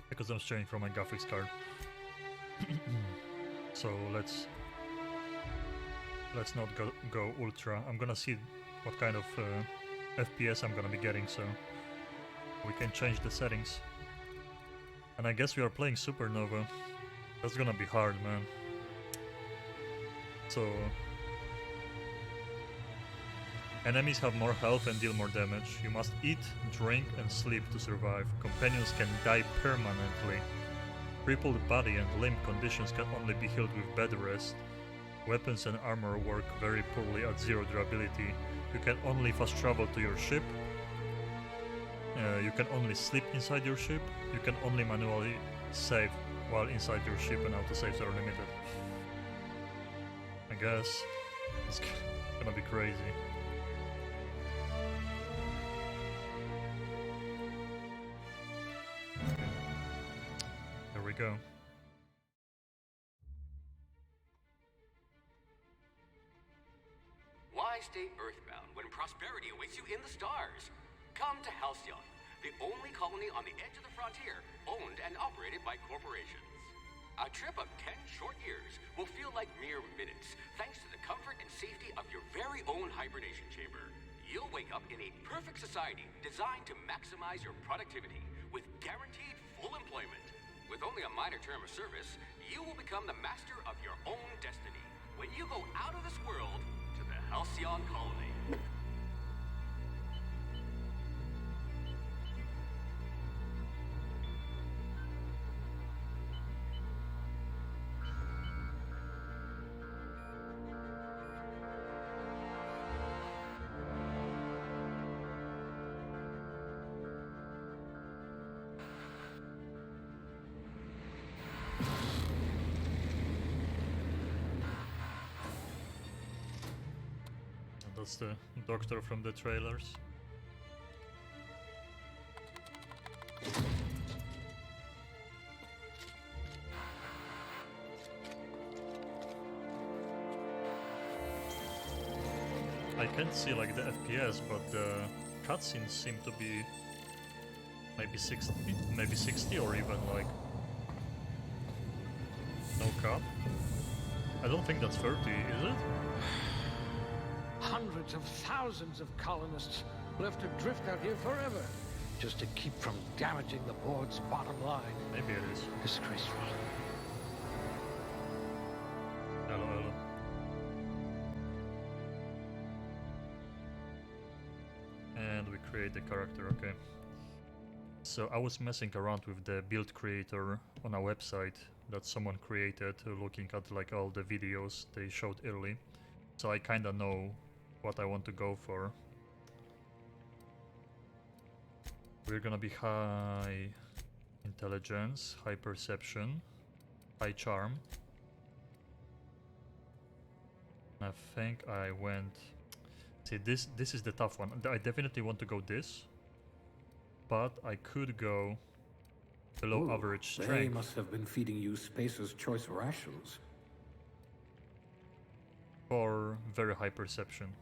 because I'm streaming from my graphics card. So let's not go ultra. I'm gonna see what kind of FPS I'm gonna be getting, so we can change the settings. And I guess we are playing Supernova. That's gonna be hard, man. So enemies have more health and deal more damage. You must eat, drink and sleep to survive. Companions can die permanently. Crippled body and limb conditions can only be healed with bed rest. Weapons and armor work very poorly at zero durability. You can only fast travel to your ship. You can only sleep inside your ship. You can only manually save while inside your ship, and autosaves are limited. I guess it's gonna be crazy. Here we go. Why stay earthbound when prosperity awaits you in the stars? Come to Halcyon, the only colony on the edge of the frontier, owned and operated by corporations. A trip of 10 short years will feel like mere minutes, thanks to the comfort and safety of your very own hibernation chamber. You'll wake up in a perfect society designed to maximize your productivity with guaranteed full employment. With only a minor term of service, you will become the master of your own destiny when you go out of this world to the Halcyon colony. That's the doctor from the trailers. I can't see like the FPS, but the cutscenes seem to be maybe 60 or even like no cap. I don't think that's 30, is it? Hundreds of thousands of colonists left adrift out here forever, just to keep from damaging the board's bottom line. Maybe it is. Disgraceful. Hello, hello. And we create the character, okay. So I was messing around with the build creator on a website that someone created, looking at like all the videos they showed early. So I kinda know what I want to go for. We're gonna be high intelligence, high perception, high charm. I think I went... See, this is the tough one. I definitely want to go this, but I could go below average strength. They must have been feeding you Spacer's choice rations. For very high perception.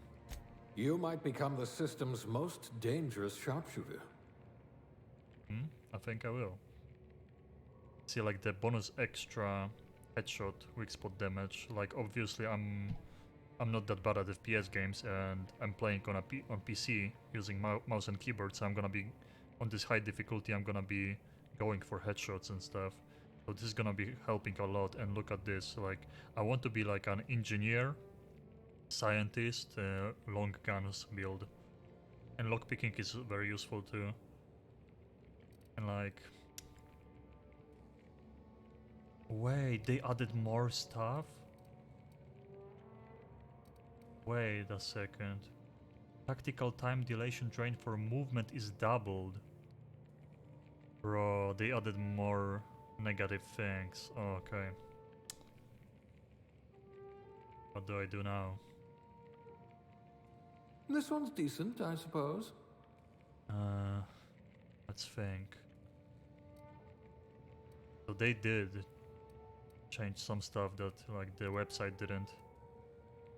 You might become the system's most dangerous sharpshooter. I think I will. See, like the bonus extra headshot, weak spot damage. Like obviously I'm not that bad at FPS games, and I'm playing on on PC using mouse and keyboard, so I'm gonna be on this high difficulty. I'm gonna be going for headshots and stuff. So this is gonna be helping a lot. And look at this, like I want to be like an engineer, scientist, long guns build, and lockpicking is very useful too. And like, wait, they added more stuff? Wait a second. Tactical time dilation drain for movement is doubled. Bro, they added more negative things. Okay. What do I do now? This one's decent, I suppose. Let's think. So they did change some stuff that like the website didn't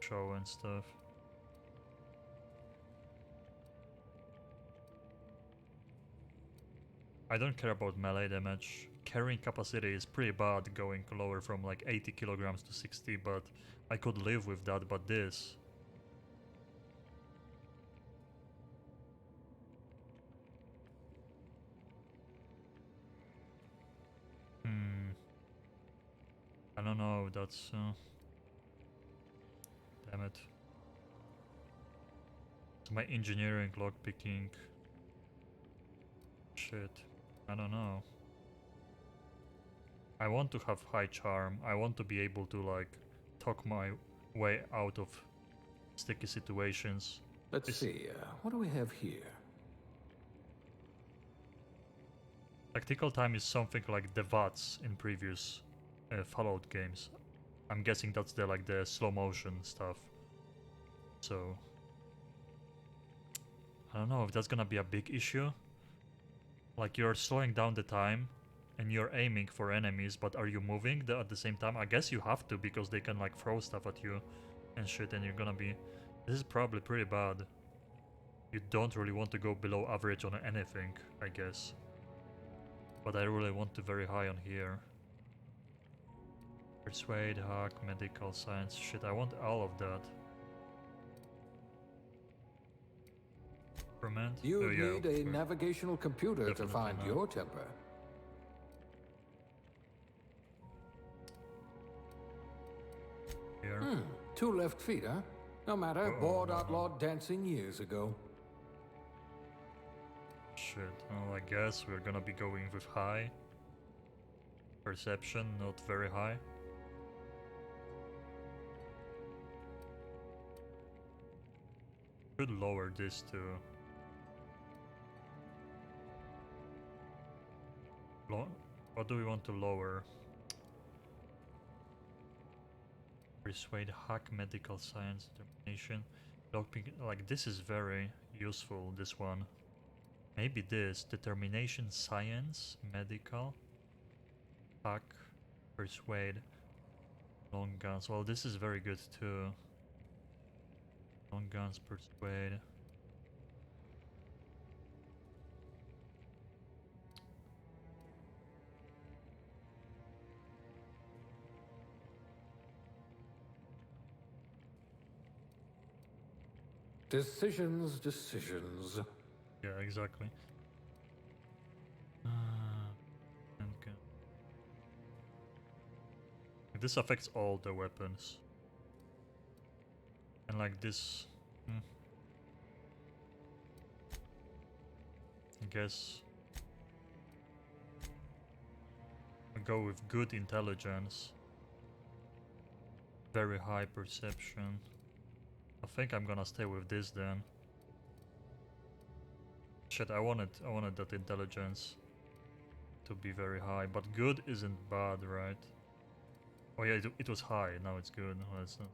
show and stuff. I don't care about melee damage. Carrying capacity is pretty bad going lower from like 80 kilograms to 60, but I could live with that, but this... I don't know, that's... damn it. It's my engineering lockpicking. Shit. I don't know. I want to have high charm. I want to be able to like talk my way out of sticky situations. Let's see, what do we have here? Tactical time is something like the VATS in previous Fallout games. I'm guessing that's the like the slow motion stuff. So I don't know if that's gonna be a big issue. Like you're slowing down the time and you're aiming for enemies, but are you moving at the same time? I guess you have to, because they can like throw stuff at you and shit, and you're gonna be... This is probably pretty bad. You don't really want to go below average on anything, I guess. But I really want to very high on here. Persuade, hack, medical science, shit, I want all of that. Ferment? You Oh, yeah, need a navigational computer to Definitely find not. your temper. Here. 2 left feet, huh? No matter, bored outlawed dancing years ago. Shit, well, I guess we're gonna be going with high. Perception, not very high. Could lower this to... What do we want to lower? Persuade, hack, medical science, determination. Lockpicking, like this is very useful, this one. Maybe this, determination, science, medical, hack, persuade, long guns. Well, this is very good too. Long guns, persuade. Decisions, decisions. Yeah, exactly. Okay. This affects all the weapons. And like this... I guess... I go with good intelligence. Very high perception. I think I'm gonna stay with this then. Shit, I wanted that intelligence to be very high, but good isn't bad, right? Oh yeah, it was high, now it's good. Well, it's not.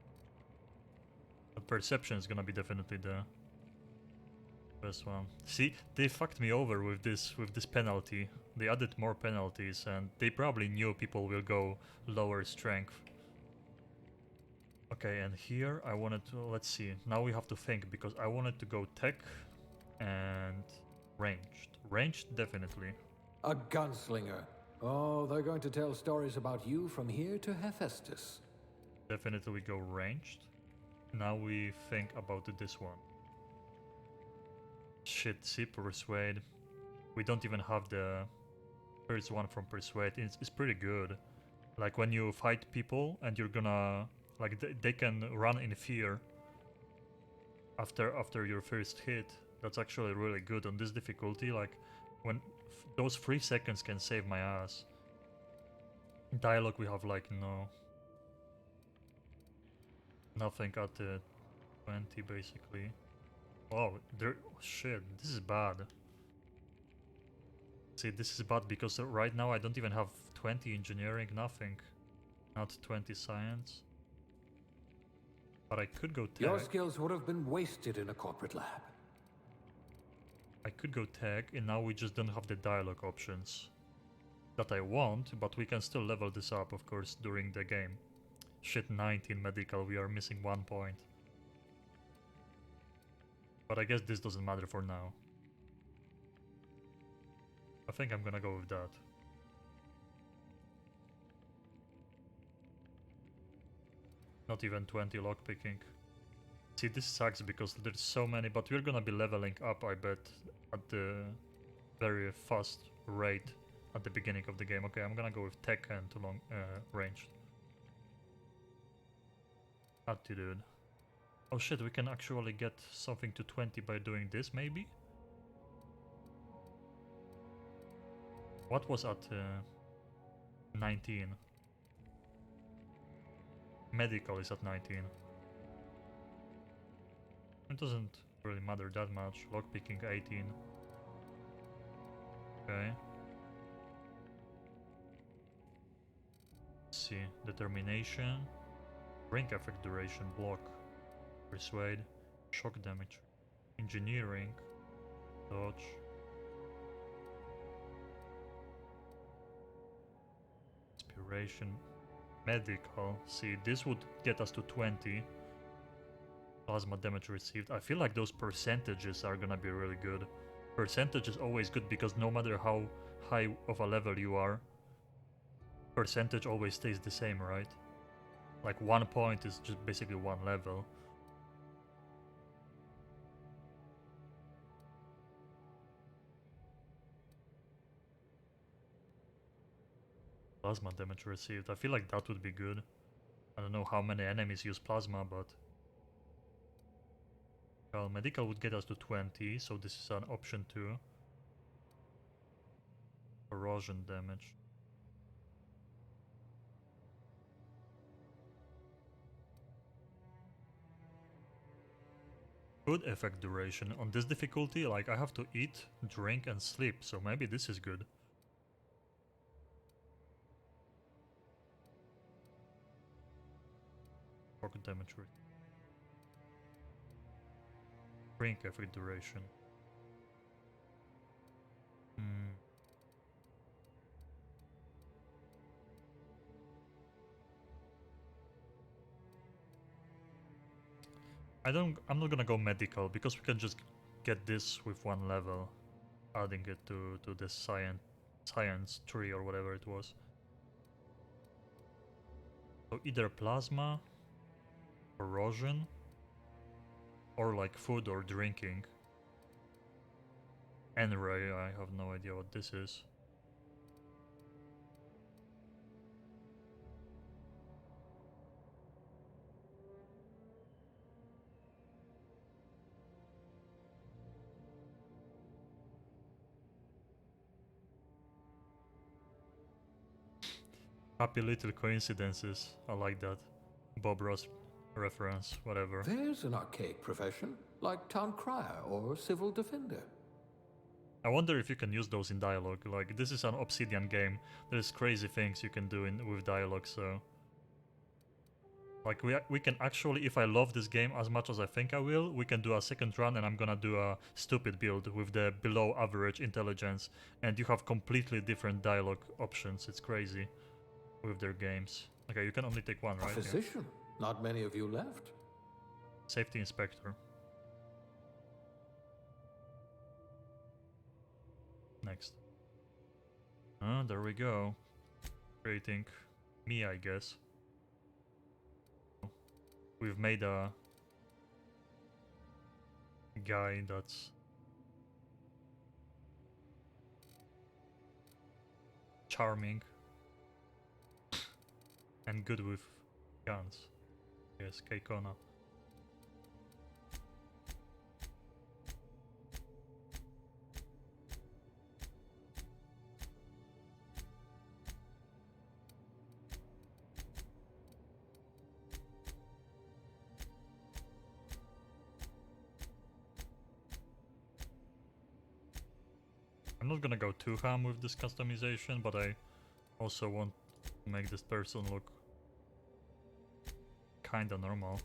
But perception is gonna be definitely the best one. See, they fucked me over with this penalty. They added more penalties, and they probably knew people will go lower strength. Okay, and here I wanted to, let's see, now we have to think, because I wanted to go tech and ranged. Ranged, definitely. A gunslinger. Oh, they're going to tell stories about you from here to Hephaestus. Definitely we go ranged. Now we think about this one. Shit, see, persuade. We don't even have the first one from persuade. It's pretty good. Like when you fight people and you're gonna... Like they can run in fear after your first hit. That's actually really good on this difficulty. Like when those 3 seconds can save my ass. Dialogue we have like nothing at the 20 basically. Oh, shit, this is bad. See, this is bad because right now I don't even have 20 engineering, nothing. Not 20 science. But I could go tech. Your skills would have been wasted in a corporate lab. I could go tech, and now we just don't have the dialogue options that I want, but we can still level this up, of course, during the game. Shit, 19 medical, we are missing 1 point. But I guess this doesn't matter for now. I think I'm gonna go with that. Not even 20 lockpicking. See, this sucks because there's so many, but we're gonna be leveling up, I bet, at the very fast rate at the beginning of the game. Okay, I'm gonna go with tech and long range. Attitude. Oh shit, we can actually get something to 20 by doing this, maybe? What was at 19? Medical is at 19. It doesn't really matter that much. Lockpicking 18. Okay. Let's see. Determination. Rank effect duration. Block. Persuade. Shock damage. Engineering. Dodge. Inspiration. Medical. See, this would get us to 20. Plasma damage received. I feel like those percentages are gonna be really good. Percentage is always good because no matter how high of a level you are, percentage always stays the same, right? Like 1 point is just basically 1 level. Plasma damage received. I feel like that would be good. I don't know how many enemies use plasma, but... Well, medical would get us to 20, so this is an option too. Corrosion damage. Food effect duration. On this difficulty, like, I have to eat, drink and sleep, so maybe this is good. Shock damage rate. Drink effect duration. I'm not gonna go medical because we can just get this with 1 level, adding it to the science tree or whatever it was. So either plasma, corrosion, or like food or drinking. N-ray, I have no idea what this is. Happy little coincidences. I like that. Bob Ross reference, whatever. There's an archaic profession, like town crier or civil defender. I wonder if you can use those in dialogue. Like, this is an Obsidian game. There's crazy things you can do with dialogue, so... Like, we can actually, if I love this game as much as I think I will, we can do a second run and I'm gonna do a stupid build with the below average intelligence. And you have completely different dialogue options. It's crazy with their games. Okay, you can only take one, A right? physician. Not many of you left. Safety inspector. Next. There we go. Creating me, I guess. We've made a guy that's charming and good with guns. Yes, Keikona. I'm not gonna go too ham with this customization, but I also want to make this person look kinda normal.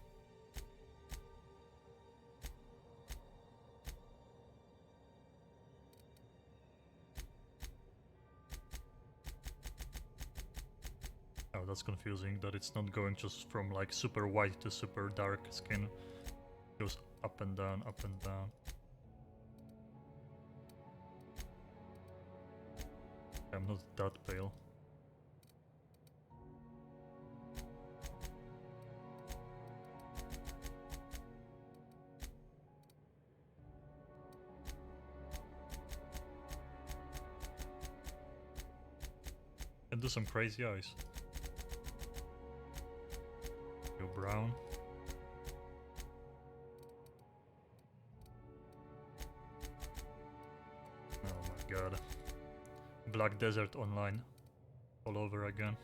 Oh, that's confusing that it's not going just from like super white to super dark skin. It goes up and down, up and down. I'm not that pale. Can do some crazy eyes. Go brown. Oh my god. Black Desert Online. All over again.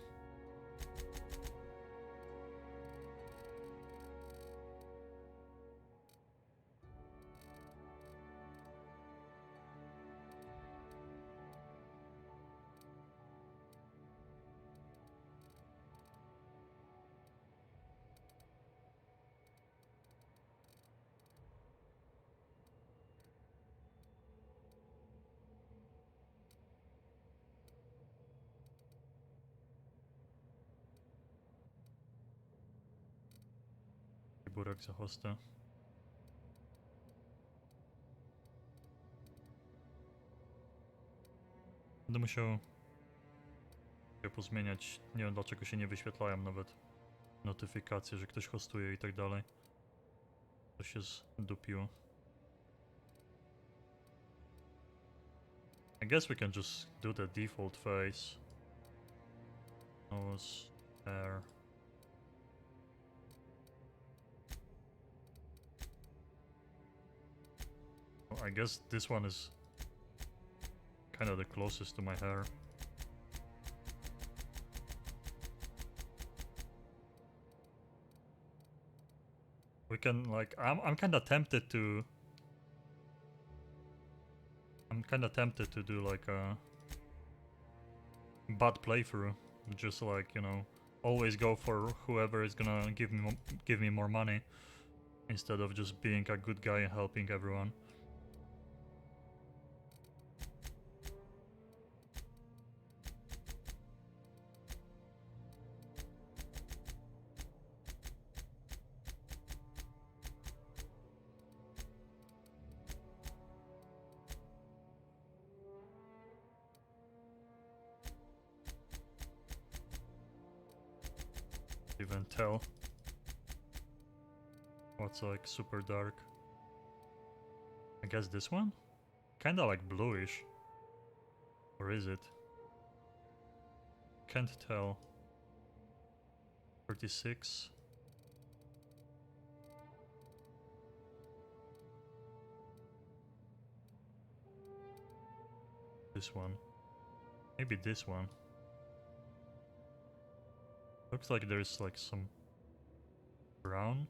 Burak za hosta. Będę musiał się pozmieniać. Nie wiem dlaczego się nie wyświetlają nawet notyfikacje, że ktoś hostuje i tak dalej. To się zdupiło. I guess we can just do the default face. Nose, hair. Well, I guess this one is kind of the closest to my hair. We can like I'm kind of tempted to do like a bot playthrough, just like, you know, always go for whoever is gonna give me more money instead of just being a good guy and helping everyone. Even tell what's like super dark. I guess this one? Kinda like bluish. Or is it? Can't tell. 36. This one. Maybe this one. Looks like there's like some brown.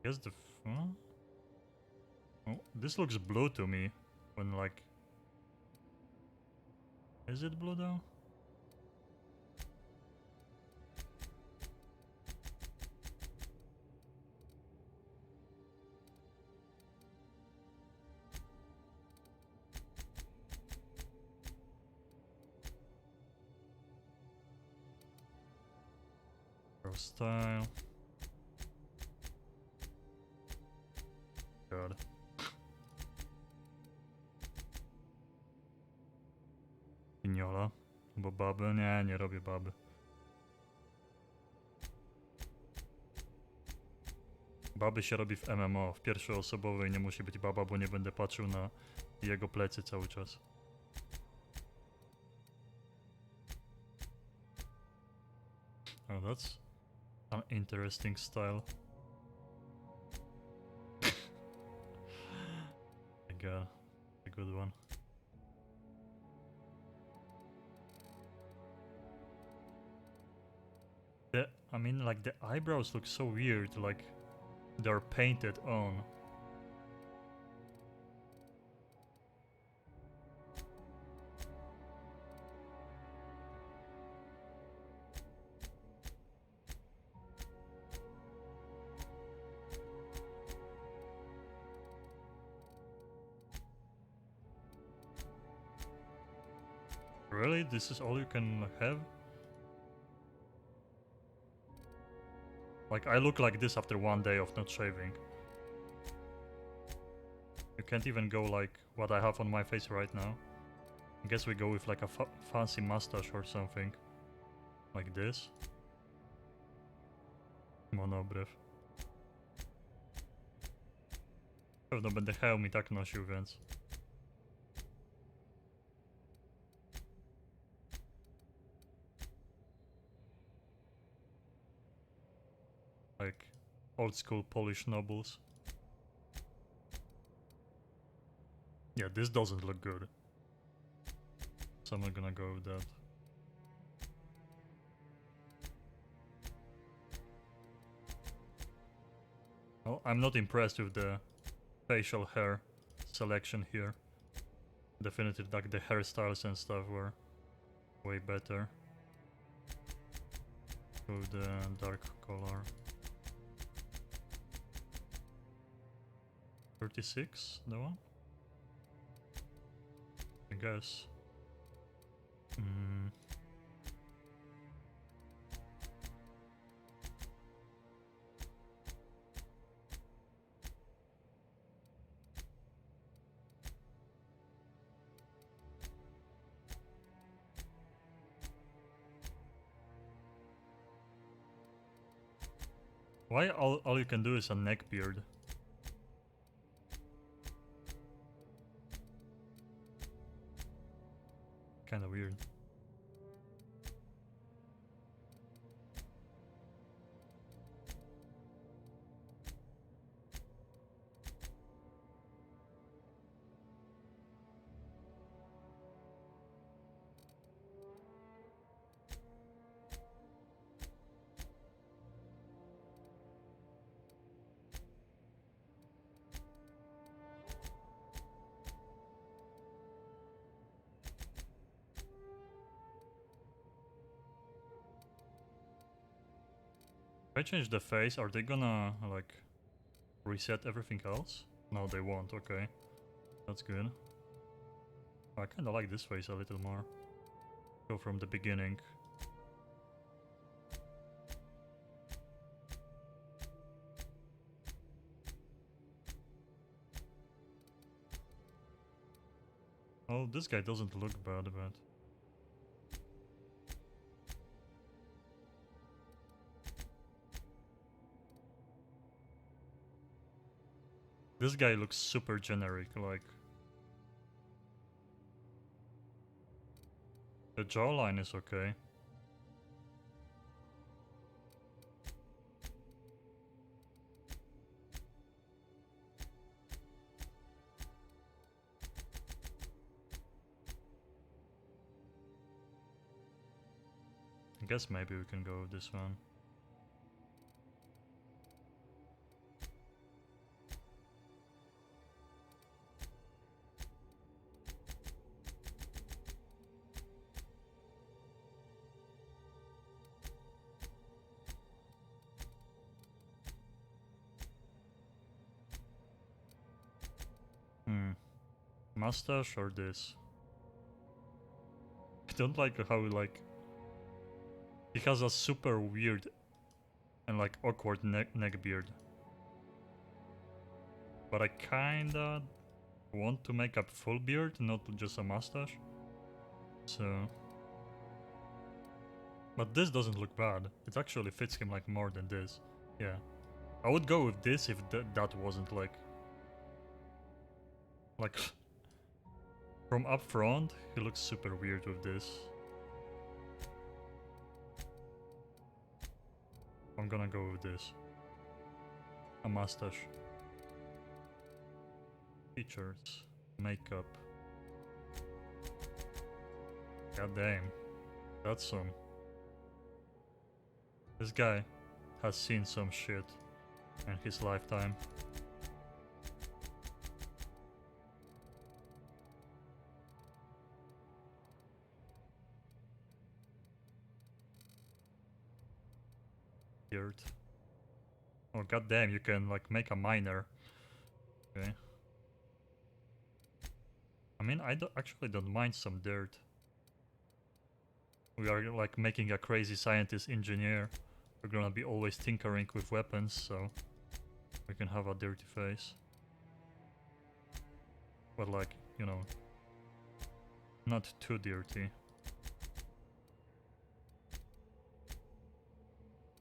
Guess the oh, this looks blue to me when like, is it blue though? Style. God. Piniola. Bo baby? Nie robię baby. Baby się robi w MMO, w pierwszoosobowej nie musi być baba, bo nie będę patrzył na jego plecy cały czas. Oh, that's an interesting style. I got a good one. I mean, like the eyebrows look so weird, like they're painted on. Really? This is all you can have? Like, I look like this after one day of not shaving. can't even go like what I have on my face right now. I guess we go with like a fancy mustache or something. Like this. Monobrew. Pewno będę hełm i tak nosił, więc... Like old school Polish nobles. Yeah, this doesn't look good. So I'm not gonna go with that. Well, I'm not impressed with the facial hair selection here. Definitely like the hairstyles and stuff were way better. Go with the dark color. 36, the one? I guess. Why all you can do is a neck beard? Kinda weird. If I change the face, are they gonna like reset everything else? No, they won't. Okay, that's good. I kinda like this face a little more. Go from the beginning. Oh, this guy doesn't look bad, but... This guy looks super generic, like... The jawline is okay. I guess maybe we can go with this one. Mustache or this? I don't like how like he has a super weird and like awkward neck beard. But I kinda want to make a full beard, not just a mustache. So... But this doesn't look bad. It actually fits him like more than this. Yeah. I would go with this if that wasn't like... Like... From up front, he looks super weird with this. I'm gonna go with this. A mustache. Features. Makeup. God damn. That's some... This guy has seen some shit in his lifetime. Weird. Oh goddamn! You can like make a miner. Okay. I mean, I actually don't mind some dirt. We are like making a crazy scientist engineer. We're gonna be always tinkering with weapons, so we can have a dirty face. but like, you know, not too dirty.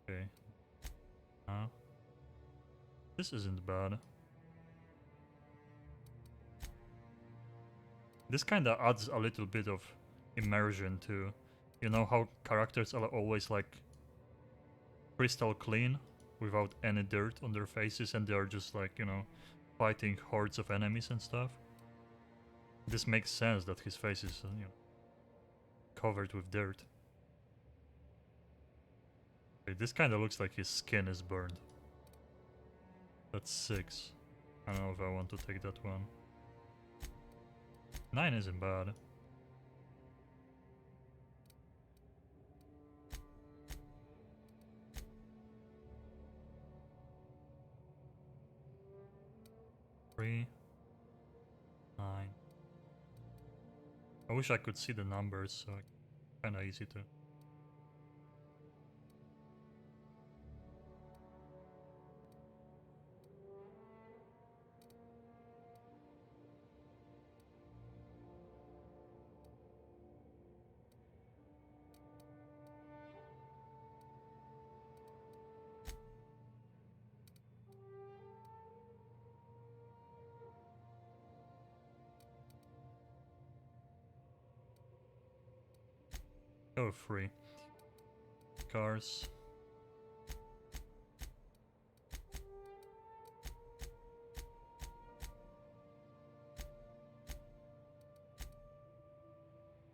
Okay. This isn't bad. This kinda adds a little bit of immersion to, you know how characters are always like crystal clean without any dirt on their faces and they are just like, you know, fighting hordes of enemies and stuff. This makes sense that his face is, you know, covered with dirt. Okay, this kinda looks like his skin is burned. That's 6. I don't know if I want to take that one. 9 isn't bad. Three, 9. I wish I could see the numbers, so kinda easy to. Go 3. Cars.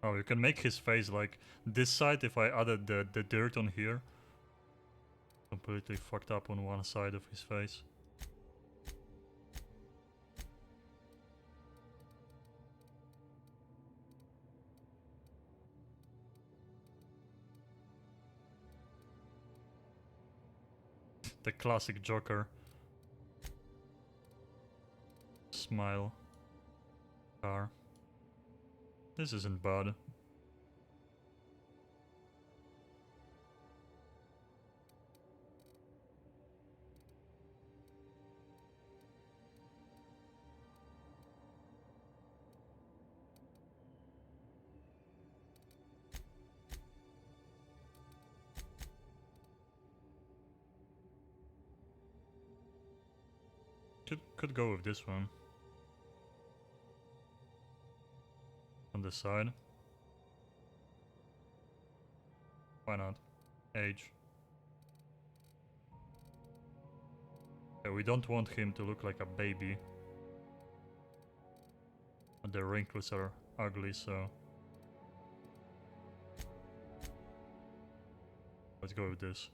Oh, you can make his face like this side if I added the dirt on here. Completely fucked up on one side of his face. The classic Joker. Smile. Car. This isn't bad. Could go with this one. On the side. Why not? Age. Yeah, we don't want him to look like a baby. And the wrinkles are ugly, so let's go with this.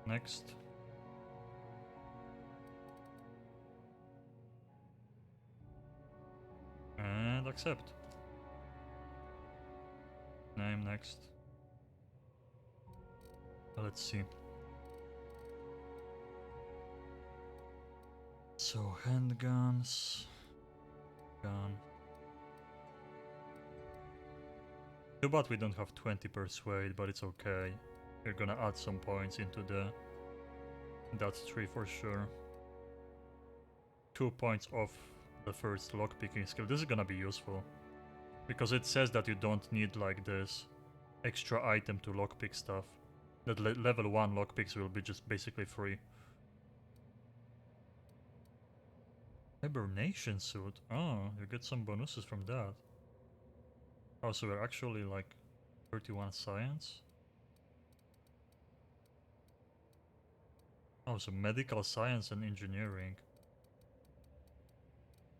Next. And accept. Name next. Let's see. So handguns. Gun. Too bad we don't have 20 persuade, but it's okay. We're gonna add some points into the. That's 3 for sure. 2 points off the first lockpicking skill. This is gonna be useful because it says that you don't need like this extra item to lockpick stuff. That level 1 lockpicks will be just basically free. Hibernation suit. Oh, you get some bonuses from that. Oh, so we're actually like 31 science. Oh, so medical science and engineering.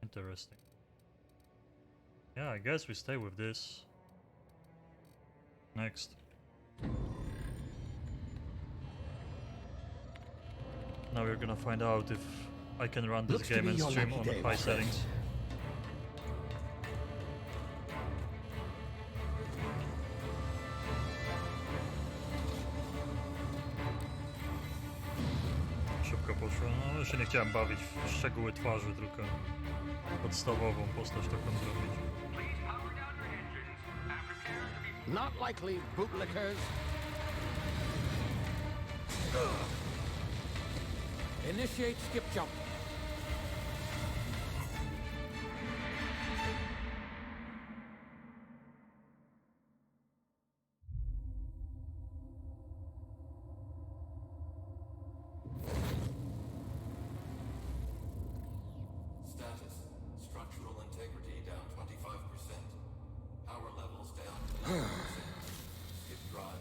Interesting. Yeah, I guess we stay with this. Next. Now we're gonna find out if I can run this game and stream on high settings. Szybko poszło. No, się nie chciałem bawić w szczegóły twarzy, tylko podstawową postać taką zrobić. Not likely, bootlickers. Initiate skip jump.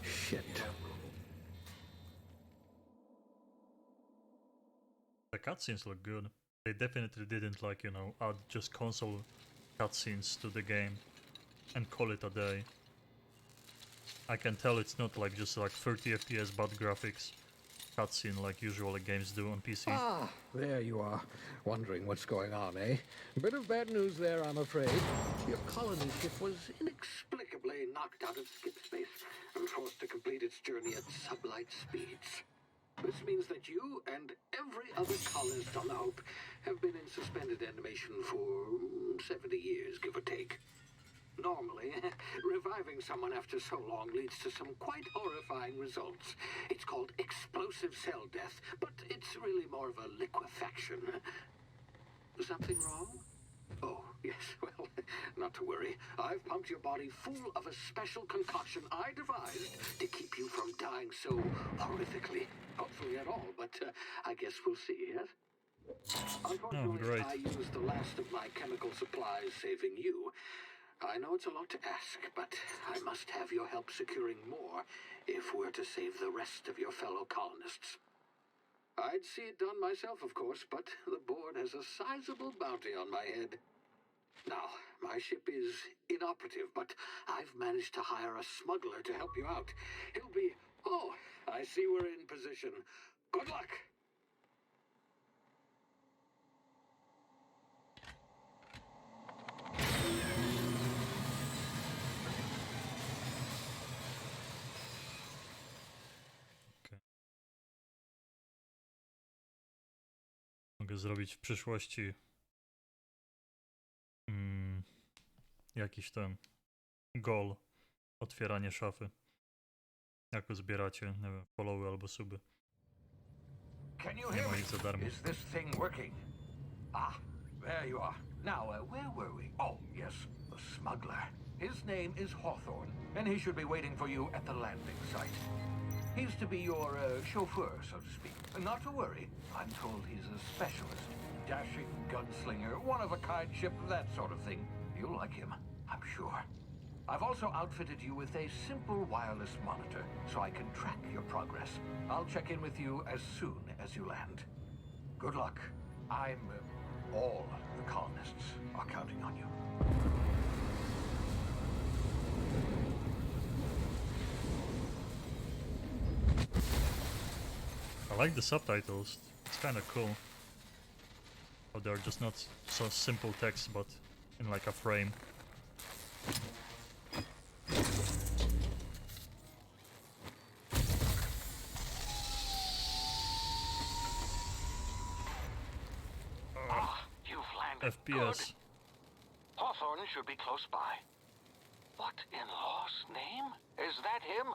Shit. The cutscenes look good. They definitely didn't like, you know, add just console cutscenes to the game and call it a day. I can tell it's not like just like 30 FPS bad graphics cutscene like usually games do on PC. Ah, there you are. Wondering what's going on, eh? Bit of bad news there, I'm afraid. Your colony ship was inexplicably knocked out of skip space and forced to complete its journey at sublight speeds. This means that you and every other colonist on the Hope have been in suspended animation for 70 years, give or take. Normally, reviving someone after so long leads to some quite horrifying results. It's called explosive cell death, but it's really more of a liquefaction. Something wrong? Oh, yes, well, not to worry. I've pumped your body full of a special concoction I devised to keep you from dying so horrifically. Hopefully at all, but I guess we'll see, yes? Unfortunately, great. I used the last of my chemical supplies saving you. I know it's a lot to ask, but I must have your help securing more if we're to save the rest of your fellow colonists. I'd see it done myself, of course, but the board has a sizable bounty on my head. Now, my ship is inoperative, but I've managed to hire a smuggler to help you out. He'll be... Oh, I see we're in position. Good luck! Mogę zrobić w przyszłości jakiś ten goal, otwieranie szafy. Jak uzbieracie, nie wiem, followy albo suby. Can you Nie hear ma me? ich za darmo. Is this thing working? Ah, there you are. Now, where were we? Oh, yes, the smuggler. His name is Hawthorne, and he should be waiting for you at the landing site. He's to be your chauffeur, so to speak. Not to worry, I'm told he's a specialist. Dashing gunslinger, one-of-a-kind ship, that sort of thing. You'll like him, I'm sure. I've also outfitted you with a simple wireless monitor, so I can track your progress. I'll check in with you as soon as you land. Good luck. All the colonists are counting on you. I like the subtitles. It's kind of cool. Oh, they're just not so simple text, but in like a frame. You've landed. FPS. Good. Hawthorne should be close by. What in law's name? Is that him?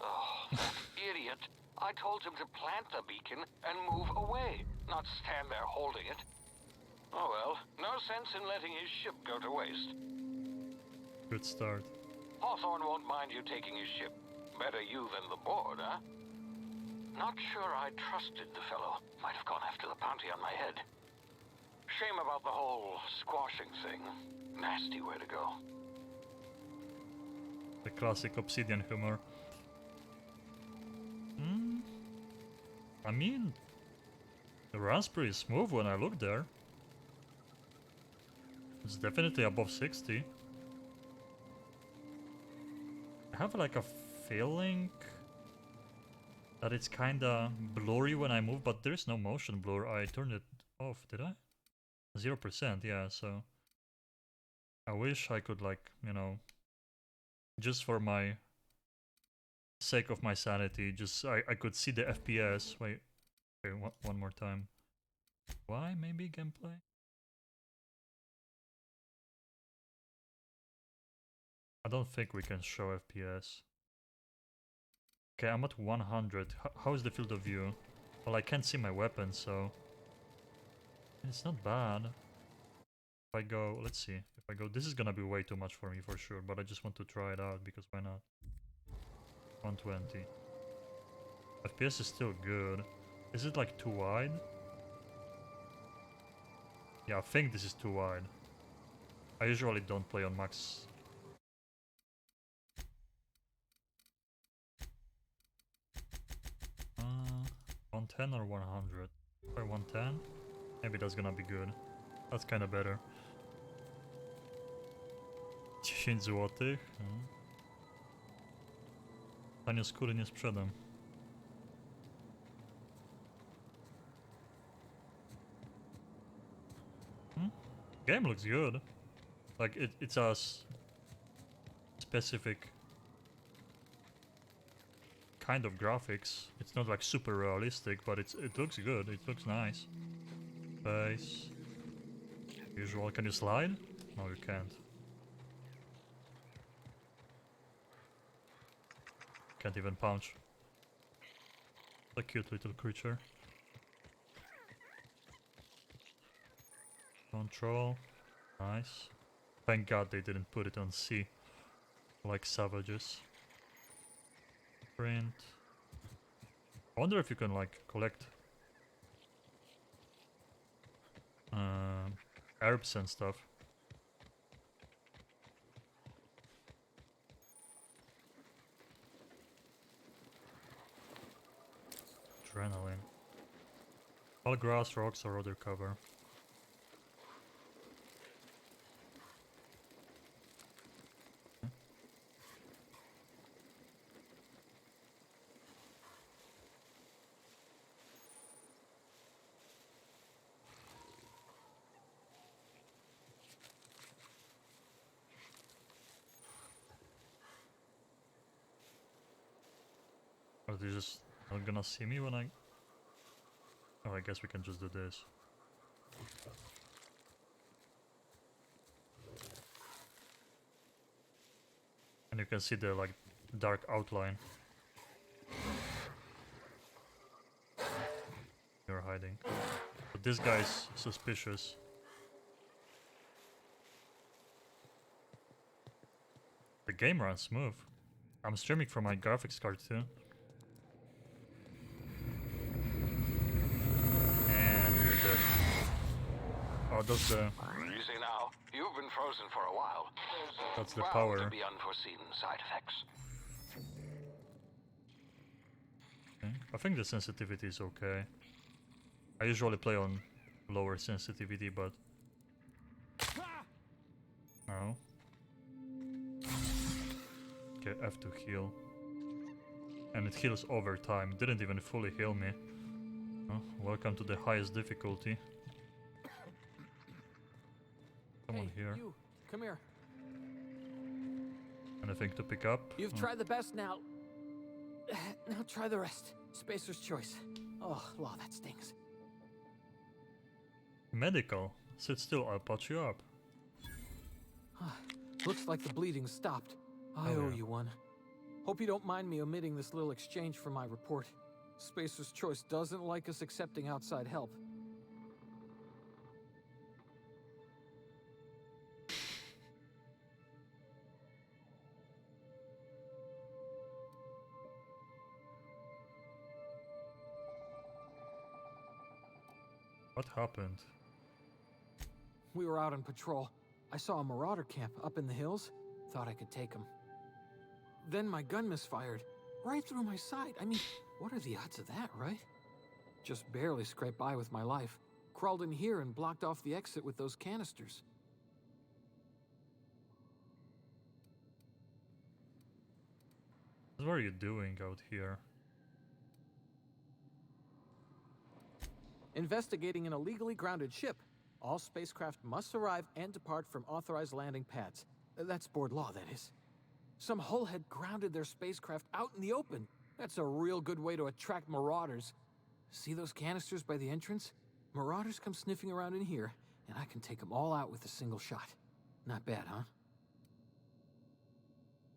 Oh, that idiot. I told him to plant the beacon and move away, not stand there holding it. Oh well, no sense in letting his ship go to waste. Good start. Hawthorne won't mind you taking his ship. Better you than the board, huh? Not sure I trusted the fellow. Might have gone after the bounty on my head. Shame about the whole squashing thing. Nasty way to go. The classic Obsidian humor. I mean, it runs pretty smooth when I look there. It's definitely above 60. I have like a feeling that it's kinda blurry when I move, but there's no motion blur. I turned it off, did I? 0%, yeah, so I wish I could, like, you know, just for my sake of my sanity, just I could see the FPS. Wait, okay, one more time. Why? Maybe gameplay? I don't think we can show FPS. Okay, I'm at 100. How is the field of view? Well, I can't see my weapon, so it's not bad. If I go, let's see. If I go, this is gonna be way too much for me for sure, but I just want to try it out because why not? 120. FPS is still good. Is it like too wide? Yeah, I think this is too wide. I usually don't play on max. 110 or 100? Try 110? Maybe that's gonna be good. That's kinda better. 10 złotych. Tanie skóry nie sprzedam. Game looks good. Like it's a specific kind of graphics. It's not like super realistic, but it looks good. It looks nice. Face. Usual. Can you slide? No, you can't. Can't even punch. A cute little creature. Control. Nice. Thank God they didn't put it on C. Like savages. Print. I wonder if you can like collect herbs and stuff. Adrenaline. All grass, rocks, or other cover. Are they just not gonna see me when I... Oh, I guess we can just do this. And you can see the like dark outline. You're hiding. But this guy's suspicious. The game runs smooth. I'm streaming from my graphics card too. And you're dead. Oh, that's the... Easy now. You've been frozen for a while. That's the Bound power. to be unforeseen side effects. Okay. I think the sensitivity is okay. I usually play on lower sensitivity, but... No. Okay, F to heal. And it heals over time. Didn't even fully heal me. Oh, welcome to the highest difficulty. Someone here. You, come here. Anything to pick up? You've tried the best now. Now try the rest. Spacer's choice. Oh, law, that stings. Medical. Sit still, I'll patch you up. Looks like the bleeding stopped. I Oh, owe yeah. you one. Hope you don't mind me omitting this little exchange from my report. Spacer's choice doesn't like us accepting outside help. What happened? We were out on patrol. I saw a marauder camp up in the hills. Thought I could take him. Then my gun misfired. Right through my side. I mean, what are the odds of that, right? Just barely scraped by with my life. Crawled in here and blocked off the exit with those canisters. What are you doing out here? Investigating an illegally grounded ship. All spacecraft must arrive and depart from authorized landing pads. That's board law, that is. Some hull had grounded their spacecraft out in the open. That's a real good way to attract marauders. See those canisters by the entrance? Marauders come sniffing around in here, and I can take them all out with a single shot. Not bad, huh?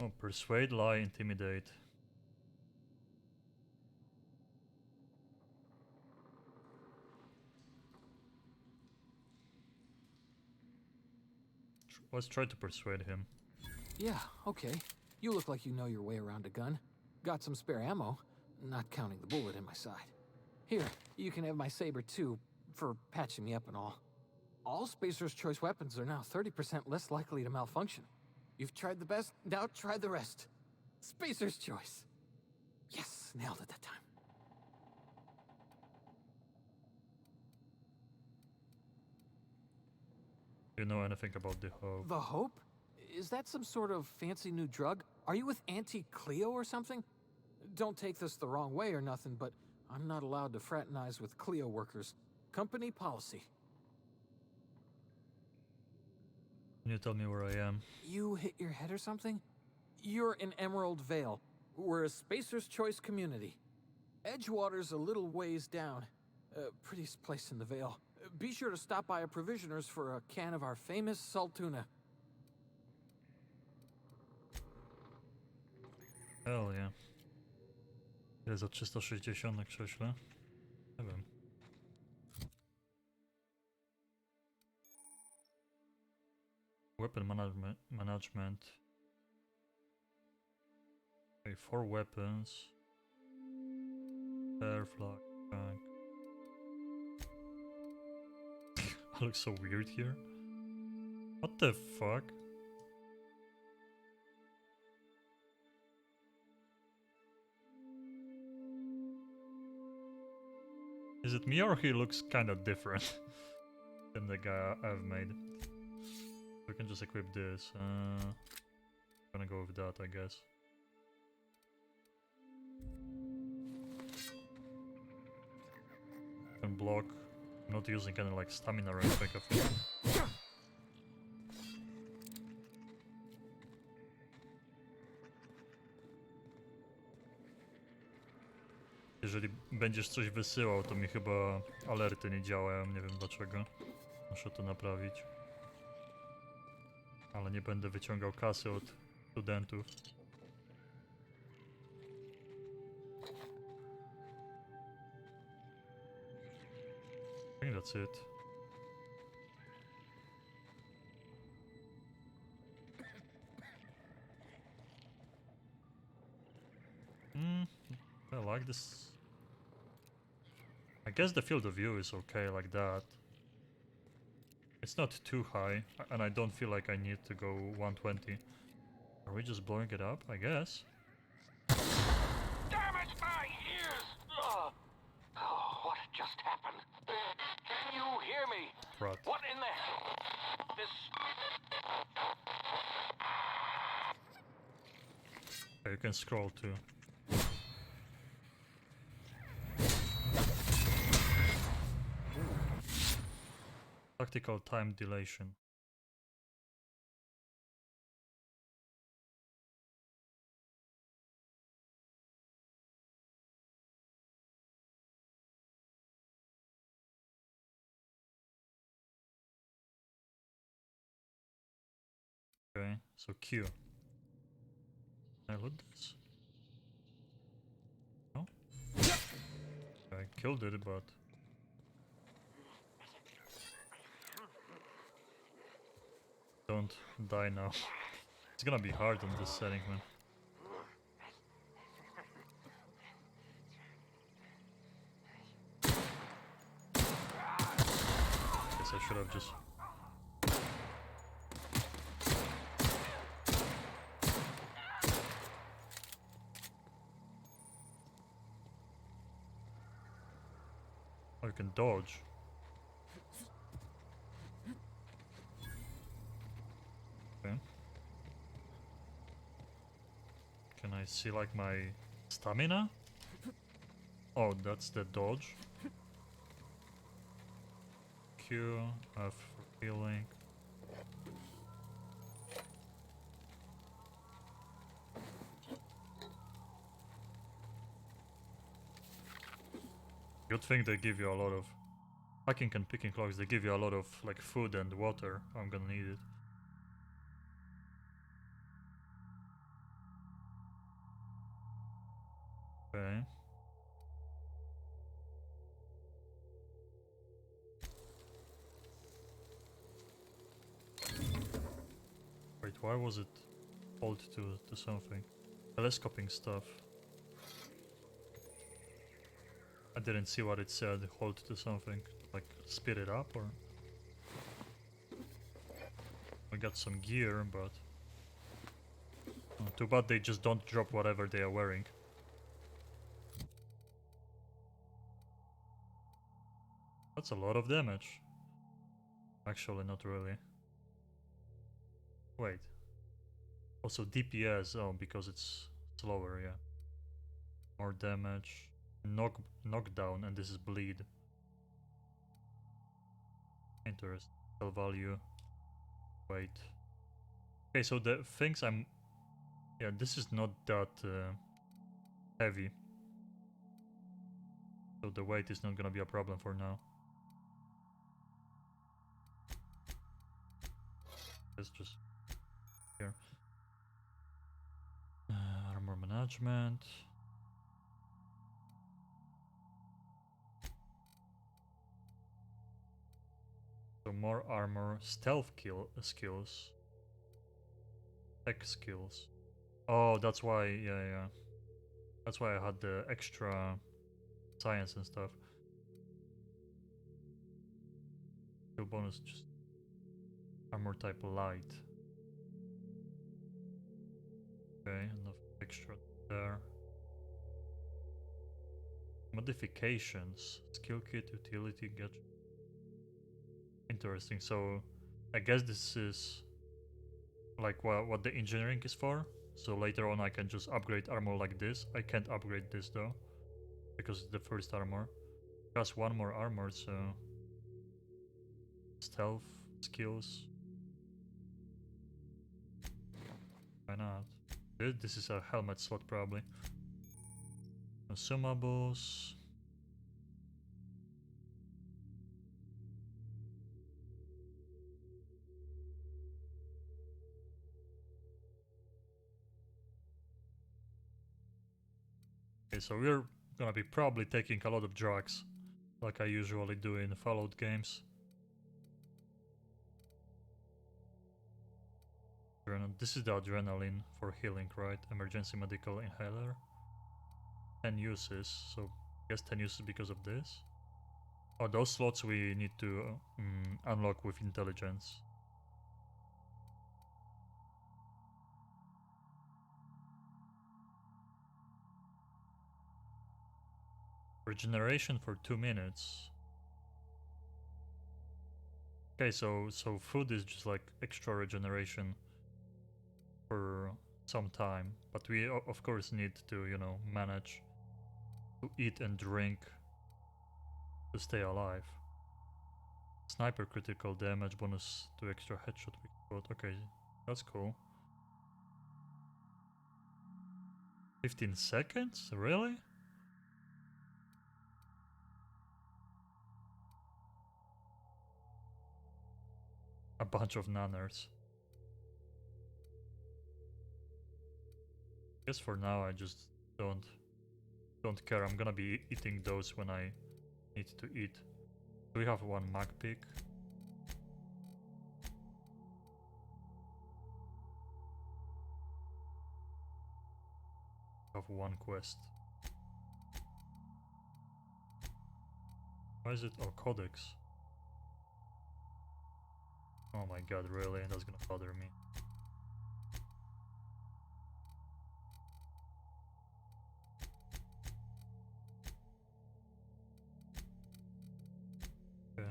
Oh, persuade, lie, intimidate. Let's try to persuade him. Yeah, okay. You look like you know your way around a gun. Got some spare ammo, not counting the bullet in my side. Here, you can have my saber too, for patching me up and all. All Spacer's Choice weapons are now 30% less likely to malfunction. You've tried the best, now try the rest. Spacer's Choice. Yes, nailed it that time. Do you know anything about the Hope? The Hope? Is that some sort of fancy new drug? Are you with Auntie Cleo or something? Don't take this the wrong way or nothing, but I'm not allowed to fraternize with Cleo workers. Company policy. Can you tell me where I am? You hit your head or something? You're in Emerald Vale. We're a Spacer's Choice community. Edgewater's a little ways down. Prettiest place in the Vale. Be sure to stop by a provisioner's for a can of our famous salt tuna. Hell yeah. Ile za 360 na krześle? Nie wiem. Weapon management. Okay, 4 weapons. Air flag. I look so weird here. What the fuck? Is it me or he looks kind of different than the guy I've made? We can just equip this. Gonna go with that, I guess. Can block. I'm not using any like stamina or anything. I think. Jeżeli będziesz coś wysyłał, to mi chyba alerty nie działają, nie wiem dlaczego. Muszę to naprawić. Ale nie będę wyciągał kasy od studentów. I think that's it. I like this. I guess the field of view is okay like that. It's not too high, and I don't feel like I need to go 120. Are we just blowing it up? I guess. Damn it, my ears! Oh, what just happened? Can you hear me? Right. What in the hell? This... Okay, you can scroll too. Tactical time dilation. Okay, so Q. Can I loot this? No? I killed it, but... Don't die now. It's gonna be hard on this setting, man. Guess I should have just... Oh, you can dodge. Okay. Can I see like my stamina? Oh, that's the dodge. Q, F for healing. Good thing they give you a lot of hacking and picking clocks. They give you a lot of like food and water. I'm gonna need it. Okay. Wait, why was it hold to something? Telescoping stuff. I didn't see what it said, hold to something. Like, speed it up, or... We got some gear, but... Too bad they just don't drop whatever they are wearing. That's a lot of damage. Actually, not really. Wait. Also DPS, oh, because it's slower, yeah. More damage. Knockdown, and this is bleed. Interesting. Value. Wait. Okay, so the things I'm... Yeah, this is not that heavy. So the weight is not gonna be a problem for now. Let's just... Here. Armor management. So more armor, stealth skills, tech skills. Oh, that's why, yeah. That's why I had the extra science and stuff. Skill bonus, just armor type light. Okay, enough extra there. Modifications, skill kit, utility, gadget. Interesting. So I guess this is like what the engineering is for. So later on I can just upgrade armor like this. I can't upgrade this though, because it's the first armor. Just one more armor, so stealth skills. Why not? This is a helmet slot probably. Consumables. Okay, so we're gonna be probably taking a lot of drugs, like I usually do in Fallout games. This is the adrenaline for healing, right? Emergency medical inhaler. 10 uses, so I guess 10 uses because of this. Oh, those slots we need to unlock with intelligence. Regeneration for 2 minutes. Okay, so food is just like extra regeneration for some time, but we of course need to, you know, manage to eat and drink to stay alive. Sniper critical damage bonus to extra headshot we got. Okay, that's cool. 15 seconds? Really? A bunch of nanners. Guess for now I just don't care. I'm gonna be eating those when I need to eat. Do we have one mag pick? Have one quest. Why is it? Oh, codex. Oh my god, really? That's gonna bother me. Okay.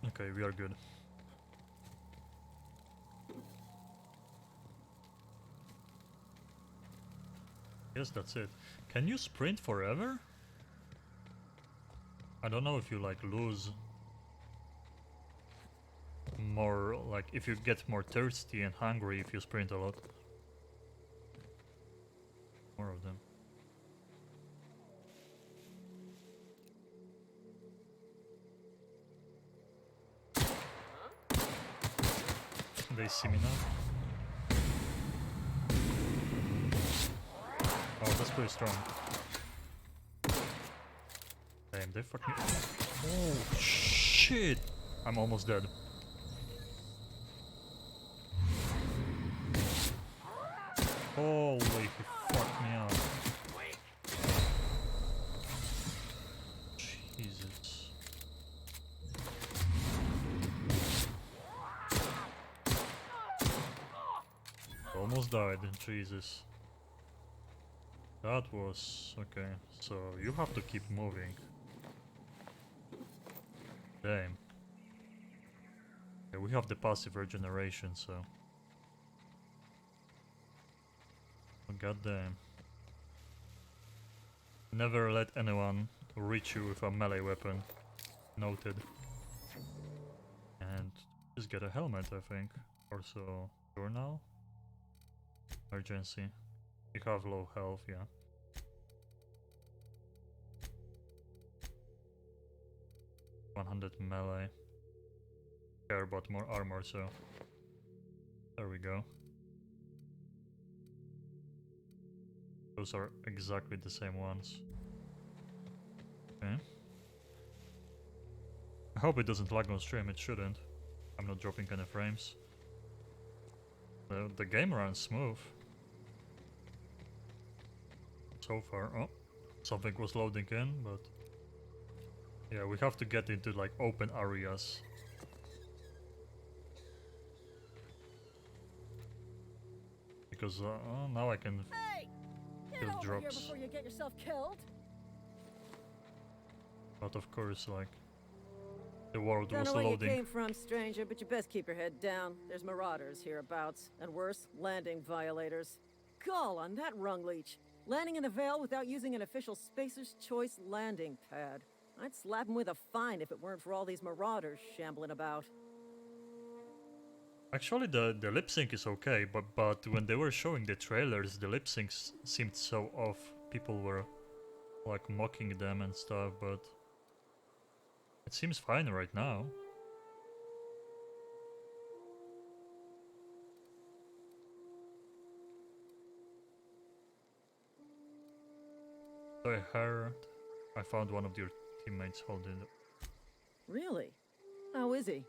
Okay, we are good. Yes, that's it. Can you sprint forever? I don't know if you like lose more, like if you get more thirsty and hungry if you sprint a lot. More of them. They see me now. Oh, that's pretty strong. Damn, they fucking... Oh, shit! I'm almost dead. Holy, he fucked me up. Jesus. Almost died, Jesus. That was... okay, so you have to keep moving. Damn. Yeah, we have the passive regeneration, so... oh, goddamn. Never let anyone reach you with a melee weapon. Noted. And just get a helmet, I think. Also, journal? Emergency. You have low health, yeah. 100 melee. Care about more armor, so... there we go. Those are exactly the same ones. Okay. I hope it doesn't lag on stream, it shouldn't. I'm not dropping any frames. The game runs smooth. So far. Oh, something was loading in, but... yeah, we have to get into like open areas. Because oh, now I can Get feel over here drops. before you get yourself killed. But of course, like, the world Don't was know where loading. you came from, stranger, but you best keep your head down. There's marauders hereabouts, and worse, landing violators. Gall on that rung leech. Landing in the Vale without using an official Spacer's Choice landing pad. I'd slap him with a fine if it weren't for all these marauders shambling about. Actually, the lip sync is okay, but when they were showing the trailers, the lip syncs seemed so off. People were like mocking them and stuff, but it seems fine right now. So I heard I found one of your teammates holding it. Really? How is he?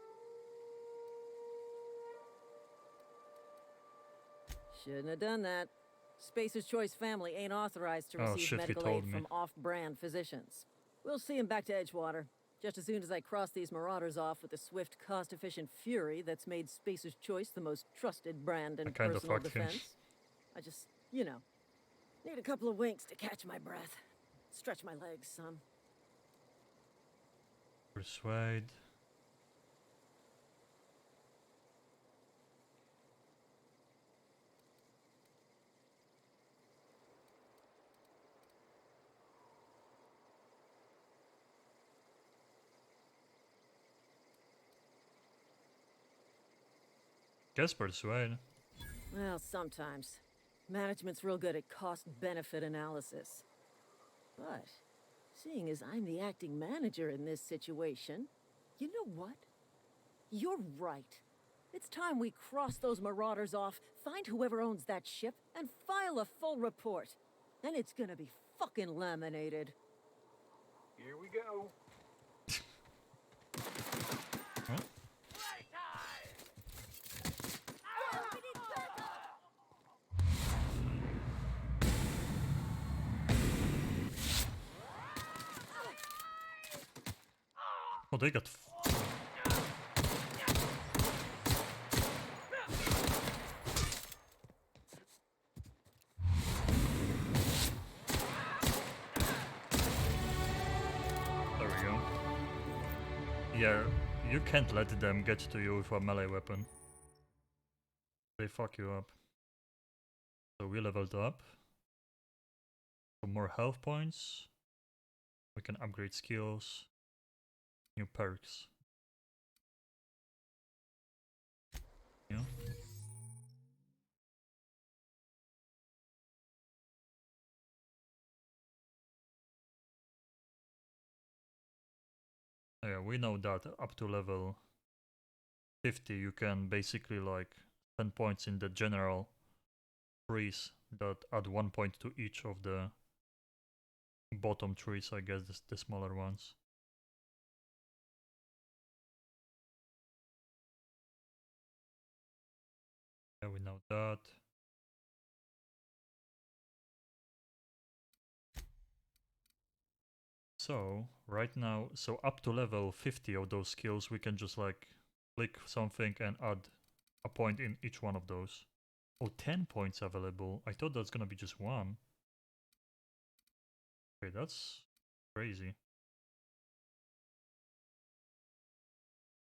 Shouldn't have done that. Spacer's Choice family ain't authorized to Oh, receive shit, he medical told aid me. from off-brand physicians. We'll see him back to Edgewater, just as soon as I cross these marauders off with the swift, cost-efficient fury that's made Spacer's Choice the most trusted brand in kind of personal fucked him. defense. I just, you know, need a couple of winks to catch my breath. Stretch my legs, son. Persuade. Guess persuade. Well, sometimes. Management's real good at cost-benefit analysis. But, seeing as I'm the acting manager in this situation, you know what? You're right. It's time we cross those marauders off, find whoever owns that ship, and file a full report. Then it's gonna be fucking laminated. Here we go. Huh? Oh, they got... there we go. Yeah, you can't let them get to you with a melee weapon. They fuck you up. So we leveled up. Some more health points. We can upgrade skills. New perks. Yeah. Yeah, we know that up to level 50 you can basically like spend points in the general trees that add 1 point to each of the bottom trees, I guess, the smaller ones. Yeah, we know that. So, right now, so up to level 50 of those skills, we can just like click something and add a point in each one of those. Oh, 10 points available. I thought that's gonna be just one. Okay, that's crazy.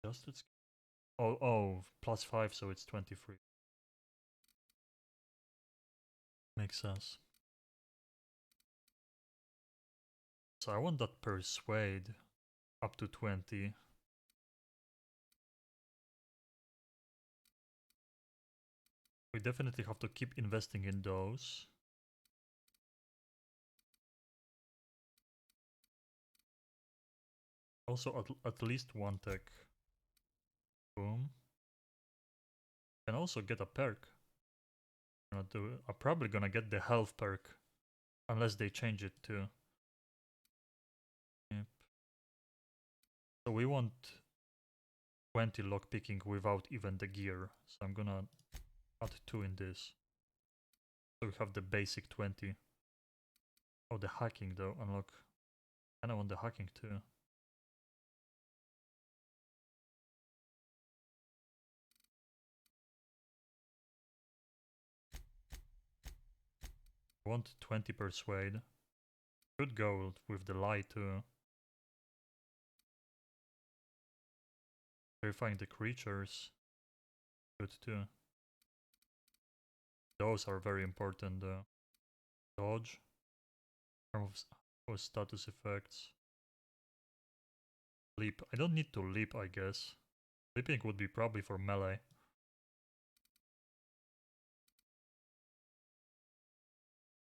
Adjusted. Oh, +5, so it's 23. Makes sense. So I want that persuade up to 20. We definitely have to keep investing in those. Also at least one tech. Boom. Can also get a perk. I'm probably gonna get the health perk. Unless they change it too. Yep. So we want 20 lockpicking without even the gear. So I'm gonna add 2 in this. So we have the basic 20. Oh, the hacking though, unlock. And I want the hacking too. I want 20 persuade. Could go with the lie too. Verifying the creatures. Good too. Those are very important though. Dodge. For status effects. Leap. I don't need to leap, I guess. Leaping would be probably for melee.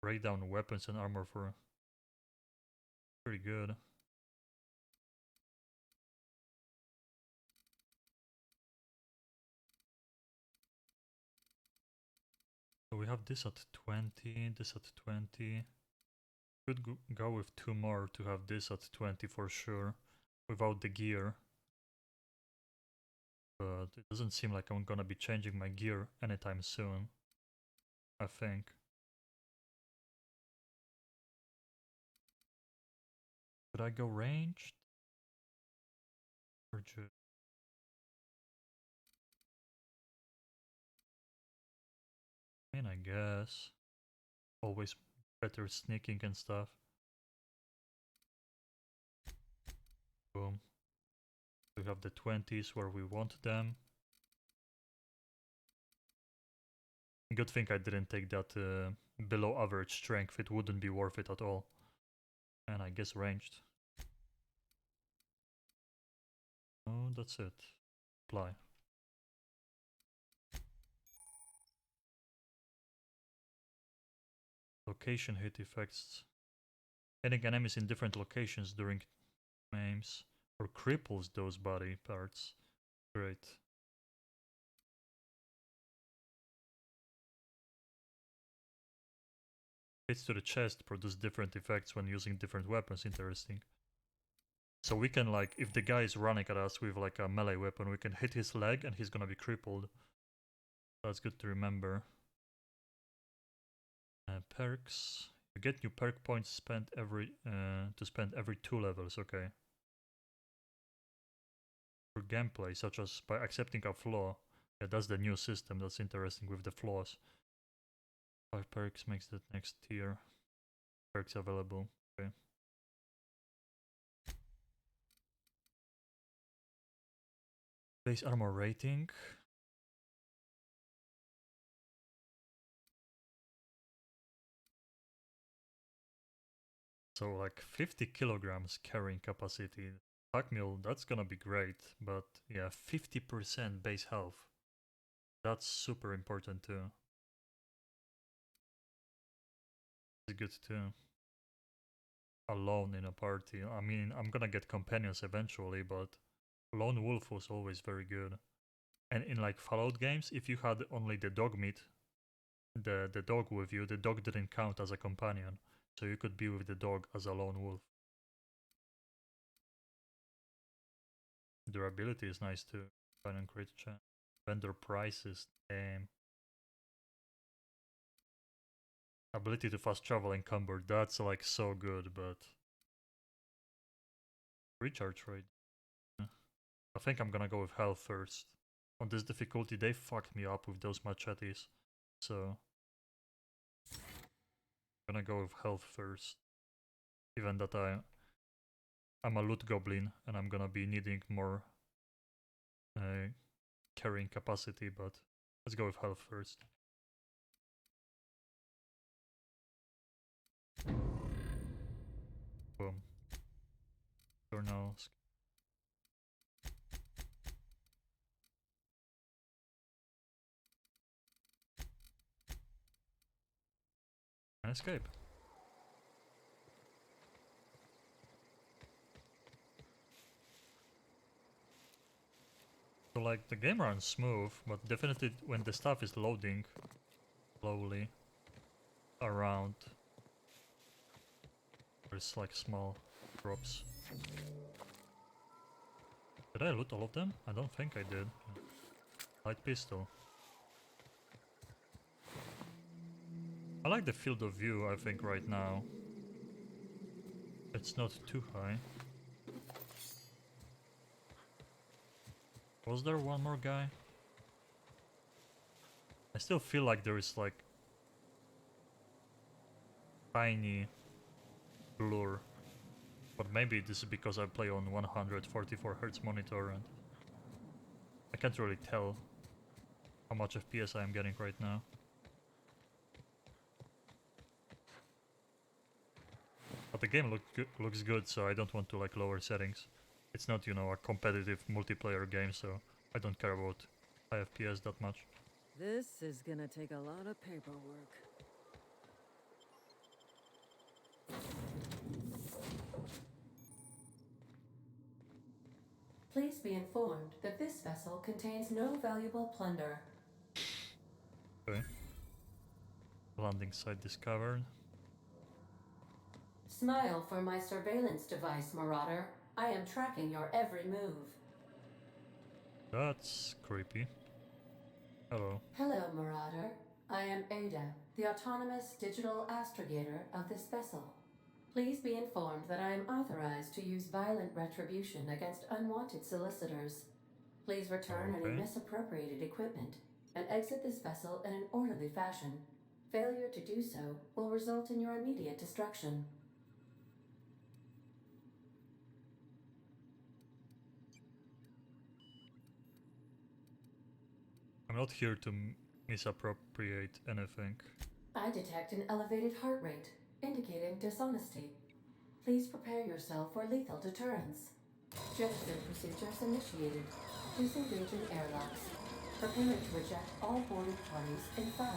Break down weapons and armor for... Pretty good. So we have this at 20, this at 20. Could go with 2 more to have this at 20 for sure. Without the gear. But it doesn't seem like I'm gonna be changing my gear anytime soon. I think. Could I go ranged? Or just... I mean, I guess. Always better sneaking and stuff. Boom. We have the 20s where we want them. Good thing I didn't take that below average strength. It wouldn't be worth it at all. And I guess ranged. Oh, that's it. Apply. Location hit effects. Hitting enemies in different locations during aims or cripples those body parts. Great. Hits to the chest produce different effects when using different weapons. Interesting. So we can, like, if the guy is running at us with like a melee weapon, we can hit his leg and he's gonna be crippled. That's good to remember. Perks. You get new perk points spent every to spend every 2 levels. Okay. For gameplay, such as by accepting a flaw. Yeah, that's the new system. That's interesting with the flaws. 5 perks makes that next tier. Perks available. Okay. Base armor rating. So like 50 kilograms carrying capacity. Pack mule, that's gonna be great. But yeah, 50% base health. That's super important too. It's good too. Alone in a party. I mean, I'm gonna get companions eventually, but lone wolf was always very good. And in like Fallout games, if you had only the dog meat, the dog with you, the dog didn't count as a companion. So you could be with the dog as a lone wolf. Durability is nice too. Find and create chance. Vendor prices, damn. Ability to fast travel encumbered, that's like so good, but... Recharge rate. I think I'm gonna go with health first. On this difficulty, they fucked me up with those machetes. So... I'm gonna go with health first. Given that I'm a loot goblin and I'm gonna be needing more carrying capacity, but let's go with health first. Boom. Journal. And escape. So like the game runs smooth, but definitely when the stuff is loading slowly around, there's like small drops. Did I loot all of them? I don't think I did. Light pistol. I like the field of view, I think, right now. It's not too high. Was there one more guy? I still feel like there is like tiny blur. But maybe this is because I play on 144 Hz monitor and I can't really tell how much FPS I am getting right now. But the game looks good, so I don't want to like lower settings. It's not, you know, a competitive multiplayer game, so I don't care about high FPS that much. This is gonna take a lot of paperwork. Please be informed that this vessel contains no valuable plunder. Okay. Landing site discovered. Smile for my surveillance device, Marauder. I am tracking your every move. That's creepy. Hello. Hello, Marauder. I am Ada, the autonomous digital astrogator of this vessel. Please be informed that I am authorized to use violent retribution against unwanted solicitors. Please return any Okay. misappropriated equipment and exit this vessel in an orderly fashion. Failure to do so will result in your immediate destruction. I'm not here to misappropriate anything. I detect an elevated heart rate, indicating dishonesty. Please prepare yourself for lethal deterrence. Gesture procedures initiated. Disengaging airlocks. Preparing to reject all boarding parties in 5,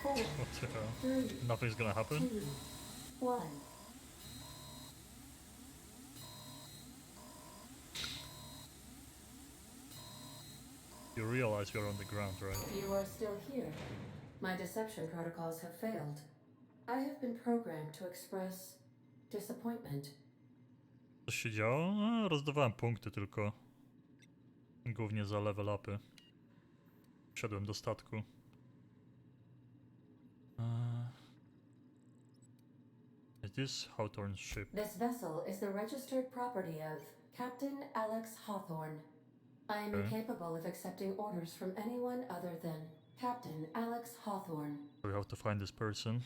4, What the hell? 3, Nothing's gonna happen? 2, 1. You realize you're on the ground, right? You are still here. My deception protocols have failed. I have been programmed to express disappointment. Co się działo? A, rozdawałem punkty tylko. Głównie za level upy. Wsiadłem do statku. Is this Hawthorne's ship? This vessel is the registered property of Captain Alex Hawthorne. I am Okay. incapable of accepting orders from anyone other than Captain Alex Hawthorne. We have to find this person.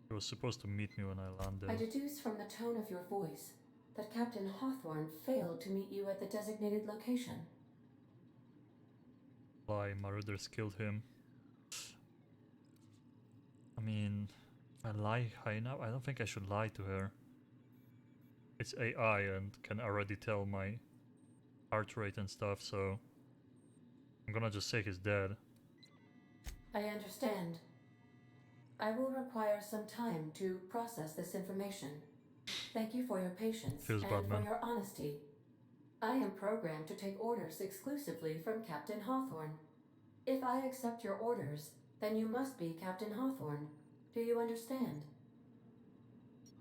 He was supposed to meet me when I landed. I deduce from the tone of your voice that Captain Hawthorne failed to meet you at the designated location. Why marauders killed him? I mean, I lie high enough. I don't think I should lie to her. It's AI and can already tell my heart rate and stuff, so I'm gonna just say he's dead. I understand. I will require some time to process this information. Thank you for your patience Feels and bad, for man. your honesty. I am programmed to take orders exclusively from Captain Hawthorne. If I accept your orders, then you must be Captain Hawthorne. Do you understand?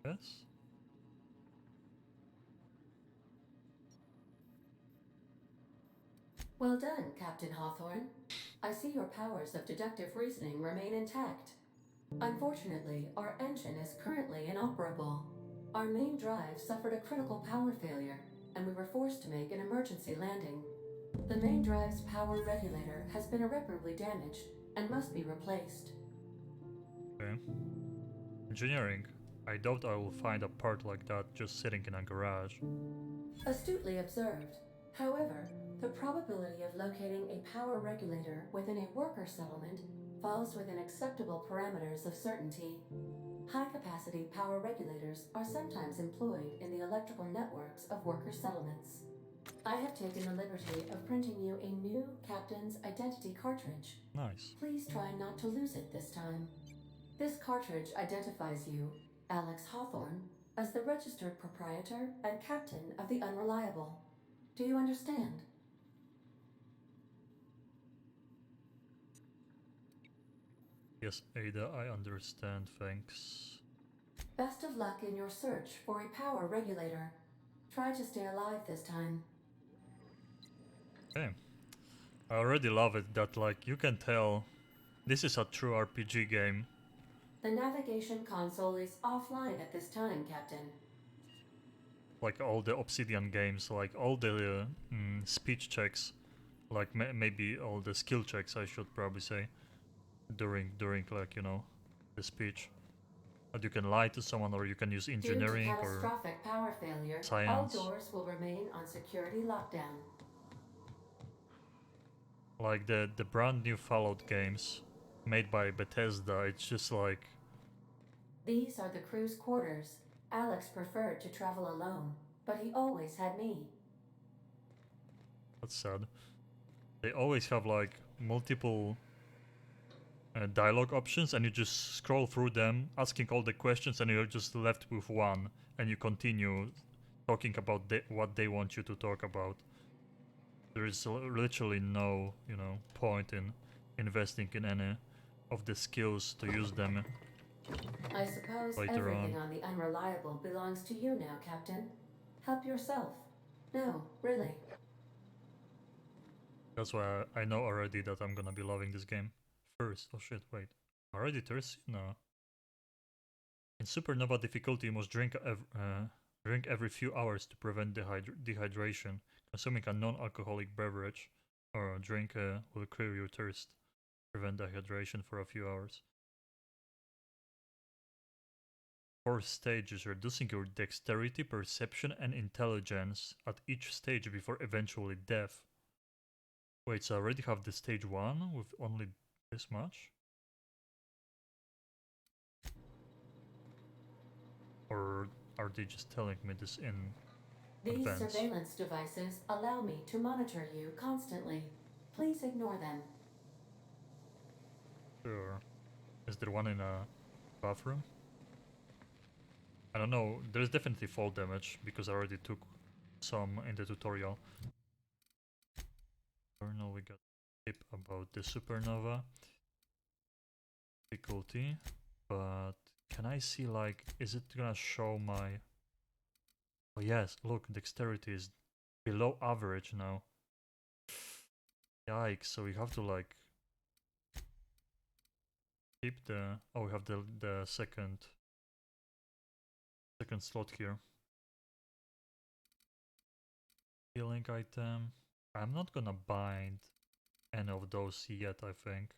Yes? Well done, Captain Hawthorne. I see your powers of deductive reasoning remain intact. Unfortunately, our engine is currently inoperable. Our main drive suffered a critical power failure, and we were forced to make an emergency landing. The main drive's power regulator has been irreparably damaged and must be replaced. Okay. Engineering. I doubt I will find a part like that just sitting in a garage. Astutely observed. However, the probability of locating a power regulator within a worker settlement falls within acceptable parameters of certainty. High-capacity power regulators are sometimes employed in the electrical networks of worker settlements. I have taken the liberty of printing you a new Captain's Identity cartridge. Nice. Please try not to lose it this time. This cartridge identifies you, Alex Hawthorne, as the registered proprietor and captain of the Unreliable. Do you understand? Yes, Ada, I understand, thanks. Best of luck in your search for a power regulator. Try to stay alive this time. Okay. I already love it that, like, you can tell this is a true RPG game. The navigation console is offline at this time, Captain. Like all the Obsidian games, like all the speech checks, like maybe all the skill checks, I should probably say, during like, you know, the speech. But you can lie to someone, or you can use Due to engineering or catastrophic power failure, all science. doors will remain on security lockdown. Like the brand new Fallout games made by Bethesda, it's just like, These are the crew's quarters. Alex preferred to travel alone, but he always had me. that's sad. They always have like multiple dialogue options, and you just scroll through them, asking all the questions, and you're just left with one, and you continue talking about what they want you to talk about. There is literally no, you know, point in investing in any of the skills to use them I suppose later everything on. on the Unreliable belongs to you now, Captain. Help yourself. No, really. That's why I know already that I'm gonna be loving this game. First, oh shit, wait. Already thirsty? No. In Supernova difficulty, you must drink every few hours to prevent dehydration. Consuming a non-alcoholic beverage or drink will clear your thirst. Prevent dehydration for a few hours. Fourth stage is reducing your dexterity, perception, and intelligence at each stage before eventually death. Wait, so I already have the stage 1 with only this much? Or are they just telling me this in These advance? surveillance devices allow me to monitor you constantly. Please ignore them. Sure. Is there one in a bathroom? I don't know, there's definitely fall damage because I already took some in the tutorial. Now we got a tip about the Supernova difficulty, but can I see, like, is it gonna show my... Oh yes, look, dexterity is below average now. Yikes, so we have to like keep the... Oh, we have the second slot here. Healing item. I'm not gonna bind any of those yet, I think.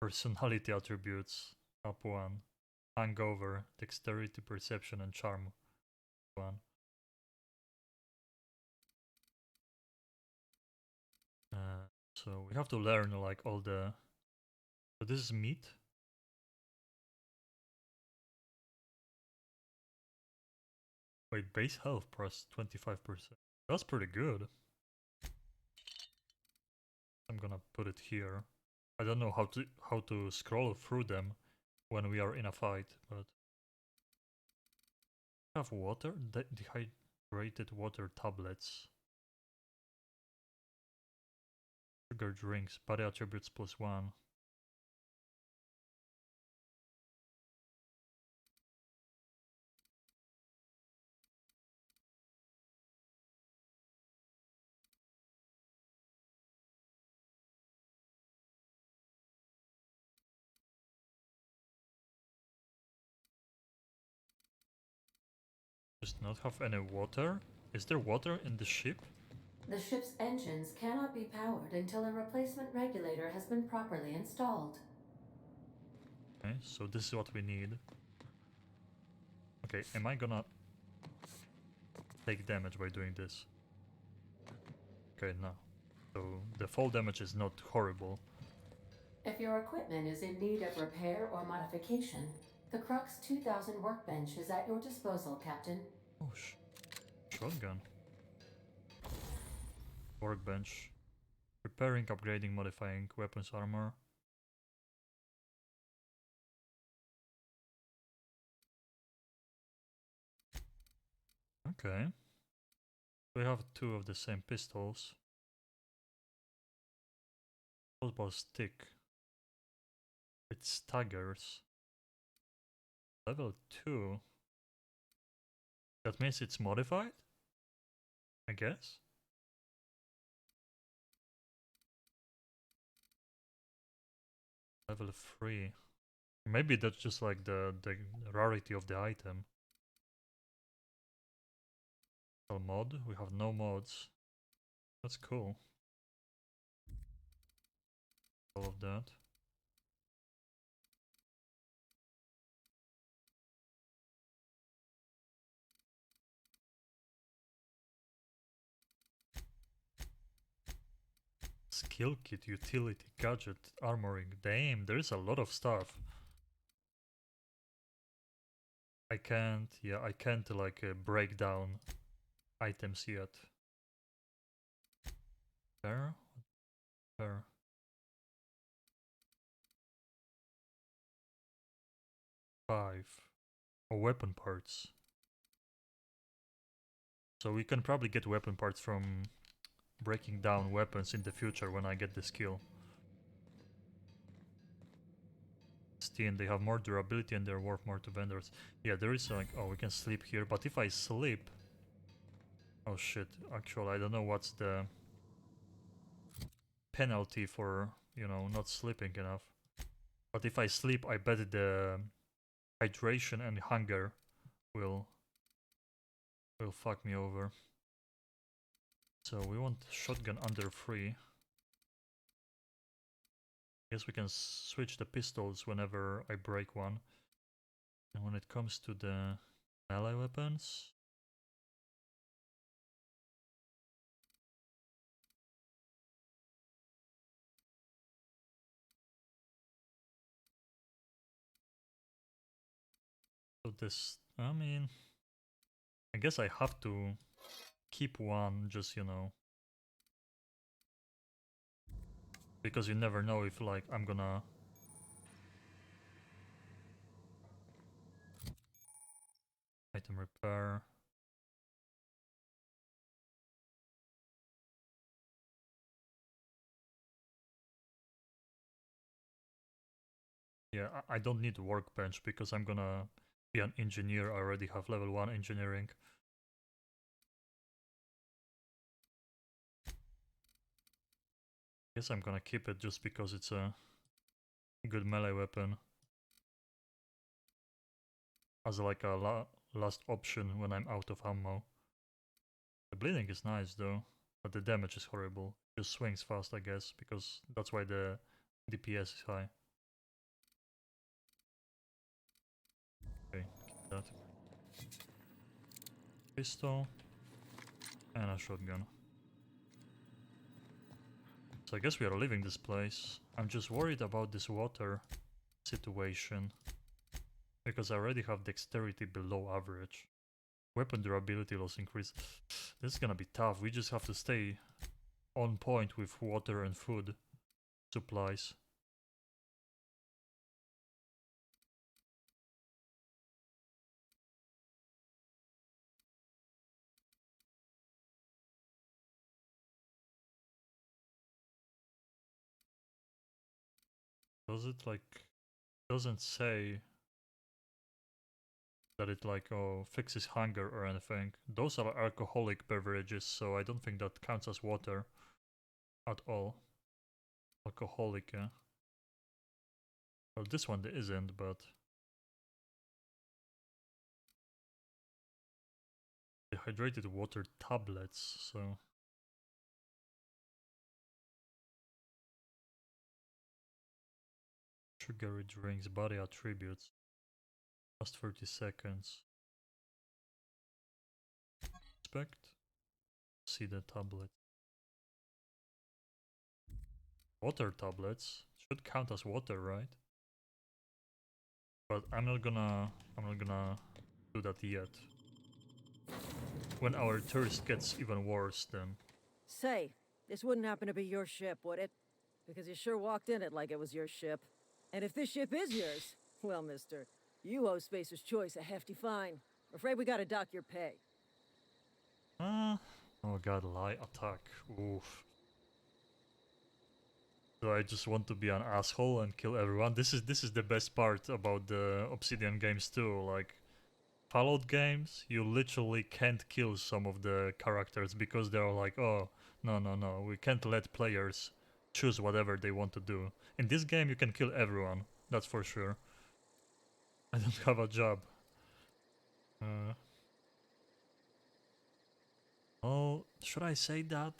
Personality attributes, up 1. Hangover, dexterity, perception, and charm, 1. So we have to learn like all the... So this is meat. Wait, base health plus 25%. That's pretty good. I'm gonna put it here. I don't know how to scroll through them when we are in a fight, but have water, dehydrated water tablets, sugar drinks, body attributes +1. Does not have any water? Is there water in the ship? The ship's engines cannot be powered until a replacement regulator has been properly installed. Okay, so this is what we need. Okay, am I gonna take damage by doing this? Okay, no. So the fall damage is not horrible. If your equipment is in need of repair or modification, the Crux 2000 workbench is at your disposal, Captain. Oh, shotgun. Workbench. Repairing, upgrading, modifying weapons armor. Okay. We have two of the same pistols. Football stick. It staggers. Level 2. That means it's modified? I guess? Level 3. Maybe that's just like the rarity of the item. Mod? We have no mods. That's cool. All of that. Skill kit, utility, gadget, armoring. Damn, there is a lot of stuff. I can't like break down items yet. There? There. Five. Oh, weapon parts. So we can probably get weapon parts from breaking down weapons in the future when I get the skill. And they have more durability and they're worth more to vendors. Yeah, there is like, oh, we can sleep here, but if I sleep... Oh shit, actually I don't know what's the penalty for, you know, not sleeping enough. But if I sleep, I bet the hydration and hunger will fuck me over. So we want shotgun under 3. Guess we can switch the pistols whenever I break one. And when it comes to the melee weapons... So this, I mean... I guess I have to keep one, just, you know... Because you never know if, like, I'm gonna... Item repair... Yeah, I don't need a workbench because I'm gonna be an engineer. I already have level 1 engineering. Guess I'm gonna keep it just because it's a good melee weapon. As like a last option when I'm out of ammo. The bleeding is nice though, but the damage is horrible. Just swings fast, I guess, because that's why the DPS is high. Okay, keep that. Pistol and a shotgun. So I guess we are leaving this place. I'm just worried about this water situation. Because I already have dexterity below average. Weapon durability loss increase. This is gonna be tough. We just have to stay on point with water and food supplies. Does it like... Doesn't say that it like, oh, fixes hunger or anything. Those are alcoholic beverages, so I don't think that counts as water at all. Alcoholic, yeah. Well, this one isn't, but... Dehydrated water tablets, so... Sugary drinks, body attributes. Last 30 seconds. Expect. See the tablet. Water tablets should count as water, right? But I'm not gonna do that yet. When our thirst gets even worse, then... Say, this wouldn't happen to be your ship, would it? Because you sure walked in it like it was your ship. And if this ship is yours, well, mister, you owe Spacer's Choice a hefty fine. Afraid we gotta dock your pay. Oh god, lie attack. Oof. So I just want to be an asshole and kill everyone. This is the best part about the Obsidian games too. Like Fallout games, you literally can't kill some of the characters because they're like, oh, no, we can't let players choose whatever they want to do. In this game, you can kill everyone, that's for sure. I don't have a job. Oh, should I say that?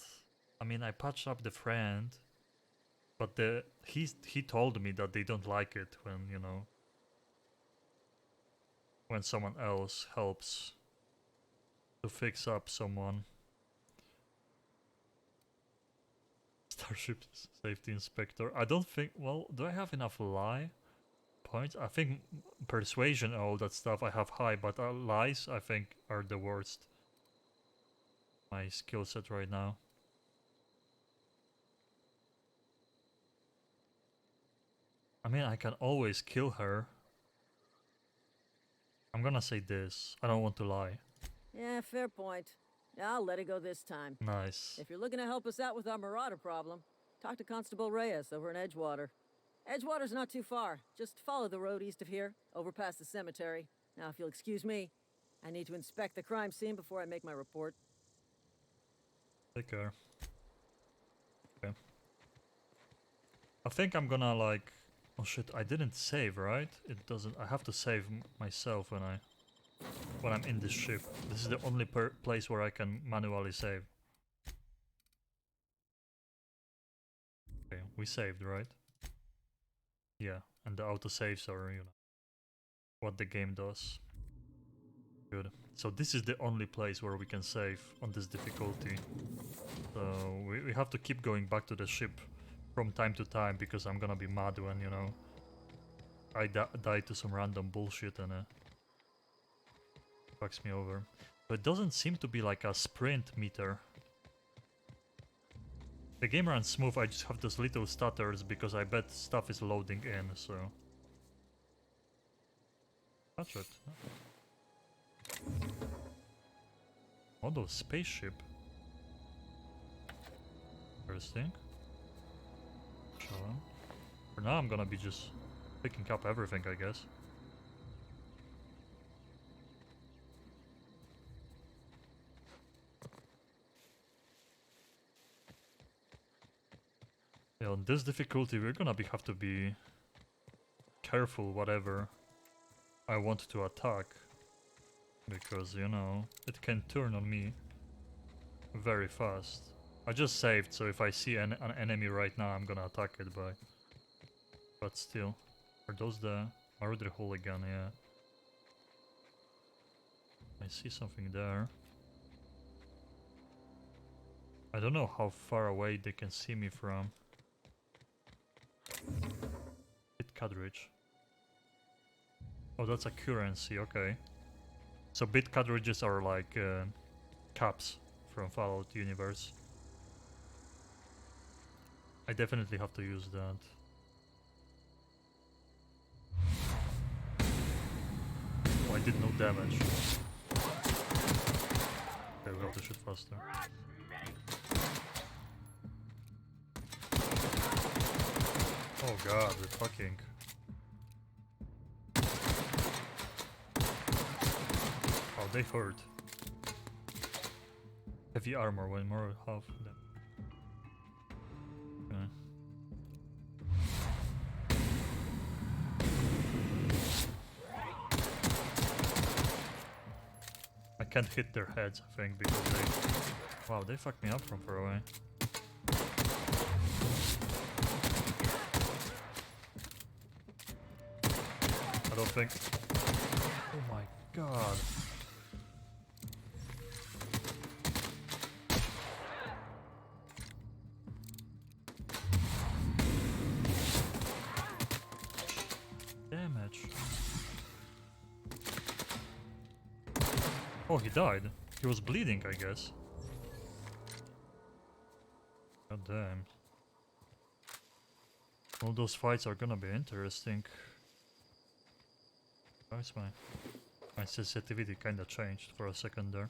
I mean, I patched up the friend, but he told me that they don't like it when, you know, when someone else helps to fix up someone. Starship Safety Inspector. I don't think... Well, do I have enough lie points? I think persuasion and all that stuff I have high, but lies I think are the worst. My skill set right now. I mean, I can always kill her. I'm gonna say this. I don't want to lie. Yeah, fair point. I'll let it go this time. Nice. If you're looking to help us out with our marauder problem, talk to Constable Reyes over in Edgewater. Edgewater's not too far. Just follow the road east of here, over past the cemetery. Now, if you'll excuse me, I need to inspect the crime scene before I make my report. Take care. Okay. I think I'm gonna like... Oh shit, I didn't save, right? It doesn't... I have to save myself when I'm in this ship. This is the only place where I can manually save. Okay, we saved, right? Yeah, and the autosaves are, you know, what the game does. Good. So this is the only place where we can save on this difficulty. So we have to keep going back to the ship from time to time because I'm gonna be mad when, you know, I die to some random bullshit and fucks me over. But it doesn't seem to be like a sprint meter. The game runs smooth, I just have those little stutters because I bet stuff is loading in, so... Touch it. Oh, those spaceship. Interesting. Show them. For now I'm gonna be just picking up everything, I guess. Yeah, on this difficulty we're gonna have to be careful whatever I want to attack, because, you know, it can turn on me very fast. I just saved, so if I see an enemy right now I'm gonna attack it, but still. Are those the Marauder Hooligan? Yeah. I see something there. I don't know how far away they can see me from. Bit cartridge. Oh, that's a currency, okay. So bit cartridges are like caps from Fallout universe. I definitely have to use that. Oh, I did no damage. Okay, we have to shoot faster. Oh god, the fucking... Oh, they hurt. Heavy armor, when more half them. Okay. I can't hit their heads, I think, because they... Wow, they fucked me up from far away. I don't think... Oh my god. Damage. Oh, he died. He was bleeding, I guess. God damn. All those fights are gonna be interesting. Where's my sensitivity kinda changed for a second there.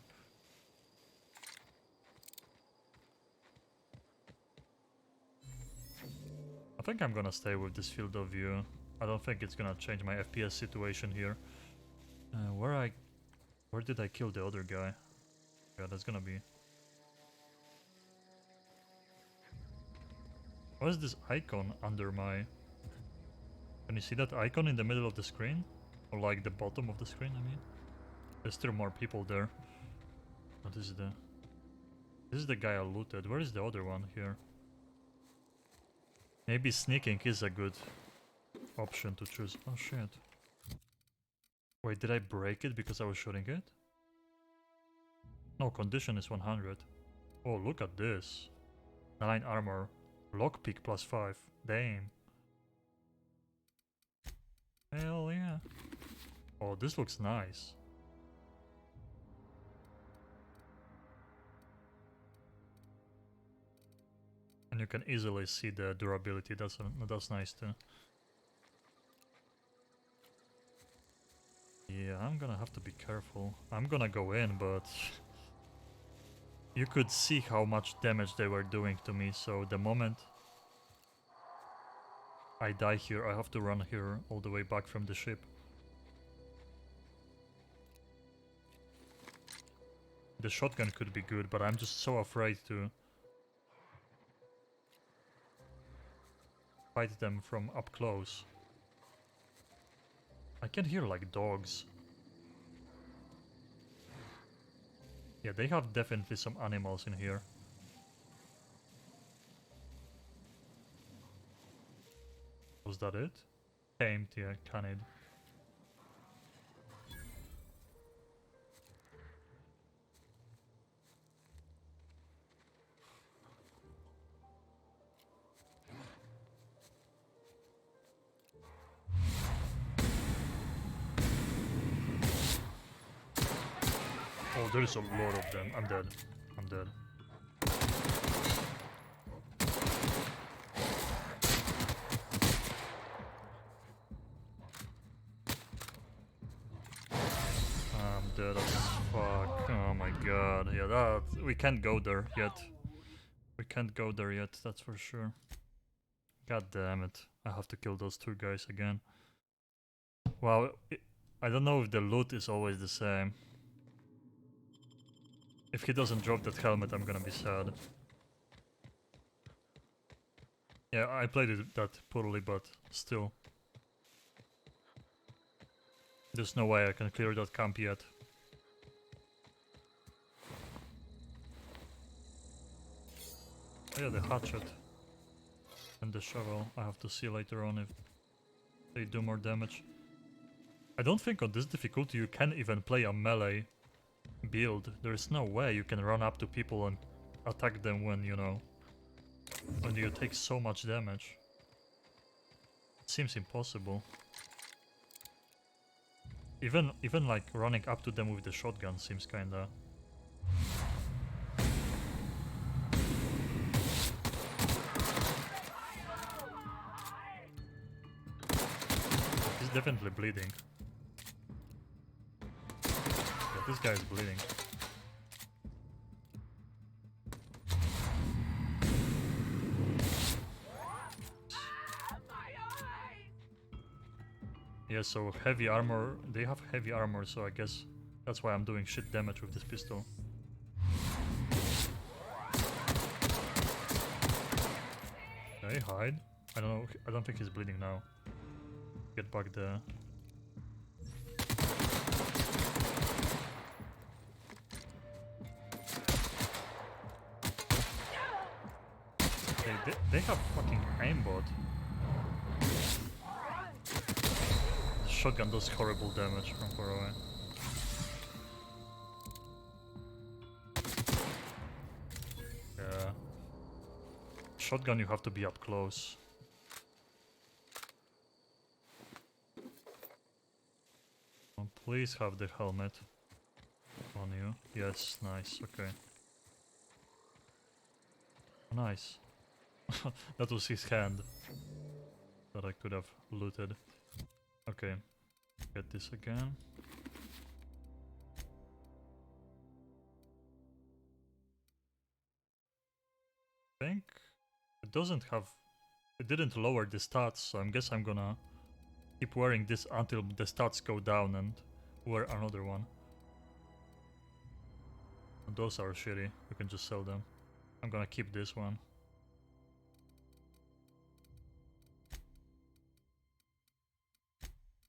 I think I'm gonna stay with this field of view. I don't think it's gonna change my FPS situation here. Where did I kill the other guy? Yeah, that's gonna be... What is this icon under my... Can you see that icon in the middle of the screen? Or like the bottom of the screen, I mean? There's still more people there. What is the... This is the guy I looted. Where is the other one here? Maybe sneaking is a good option to choose. Oh shit. Wait, did I break it because I was shooting it? No, condition is 100. Oh, look at this. 9 armor. Lockpick plus 5. Damn. Hell yeah. Oh, this looks nice. And you can easily see the durability. That's nice too. Yeah, I'm gonna have to be careful. I'm gonna go in, but you could see how much damage they were doing to me. So the moment I die here, I have to run here all the way back from the ship. The shotgun could be good, but I'm just so afraid to fight them from up close. I can hear like dogs. Yeah, they have definitely some animals in here. Was that it? Tamed, yeah, canid. Oh, there is a lot of them. I'm dead. I'm dead. I'm dead as fuck. Oh my god. Yeah, that... We can't go there yet. We can't go there yet, that's for sure. God damn it. I have to kill those 2 guys again. Wow. I don't know if the loot is always the same. If he doesn't drop that helmet, I'm gonna be sad. Yeah, I played it that poorly, but still. There's no way I can clear that camp yet. Oh yeah, the hatchet. And the shovel. I have to see later on if they do more damage. I don't think on this difficulty you can even play a melee build. There is no way you can run up to people and attack them when, you know, when you take so much damage. It seems impossible. Even like running up to them with the shotgun seems kinda... He's definitely bleeding. Yeah, this guy is bleeding. Yeah, so heavy armor, they have heavy armor, so I guess that's why I'm doing shit damage with this pistol. Okay, hide. I don't know, I don't think he's bleeding now. Get back the... They have fucking aimbot. The shotgun does horrible damage from far away. Yeah. Shotgun you have to be up close. Oh, please have the helmet on you. Yes, nice, okay. Nice. That was his hand that I could have looted. Okay, get this again. I think it doesn't have... It didn't lower the stats, so I guess I'm gonna keep wearing this until the stats go down and wear another one. And those are shitty, you can just sell them. I'm gonna keep this one.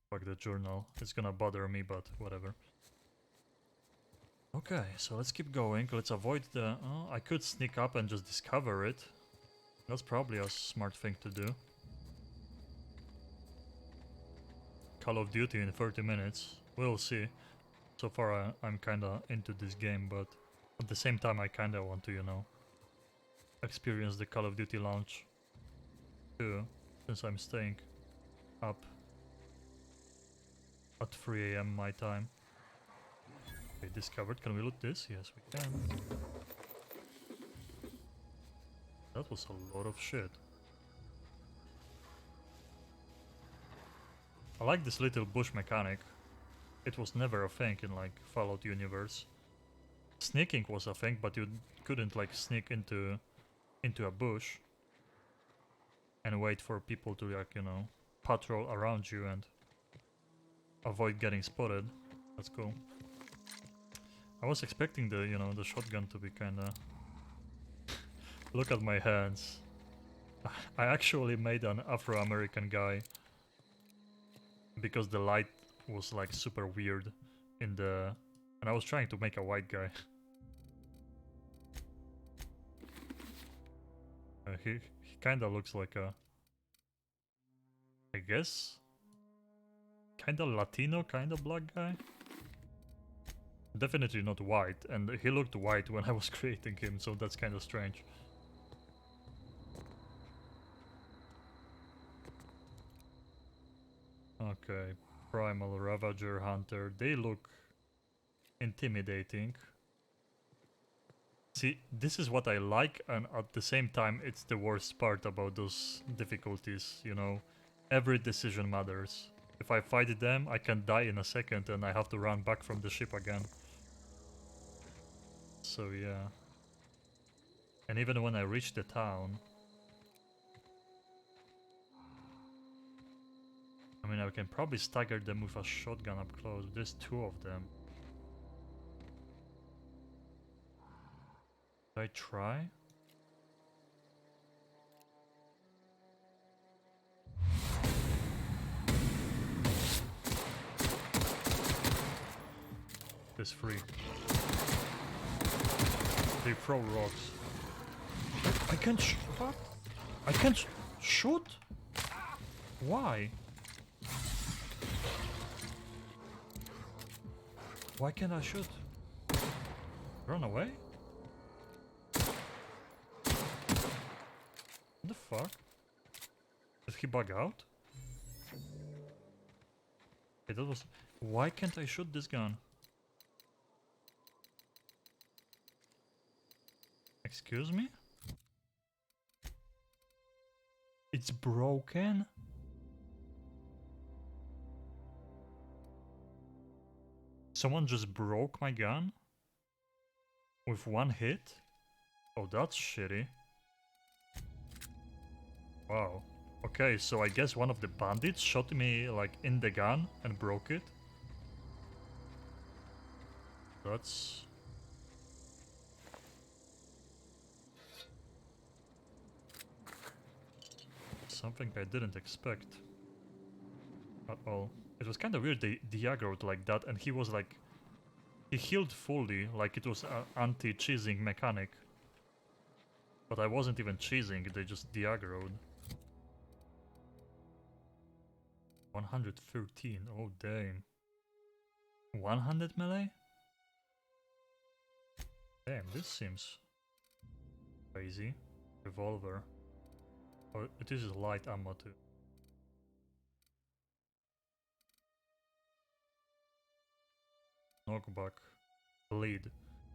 Fuck the journal, it's gonna bother me, but whatever. Okay, so let's keep going. Let's avoid the... Oh, I could sneak up and just discover it. That's probably a smart thing to do. Call of Duty in 30 minutes. We'll see. So far I'm kinda into this game, but at the same time I kinda want to, you know, experience the Call of Duty launch too, since I'm staying up at 3 AM my time. Okay, discovered. Can we loot this? Yes, we can. That was a lot of shit. I like this little bush mechanic. It was never a thing in like Fallout universe. Sneaking was a thing, but you couldn't like sneak into a bush and wait for people to like, you know, patrol around you and avoid getting spotted. That's cool. I was expecting the, you know, the shotgun to be kinda... Look at my hands. I actually made an Afro-American guy because the light was like super weird in the... And I was trying to make a white guy. He kinda looks like a... I guess? Kinda Latino, kinda black guy? Definitely not white, and he looked white when I was creating him, so that's kinda strange. Okay, Primal Ravager Hunter, they look intimidating. See, this is what I like, and at the same time it's the worst part about those difficulties, you know. Every decision matters. If I fight them, I can die in a second and I have to run back from the ship again. So yeah. And even when I reach the town... I mean, I can probably stagger them with a shotgun up close. There's 2 of them. Should I try? There's 3. They throw rocks. I can't what? I can't shoot? Why? Why can't I shoot? Run away? What the fuck? Did he bug out? Okay, that was... Why can't I shoot this gun? Excuse me? It's broken? Someone just broke my gun? With 1 hit? Oh, that's shitty. Wow. Okay, so I guess one of the bandits shot me like in the gun and broke it. That's... something I didn't expect at all. It was kind of weird they de-aggroed like that, and he was like... He healed fully, like it was an anti-cheesing mechanic. But I wasn't even cheesing, they just de-aggroed. 113, oh damn. 100 melee? Damn, this seems crazy. Revolver. Oh, it is light ammo too. Knockback. Bleed.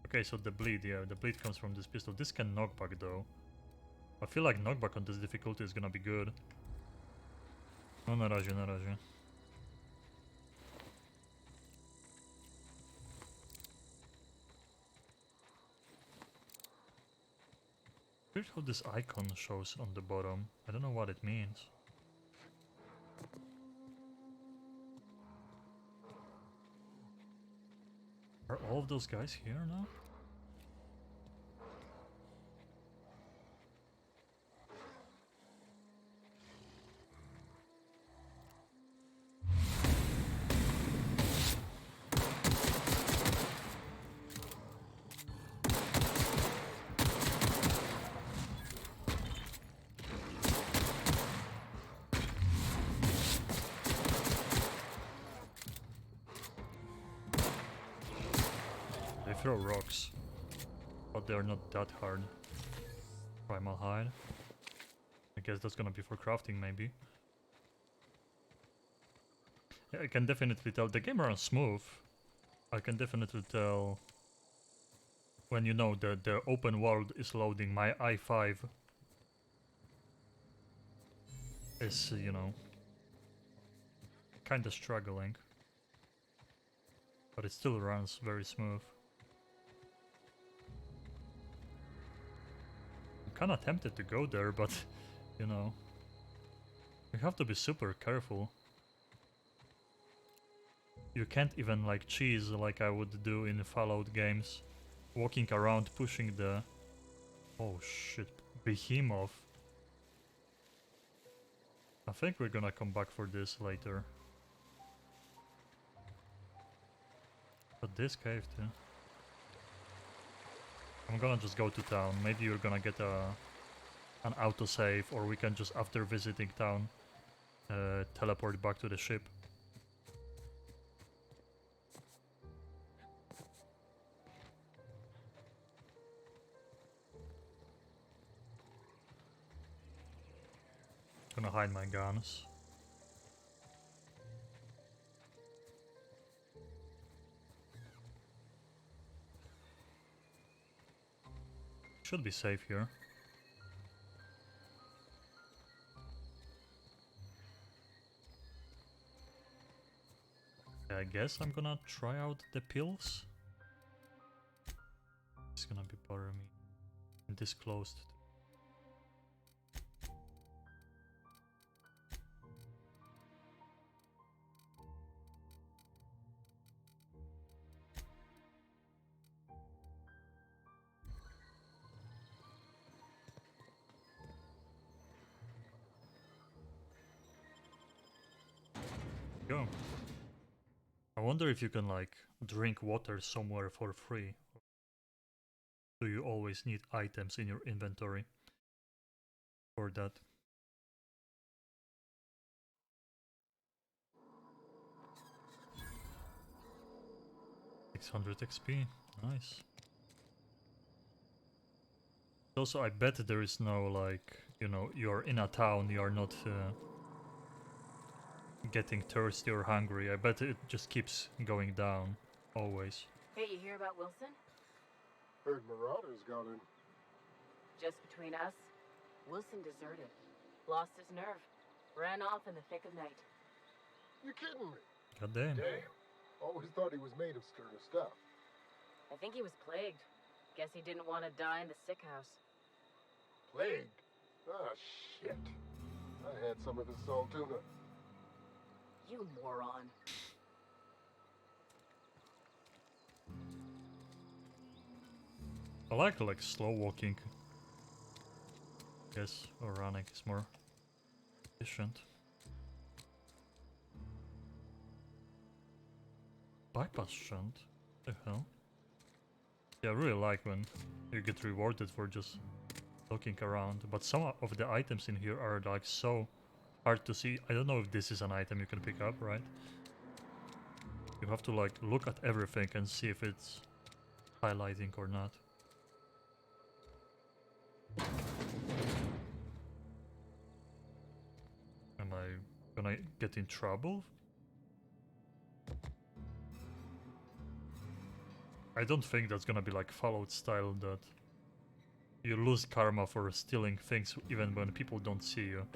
Okay, so the bleed, yeah, the bleed comes from this pistol. This can knockback though. I feel like knockback on this difficulty is gonna be good. No, na razie, na razie. Weird how this icon shows on the bottom. I don't know what it means. Are all of those guys here now? They throw rocks, but they're not that hard. Primal hide. I guess that's gonna be for crafting, maybe. Yeah, I can definitely tell the game runs smooth. I can definitely tell when you know the open world is loading. My i5 is, you know, kinda struggling, but it still runs very smooth. I'm kinda tempted to go there, but you know, you have to be super careful. You can't even like cheese like I would do in Fallout games, walking around pushing the... Oh shit, behemoth. I think we're gonna come back for this later. But this cave too. I'm gonna just go to town. Maybe you're gonna get an autosave, or we can just, after visiting town, teleport back to the ship. Gonna hide my guns. Should be safe here. I guess I'm gonna try out the pills. It's gonna be bothering me. And this closed. Go. I wonder if you can like drink water somewhere for free. Do you always need items in your inventory for that? 600 XP, nice. Also, I bet there is no like, you know, you're in a town, you're not getting thirsty or hungry. I bet it just keeps going down, always. Hey, you hear about Wilson? Heard Marauders got him. Just between us, Wilson deserted. Lost his nerve. Ran off in the thick of night. You kidding me? God damn. Damn. Always thought he was made of sterner stuff. I think he was plagued. Guess he didn't want to die in the sick house. Plague? Ah, shit. I had some of his salt tuna. You moron. I like slow walking. Guess or running is more efficient. Bypass shunt? The hell? Yeah, I really like when you get rewarded for just looking around, but some of the items in here are like so hard to see. I don't know if this is an item you can pick up, right? You have to like look at everything and see if it's highlighting or not. Am I gonna get in trouble? I don't think that's gonna be like Fallout style that you lose karma for stealing things even when people don't see you.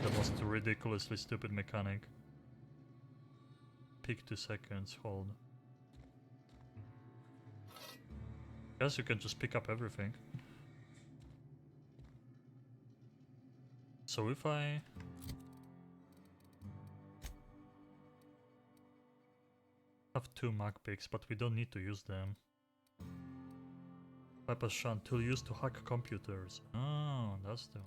The most ridiculously stupid mechanic. Pick 2 seconds, hold. Guess you can just pick up everything. So if I... have 2 mag picks, but we don't need to use them. Weapon shunt tool used to hack computers. Oh, that's the...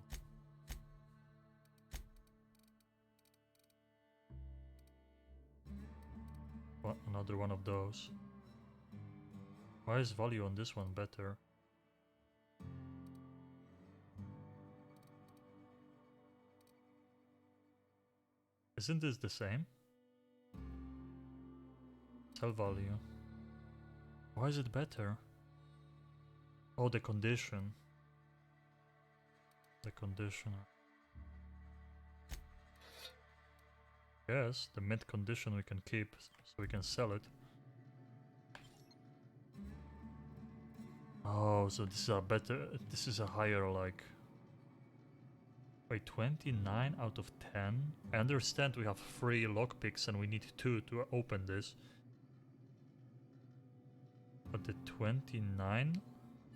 What, another one of those. Why is value on this one better? Isn't this the same? Sell value. Why is it better? Oh, the condition. The condition. Yes, the mid condition we can keep, so we can sell it. Oh, so this is a better, this is a higher like... Wait, 29 out of 10? I understand we have 3 lockpicks and we need 2 to open this. But the 29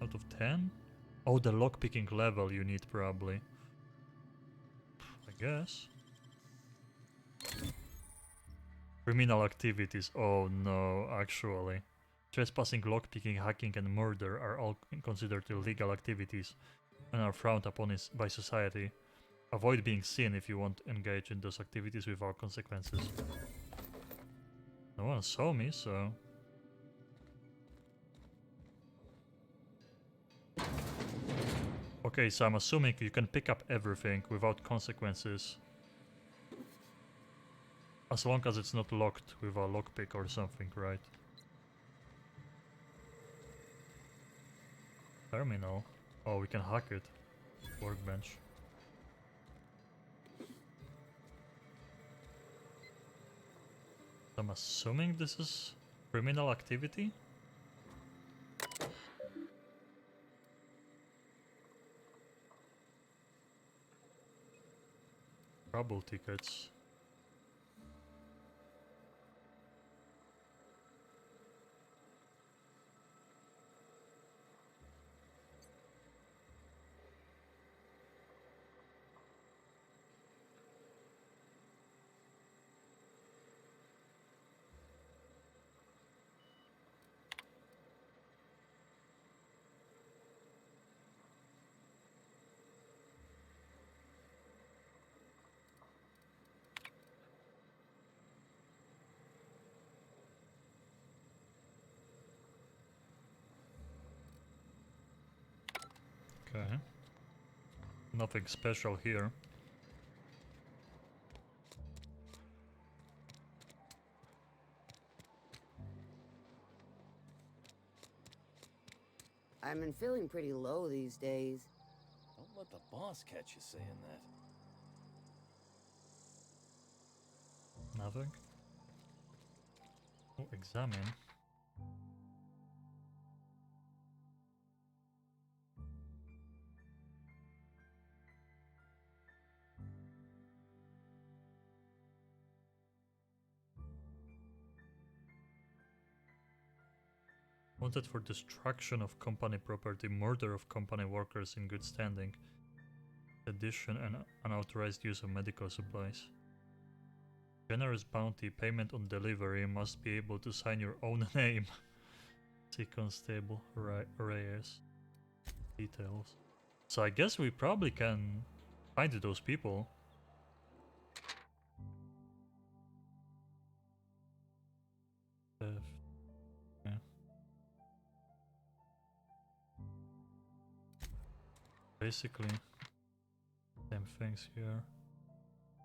out of 10? Oh, the lockpicking level you need probably. I guess. Criminal activities. Oh no, actually. Trespassing, lockpicking, hacking and murder are all considered illegal activities and are frowned upon by society. Avoid being seen if you want to engage in those activities without consequences. No one saw me, so... Okay, so I'm assuming you can pick up everything without consequences. As long as it's not locked with a lockpick or something, right? Terminal. Oh, we can hack it. Workbench. I'm assuming this is criminal activity? Trouble tickets. Okay. Nothing special here. I've been feeling pretty low these days. Don't let the boss catch you saying that. Nothing. Oh, examine. Wanted for destruction of company property, murder of company workers in good standing, addition and unauthorized use of medical supplies. Generous bounty, payment on delivery, must be able to sign your own name. See Constable Reyes. Details. So I guess we probably can find those people. Basically, same things here.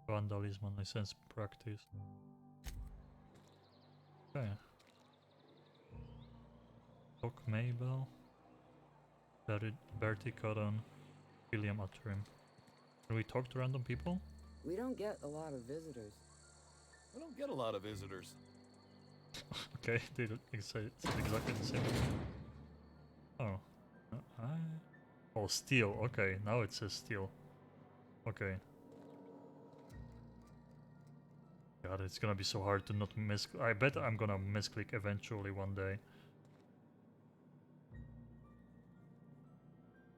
Vandalism and license practice. Okay. Talk Mabel. Bertie Cotton. William Atrim. Can we talk to random people? We don't get a lot of visitors. I don't get a lot of visitors. Okay, they say it's exactly the same. Oh. Oh, steel. Okay, now it says steel. Okay. God, it's gonna be so hard to not miss. I bet I'm gonna misclick eventually one day.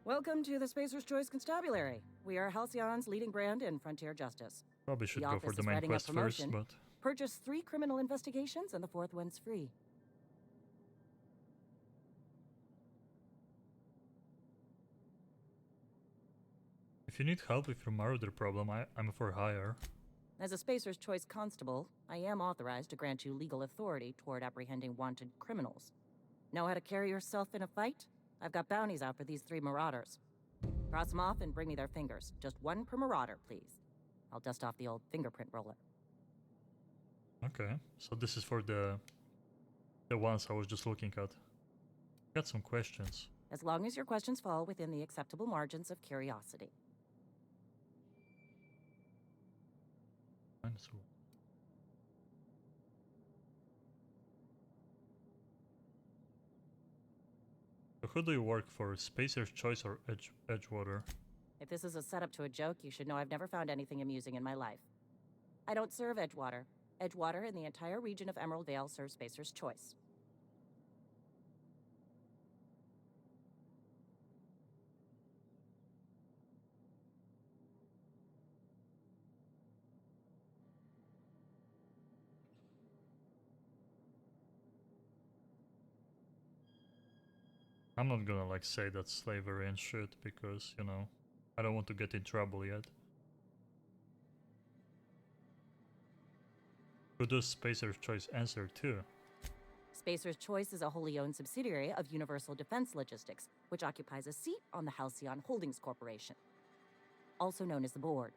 Welcome to the Spacer's Choice Constabulary. We are Halcyon's leading brand in frontier justice. Probably should The go for office the is main writing a quest first, promotion. but Purchase 3 criminal investigations and the 4th one's free. if you need help with your marauder problem, I'm for hire. As a Spacer's Choice constable, I am authorized to grant you legal authority toward apprehending wanted criminals. Know how to carry yourself in a fight? I've got bounties out for these 3 marauders. Cross them off and bring me their fingers. Just 1 per marauder, please. I'll dust off the old fingerprint roller. Okay, so this is for the ones I was just looking at. Got some questions. As long as your questions fall within the acceptable margins of curiosity. Fine, so who do you work for? Spacer's Choice or Edgewater? If this is a setup to a joke, you should know I've never found anything amusing in my life. I don't serve Edgewater. Edgewater and the entire region of Emerald Vale serve Spacer's Choice. I'm not gonna like say that's slavery and shit because, you know, I don't want to get in trouble yet. Who does Spacer's Choice answer to? Spacer's Choice is a wholly owned subsidiary of Universal Defense Logistics, which occupies a seat on the Halcyon Holdings Corporation, also known as the Board.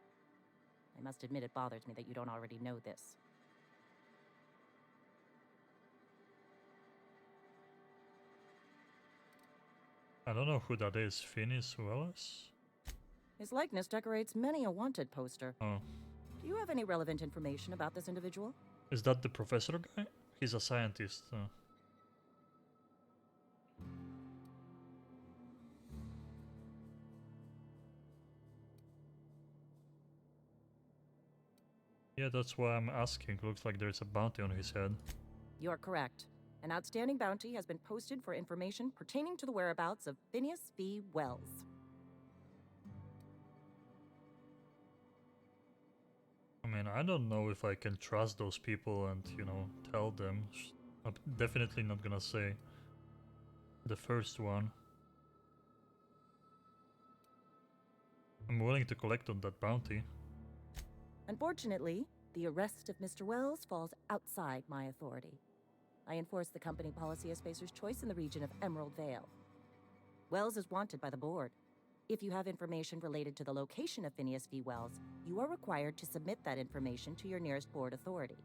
I must admit it bothers me that you don't already know this. I don't know who that is. Finis Wallace? His likeness decorates many a wanted poster. Oh. Do you have any relevant information about this individual? Is that the professor guy? He's a scientist. Yeah, that's why I'm asking. Looks like there's a bounty on his head. You're correct. An outstanding bounty has been posted for information pertaining to the whereabouts of Phineas V. Wells. I mean, I don't know if I can trust those people and, you know, tell them. I'm definitely not gonna say the first one. I'm willing to collect on that bounty. Unfortunately, the arrest of Mr. Wells falls outside my authority. I enforce the company policy of Spacer's Choice in the region of Emerald Vale. Wells is wanted by the board. If you have information related to the location of Phineas V. Wells, you are required to submit that information to your nearest board authority.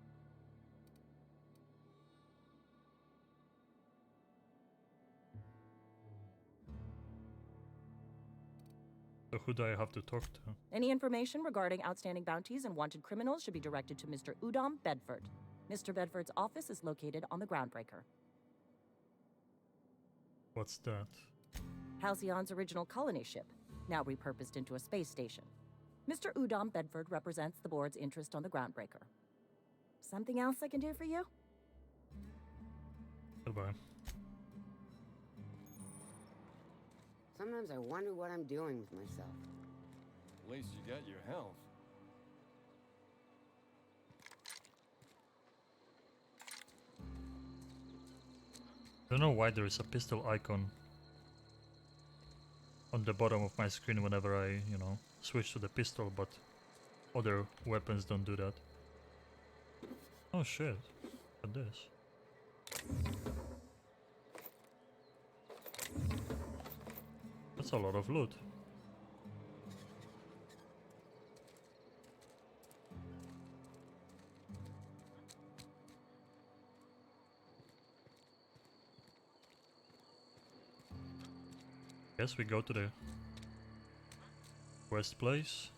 So who do I have to talk to? Any information regarding outstanding bounties and wanted criminals should be directed to Mr. Udom Bedford. Mr. Bedford's office is located on the Groundbreaker. What's that? Halcyon's original colony ship, now repurposed into a space station. Mr. Udom Bedford represents the board's interest on the Groundbreaker. Something else I can do for you? Goodbye. Sometimes I wonder what I'm doing with myself. At least you got your health. I don't know why there is a pistol icon on the bottom of my screen whenever I, you know, switch to the pistol, but other weapons don't do that. Oh shit, look at this. That's a lot of loot. Guess we go to the West place.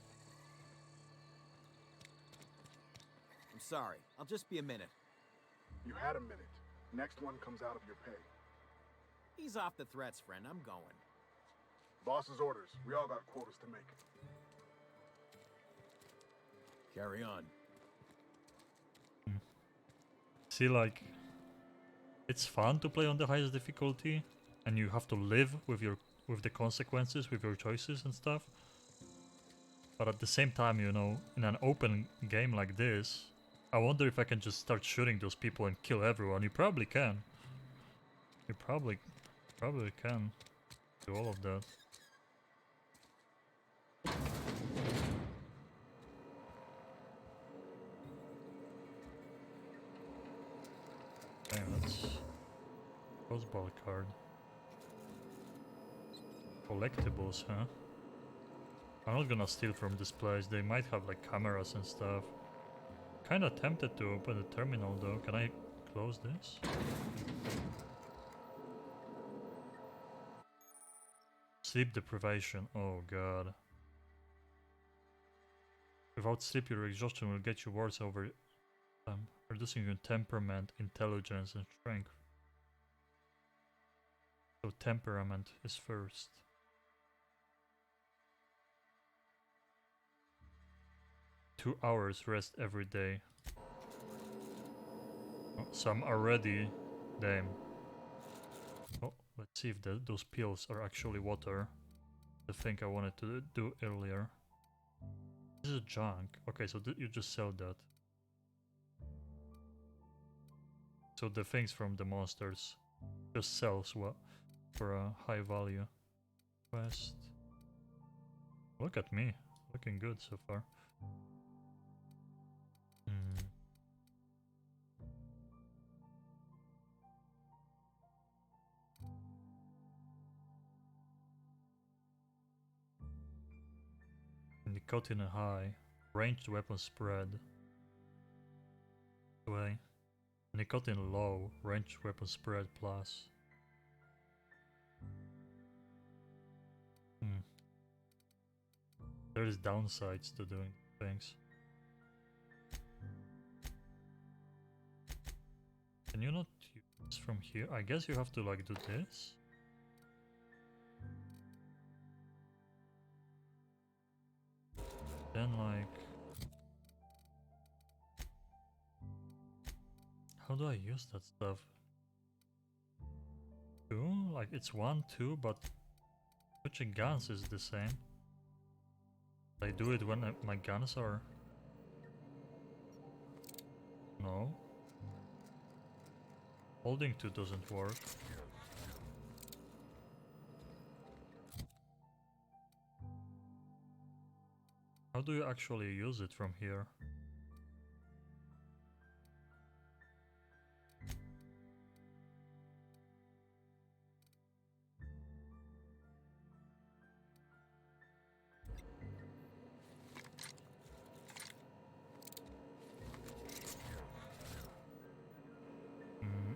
I'm sorry. I'll just be a minute. You had a minute. Next one comes out of your pay. Ease off the threats, friend. I'm going. Boss's orders. We all got quotas to make. Carry on. See, like, it's fun to play on the highest difficulty, and you have to live with the consequences, with your choices and stuff. But at the same time, you know, in an open game like this, I wonder if I can just start shooting those people and kill everyone. You probably can. You probably can do all of that. Okay, that's crossbow card. Collectibles, huh? I'm not gonna steal from this place. They might have like cameras and stuff. Kinda tempted to open the terminal though. Can I close this? Sleep deprivation. Oh god. Without sleep, your exhaustion will get you worse over time, reducing your temperament, intelligence, and strength. So temperament is first. Two hours rest every day. Oh, so I'm already... Damn. Oh, let's see if those pills are actually water. The thing I wanted to do earlier. This is junk. Okay, so you just sell that. So the things from the monsters just sells what for a high value. Quest. Look at me, looking good so far. Nicotine high, ranged weapon spread. Way. Nicotine low, ranged weapon spread plus. There is downsides to doing things. Can you not use from here? I guess you have to like do this. Then like... How do I use that stuff? 2? Like it's 1, 2, but switching guns is the same. I do it when my guns are... No. Holding 2 doesn't work. How do you actually use it from here?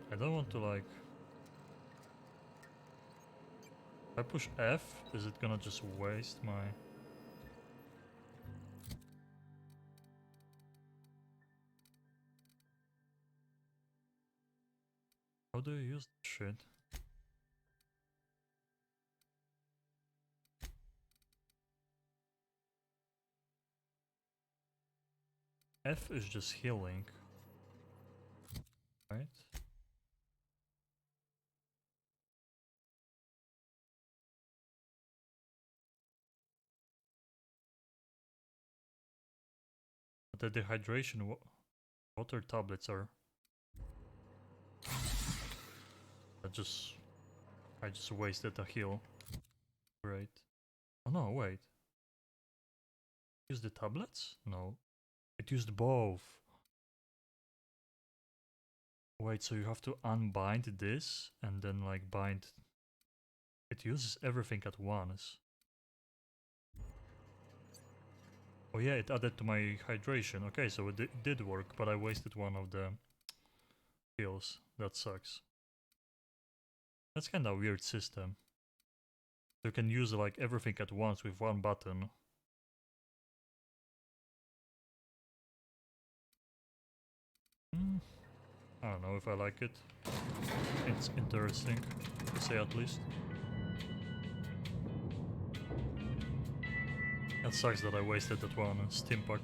I don't want to like... If I push F, is it gonna just waste my... How do you use this shit? F is just healing, right? But the dehydration water tablets are... I just wasted a heal. Great. Oh no, wait. Use the tablets? No. It used both. Wait, so you have to unbind this and then like bind... It uses everything at once. Oh yeah, it added to my hydration. Okay, so it did work, but I wasted one of the heals. That sucks. That's kinda a weird system. You can use like everything at once with one button. I don't know if I like it. It's interesting, to say at least. It sucks that I wasted that one Steam pack.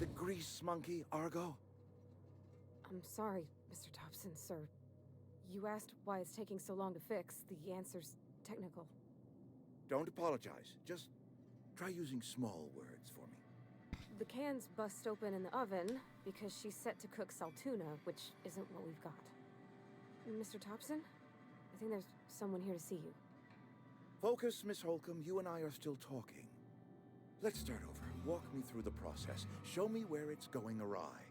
The grease monkey, Argo? I'm sorry, Mr. Thompson, sir. You asked why it's taking so long to fix. The answer's technical. Don't apologize. Just try using small words for me. The cans bust open in the oven because she's set to cook saltuna, which isn't what we've got. Mr. Thompson? I think there's someone here to see you. Focus, Miss Holcomb. You and I are still talking. Let's start over. Walk me through the process. Show me where it's going awry.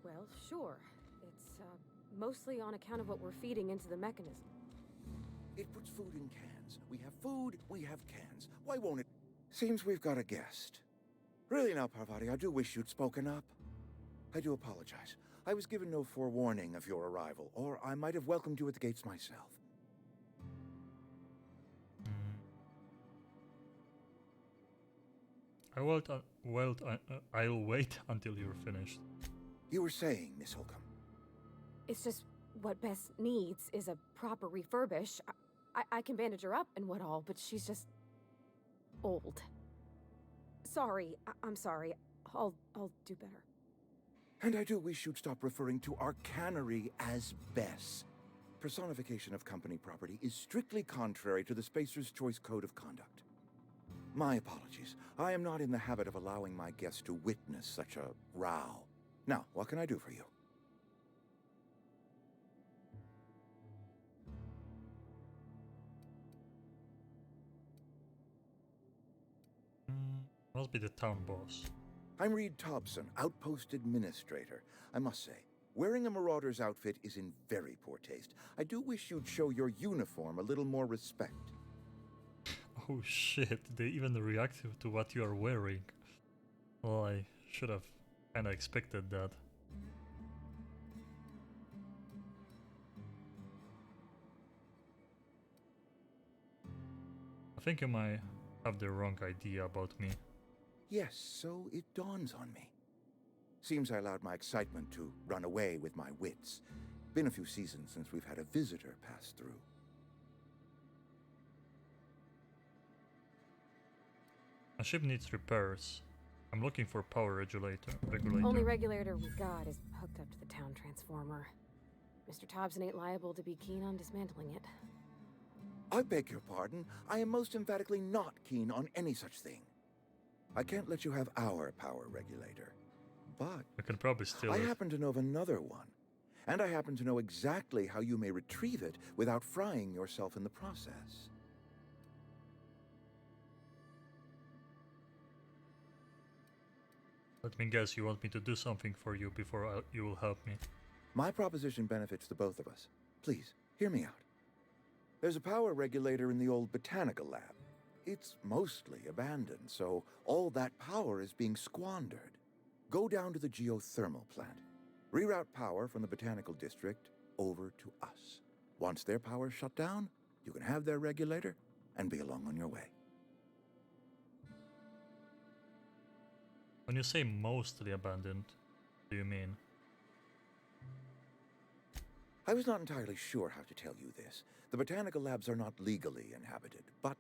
Well, sure. It's, mostly on account of what we're feeding into the mechanism. It puts food in cans. We have food, we have cans. Why won't it? Seems we've got a guest. Really now, Parvati, I do wish you'd spoken up. I do apologize. I was given no forewarning of your arrival, or I might have welcomed you at the gates myself. I'll wait until you're finished. You were saying, Miss Holcomb. It's just what Bess needs is a proper refurbish. I can bandage her up and what all, but she's just old. Sorry, I'm sorry. I'll do better. And I do wish you'd stop referring to our cannery as Bess. Personification of company property is strictly contrary to the Spacer's Choice Code of Conduct. My apologies. I am not in the habit of allowing my guests to witness such a row. Now, what can I do for you? Must be the town boss. I'm Reed Thompson, Outpost Administrator. I must say, wearing a Marauder's outfit is in very poor taste. I do wish you'd show your uniform a little more respect. Oh shit, they even react to what you are wearing. Well, I should have kinda expected that. I think you might have the wrong idea about me. Yes, so it dawns on me. Seems I allowed my excitement to run away with my wits. Been a few seasons since we've had a visitor pass through. My ship needs repairs. I'm looking for power regulator. Only regulator we got is hooked up to the town transformer. Mr. Thompson ain't liable to be keen on dismantling it. I beg your pardon. I am most emphatically not keen on any such thing. I can't let you have our power regulator. But I can probably steal I it. happen to know of another one. And I happen to know exactly how you may retrieve it without frying yourself in the process. Let me guess, you want me to do something for you before you will help me. My proposition benefits the both of us. Please, hear me out. There's a power regulator in the old botanical lab. It's mostly abandoned, so all that power is being squandered. Go down to the geothermal plant. Reroute power from the botanical district over to us. Once their power's shut down, you can have their regulator and be along on your way. When you say mostly abandoned, what do you mean? I was not entirely sure how to tell you this. The botanical labs are not legally inhabited, but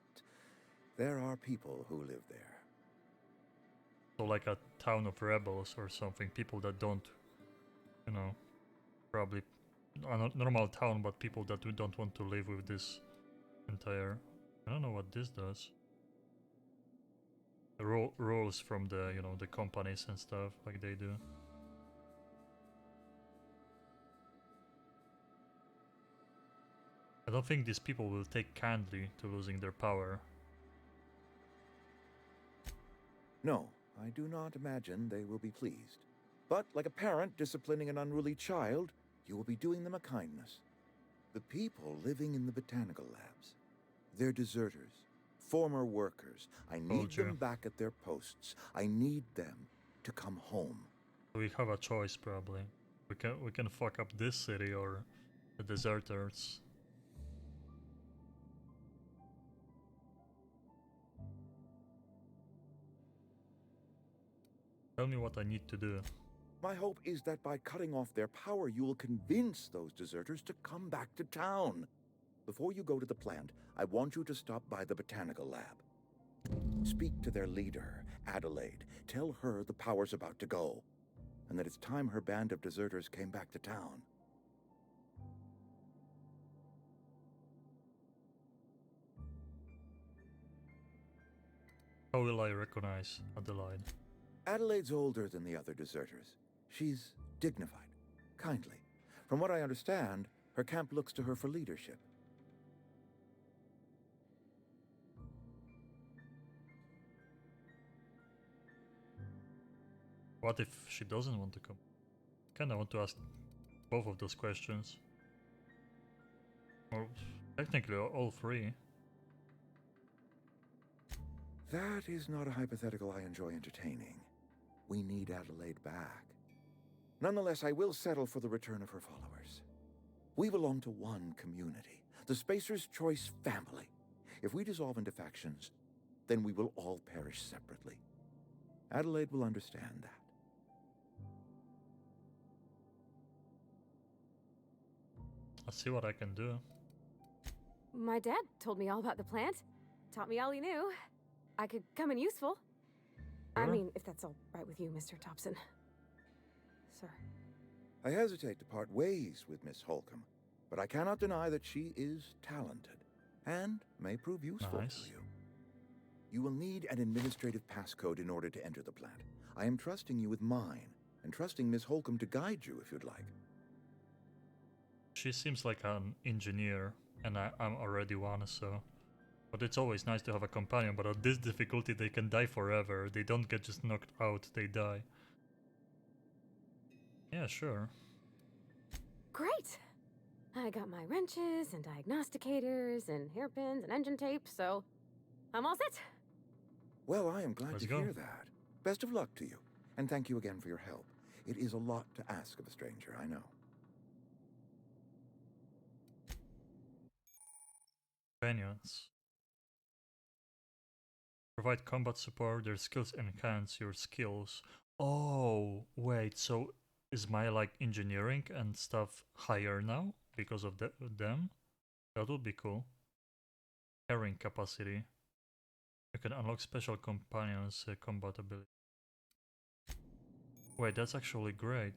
there are people who live there. So like a town of rebels or something, people that don't, you know, probably a normal town, but people that don't want to live with this entire... I don't know what this does. The rules from the, you know, the companies and stuff, like they do. I don't think these people will take kindly to losing their power. No, I do not imagine they will be pleased. But like a parent disciplining an unruly child, you will be doing them a kindness. The people living in the botanical labs, they're deserters, former workers. I need them back at their posts. I need them to come home. We have a choice probably. We can fuck up this city or The deserters. Tell me what I need to do. My hope is that by cutting off their power, you will convince those deserters to come back to town. Before you go to the plant, I want you to stop by the botanical lab. Speak to their leader, Adelaide. Tell her the power's about to go, and that it's time her band of deserters came back to town. How will I recognize Adelaide? Adelaide's older than the other deserters. She's dignified, kindly. From what I understand, her camp looks to her for leadership. What if she doesn't want to come? Kinda want to ask both of those questions. Or technically all three. That is not a hypothetical I enjoy entertaining. We need Adelaide back. Nonetheless, I will settle for the return of her followers. We belong to one community, the Spacer's Choice family. If we dissolve into factions, then we will all perish separately. Adelaide will understand that. I'll see what I can do. My dad told me all about the plant. Taught me all he knew. I could come in useful. I Sure. mean, if that's all right with you, Mr. Thompson. Sir. I hesitate to part ways with Miss Holcomb, but I cannot deny that she is talented and may prove useful Nice. to you. You will need an administrative passcode in order to enter the plant. I am trusting you with mine, and trusting Miss Holcomb to guide you if you'd like. She seems like an engineer, and I'm already one, so... But it's always nice to have a companion, but at this difficulty they can die forever. They don't get just knocked out, they die. Yeah, sure. Great! I got my wrenches and diagnosticators and hairpins and engine tape, so I'm all set. Well, I am glad Let's to go. hear that. Best of luck to you, and thank you again for your help. It is a lot to ask of a stranger, I know. Companions. Provide combat support, their skills enhance your skills. Oh, wait, so is my like engineering and stuff higher now because of them? That would be cool. Carrying capacity. You can unlock special companions combat ability. Wait, that's actually great.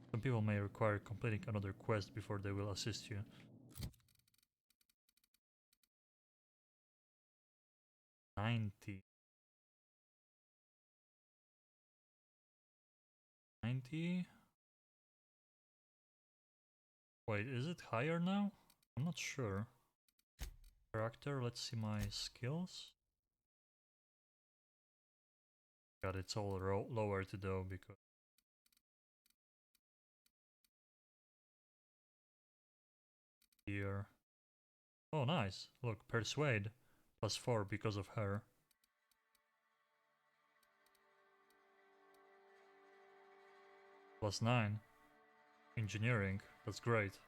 Some people may require completing another quest before they will assist you. $90. Wait, is it higher now? I'm not sure. Character, let's see my skills. God, it's all lower to do because... Here. Oh, nice. Look, Persuade. +4 because of her. +9. Engineering. That's great.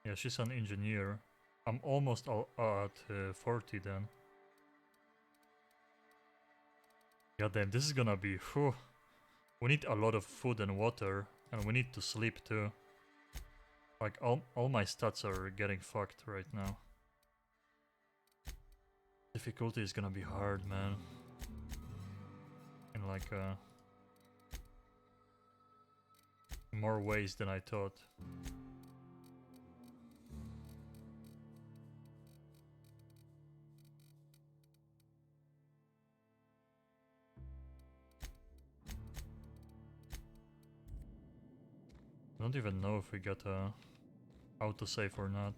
Yeah, she's an engineer. I'm almost at 40 then. God damn, this is gonna be... Whew. We need a lot of food and water, and we need to sleep too. Like, all my stats are getting fucked right now. Difficulty is gonna be hard, man. In like more ways than I thought. I don't even know if we got a autosave or not.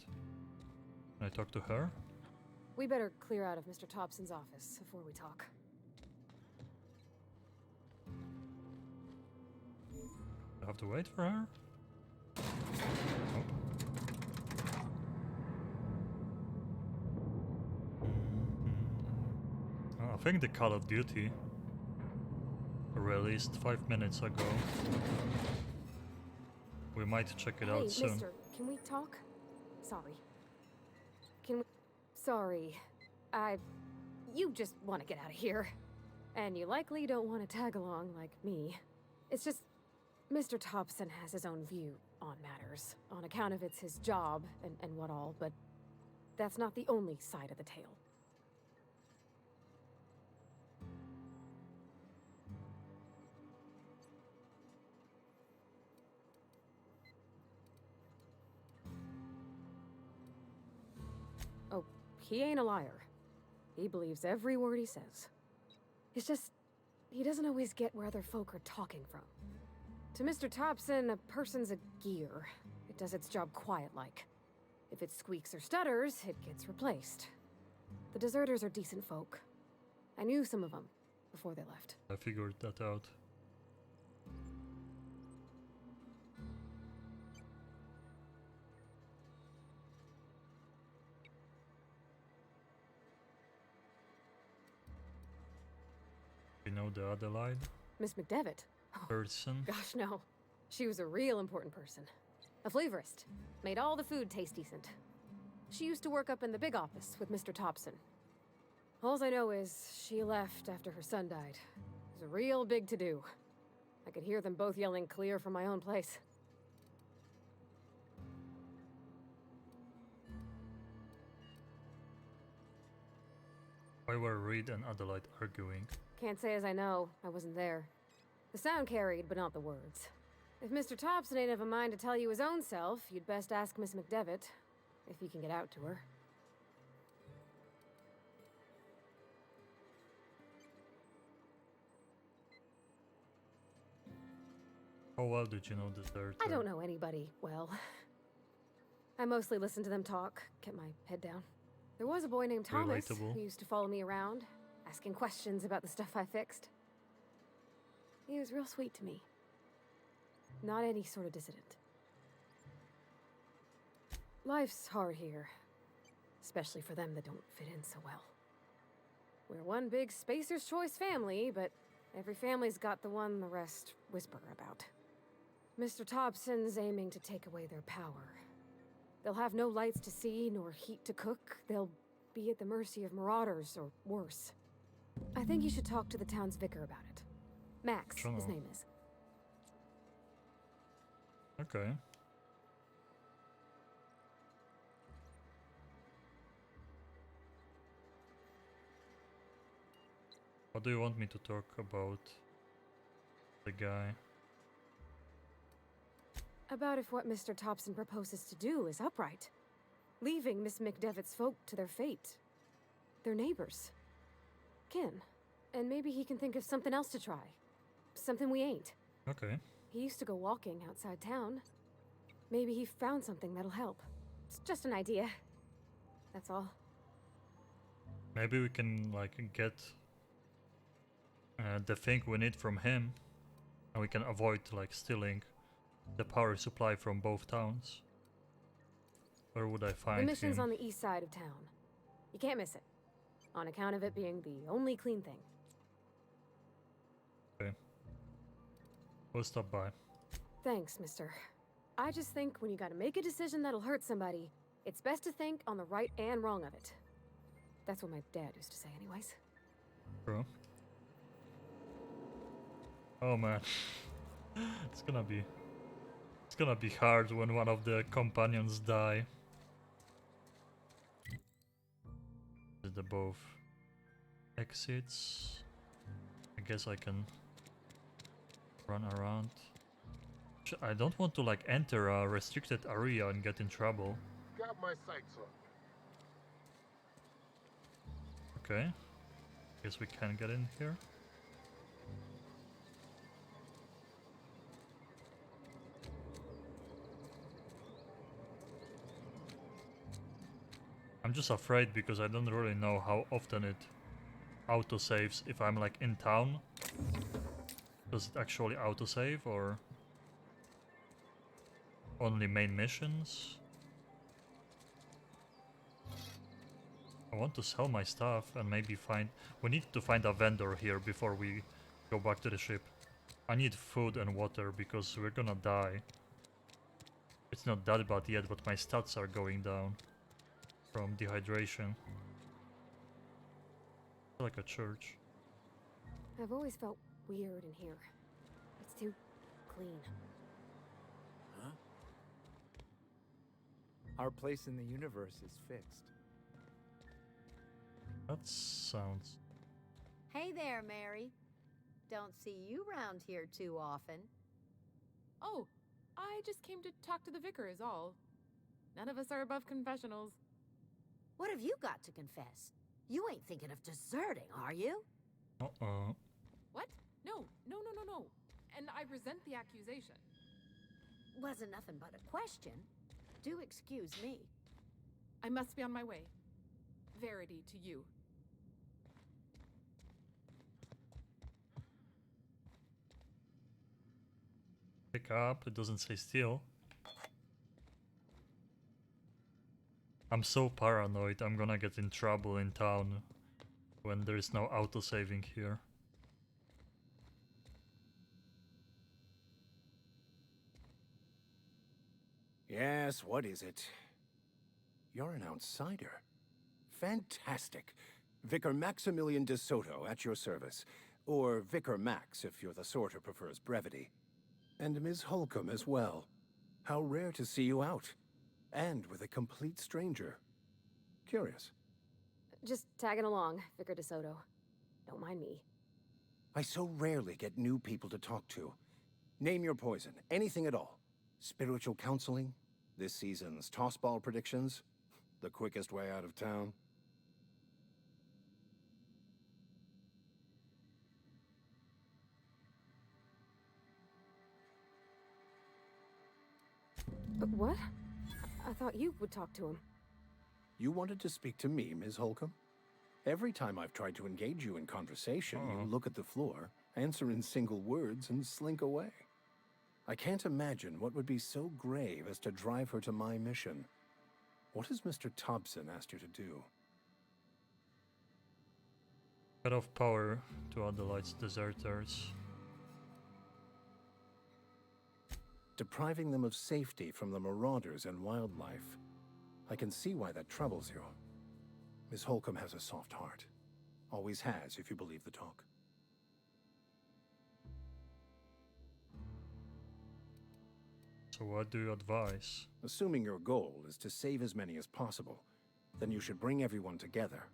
Can I talk to her? We better clear out of Mr. Thompson's office before we talk. I have to wait for her? Oh. Oh, I think the Call of Duty released 5 minutes ago. we might check it Hey, out soon. mister, can we talk? Sorry. Can we... Sorry. You just want to get out of here. And you likely don't want to tag along like me. It's just... Mr. Thompson has his own view on matters, on account of it's his job and what all, but that's not the only side of the tale. Oh, he ain't a liar. He believes every word he says. It's just, he doesn't always get where other folk are talking from. To Mr. Thompson, a person's a gear. It does its job quiet-like. If it squeaks or stutters, it gets replaced. The deserters are decent folk. I knew some of them before they left. I figured that out. You know the Adelaide Miss McDevitt? Oh, person? gosh, no. She was a real important person. A flavorist. Made all the food taste decent. She used to work up in the big office with Mr. Thompson. Alls I know is she left after her son died. It was a real big to-do. I could hear them both yelling clear from my own place. Why were Reed and Adelaide arguing? Can't say as I know. I wasn't there. The sound carried, but not the words. If Mr. Thompson ain't of a mind to tell you his own self, you'd best ask Miss McDevitt, if you can get out to her. How well did you know this dirt? I don't know anybody well. I mostly listen to them talk, kept my head down. There was a boy named Thomas Relatable. who used to follow me around, asking questions about the stuff I fixed. He was real sweet to me. Not any sort of dissident. Life's hard here, especially for them that don't fit in so well. We're one big Spacer's Choice family, but every family's got the one the rest whisper about. Mr. Thompson's aiming to take away their power. They'll have no lights to see, nor heat to cook. They'll be at the mercy of marauders, or worse. I think you should talk to the town's vicar about it. Max, Sure. his name is. Okay. What do you want me to talk about? The guy. About if what Mr. Thompson proposes to do is upright. Leaving Miss McDevitt's folk to their fate. Their neighbors. Kin. And maybe he can think of something else to try. Something we ain't. Okay. He used to go walking outside town. Maybe he found something that'll help. It's just an idea. That's all. Maybe we can like get the thing we need from him, and we can avoid like stealing the power supply from both towns. Where would I find The mission's him? on the east side of town. You can't miss it. On account of it being the only clean thing. Okay. We'll stop by. Thanks, mister. I just think when you gotta make a decision that'll hurt somebody, it's best to think on the right and wrong of it. That's what my dad used to say anyways. True. Oh man. It's gonna be hard when one of the companions die. The both exits. I guess I can run around. I don't want to like enter a restricted area and get in trouble. Got my sights on. Okay. Guess we can get in here. I'm just afraid because I don't really know how often it autosaves if I'm like in town. Does it actually autosave or only main missions? I want to sell my stuff and maybe find... We need to find a vendor here before we go back to the ship. I need food and water because we're gonna die It's not that bad yet, but my stats are going down from dehydration. Like a church. I've always felt weird in here. It's too clean. Huh? Our place in the universe is fixed. That sounds... Hey there, Mary. Don't see you round here too often. Oh, I just came to talk to the vicar is all. None of us are above confessionals. What have you got to confess? You ain't thinking of deserting, are you? Uh-oh. What? No. And I resent the accusation. Wasn't nothing but a question. Do excuse me. I must be on my way. Verity to you. Pick up, it doesn't say steal. I'm so paranoid, I'm gonna get in trouble in town when there is no autosaving here. Yes, what is it? You're an outsider. Fantastic. Vicar Maximilian de Soto at your service. Or Vicar Max if you're the sort who prefers brevity. And Ms. Holcomb as well. How rare to see you out. And with a complete stranger. Curious. Just tagging along, Vicar DeSoto. Don't mind me. I so rarely get new people to talk to. Name your poison, anything at all. Spiritual counseling, this season's tossball predictions, the quickest way out of town. What? I thought you would talk to him. You wanted to speak to me, Ms. Holcomb? Every time I've tried to engage you in conversation, you look at the floor, answer in single words, and slink away. I can't imagine what would be so grave as to drive her to my mission. What has Mr. Thompson asked you to do? Cut off power to Adelaide's deserters. Depriving them of safety from the marauders and wildlife. I can see why that troubles you. Miss Holcomb has a soft heart. Always has, if you believe the talk. So what do you advise? Assuming your goal is to save as many as possible, then you should bring everyone together.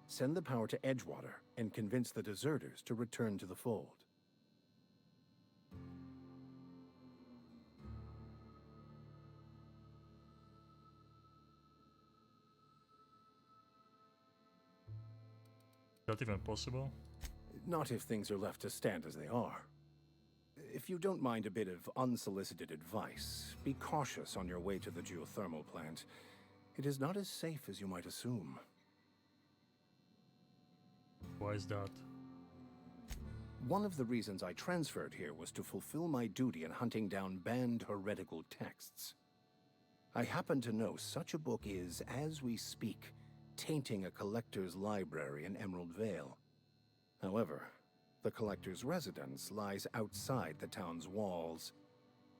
Send the power to Edgewater and convince the deserters to return to the fold. Is that even possible? Not if things are left to stand as they are. If you don't mind a bit of unsolicited advice, be cautious on your way to the geothermal plant. It is not as safe as you might assume. Why is that? One of the reasons I transferred here was to fulfill my duty in hunting down banned heretical texts. I happen to know such a book is, as we speak, tainting a collector's library in Emerald Vale. However, the collector's residence lies outside the town's walls.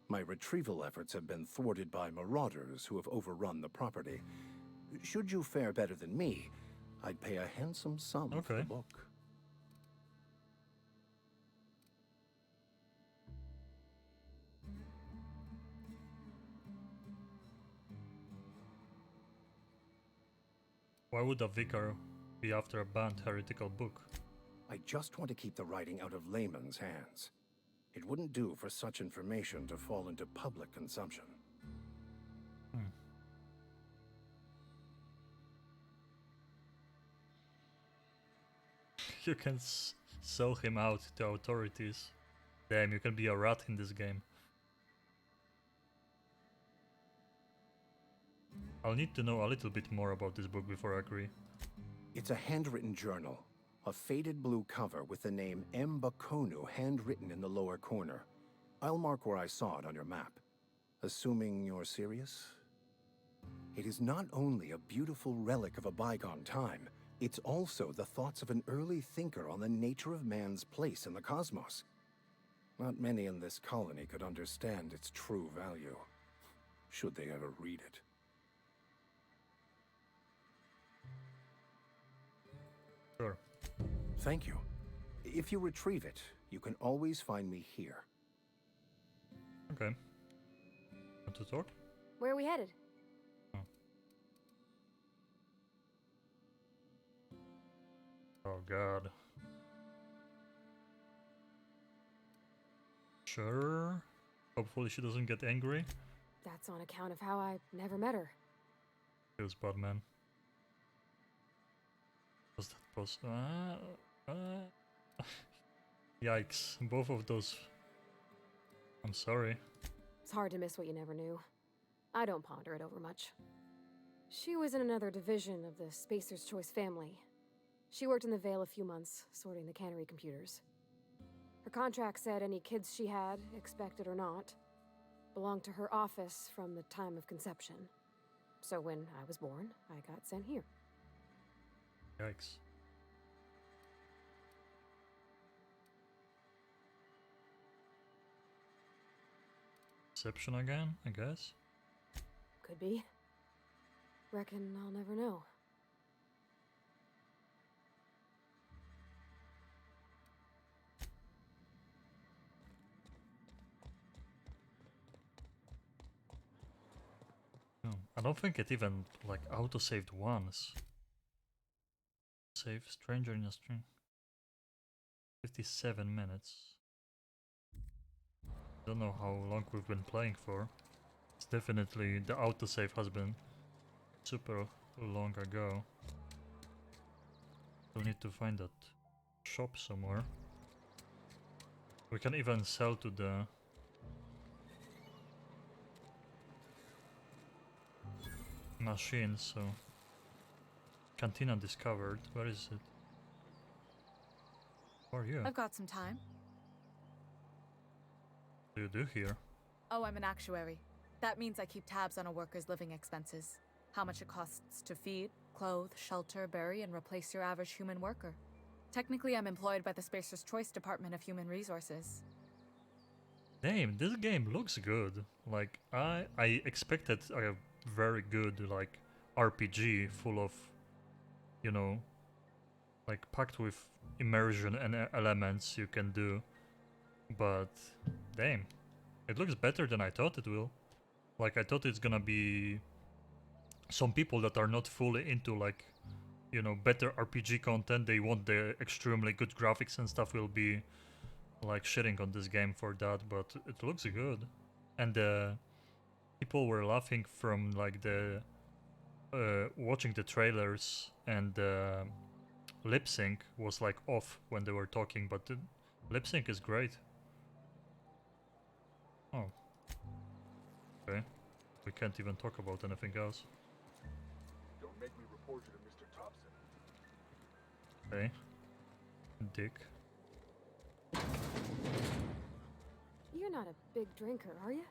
My retrieval efforts have been thwarted by marauders who have overrun the property. Should you fare better than me, I'd pay a handsome sum for the book. Why would a vicar be after a banned heretical book? I just want to keep the writing out of layman's hands. It wouldn't do for such information to fall into public consumption. You can sell him out to authorities. Damn, you can be a rat in this game. I'll need to know a little bit more about this book before I agree. It's a handwritten journal. A faded blue cover with the name M. Bakonu handwritten in the lower corner. I'll mark where I saw it on your map. Assuming you're serious? It is not only a beautiful relic of a bygone time, it's also the thoughts of an early thinker on the nature of man's place in the cosmos. Not many in this colony could understand its true value. should they ever read it. Sure. Thank you. If you retrieve it, you can always find me here. Okay. Want to talk? Where are we headed? Oh god. Sure. Hopefully she doesn't get angry. That's on account of how I never met her. Feels bad, man. Was that possible? Yikes. Both of those. I'm sorry. It's hard to miss what you never knew. I don't ponder it over much. She was in another division of the Spacer's Choice family. She worked in the Vale a few months, sorting the cannery computers. Her contract said any kids she had, expected or not, belonged to her office from the time of conception. So when I was born, I got sent here. Yikes. Deception again, I guess? Could be. Reckon I'll never know. No, I don't think it even, like, auto-saved once. Save stranger in a string. 57 minutes. Don't know how long we've been playing for. It's definitely, the autosave has been super long ago. We'll need to find that shop somewhere. We can even sell to the machine, so Cantina discovered. Where is it? Who are you? I've got some time. What do you do here? Oh, I'm an actuary. That means I keep tabs on a worker's living expenses. How much it costs to feed, clothe, shelter, bury, and replace your average human worker. Technically, I'm employed by the Spacer's Choice Department of Human Resources. Damn, this game looks good. Like, I expected a very good, like, RPG full of, you know, like, packed with immersion and elements you can do. But, damn, it looks better than I thought it will. Like, I thought it's gonna be some people that are not fully into, like, you know, better RPG content, they want the extremely good graphics and stuff, will be like shitting on this game for that, but it looks good. And people were laughing from like the watching the trailers, and lip sync was like off when they were talking, but the lip sync is great. Oh. Okay. We can't even talk about anything else. Don't make me report you to Mr. Thompson. Okay. Dick. You're not a big drinker, are you?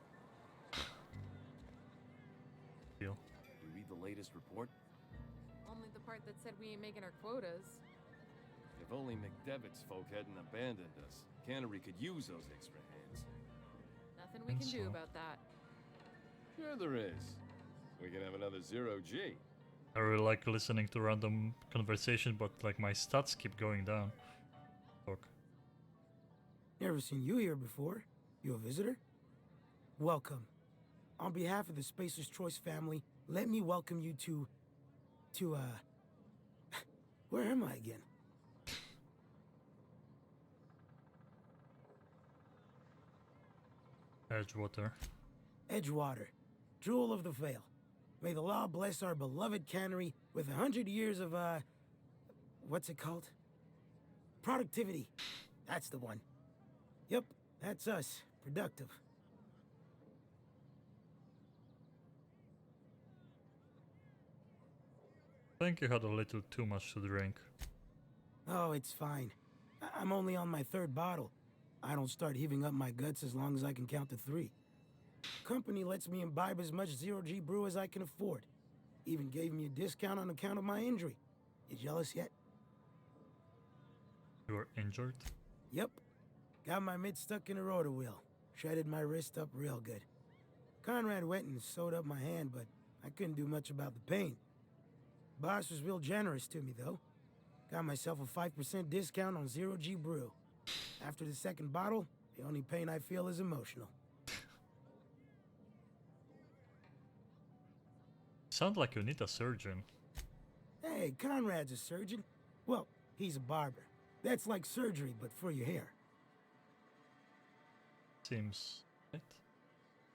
Deal. You read the latest report? Only the part that said we ain't making our quotas. If only McDevitt's folk hadn't abandoned us. Cannery could use those extra hands. Nothing we can do about that. Sure there is. We can have another 0G. I really like listening to random conversation, but like my stats keep going down. Fuck. Never seen you here before. You a visitor? Welcome. On behalf of the Spacer's Choice family, let me welcome you to where am I again? Edgewater. Edgewater, jewel of the Vale. May the law bless our beloved cannery with 100 years of, what's it called? Productivity. That's the one. Yep, that's us. Productive. I think you had a little too much to drink. Oh, it's fine. I'm only on my third bottle. I don't start heaving up my guts as long as I can count to 3. Company lets me imbibe as much 0G brew as I can afford. Even gave me a discount on account of my injury. You jealous yet? You were injured? Yep. Got my mid stuck in a rotor wheel. Shredded my wrist up real good. Conrad went and sewed up my hand, but I couldn't do much about the pain. Boss was real generous to me, though. Got myself a 5% discount on Zero G Brew. After the second bottle, the only pain I feel is emotional. Sounds like you need a surgeon. Hey, Conrad's a surgeon. Well, he's a barber. That's like surgery, but for your hair. Seems right.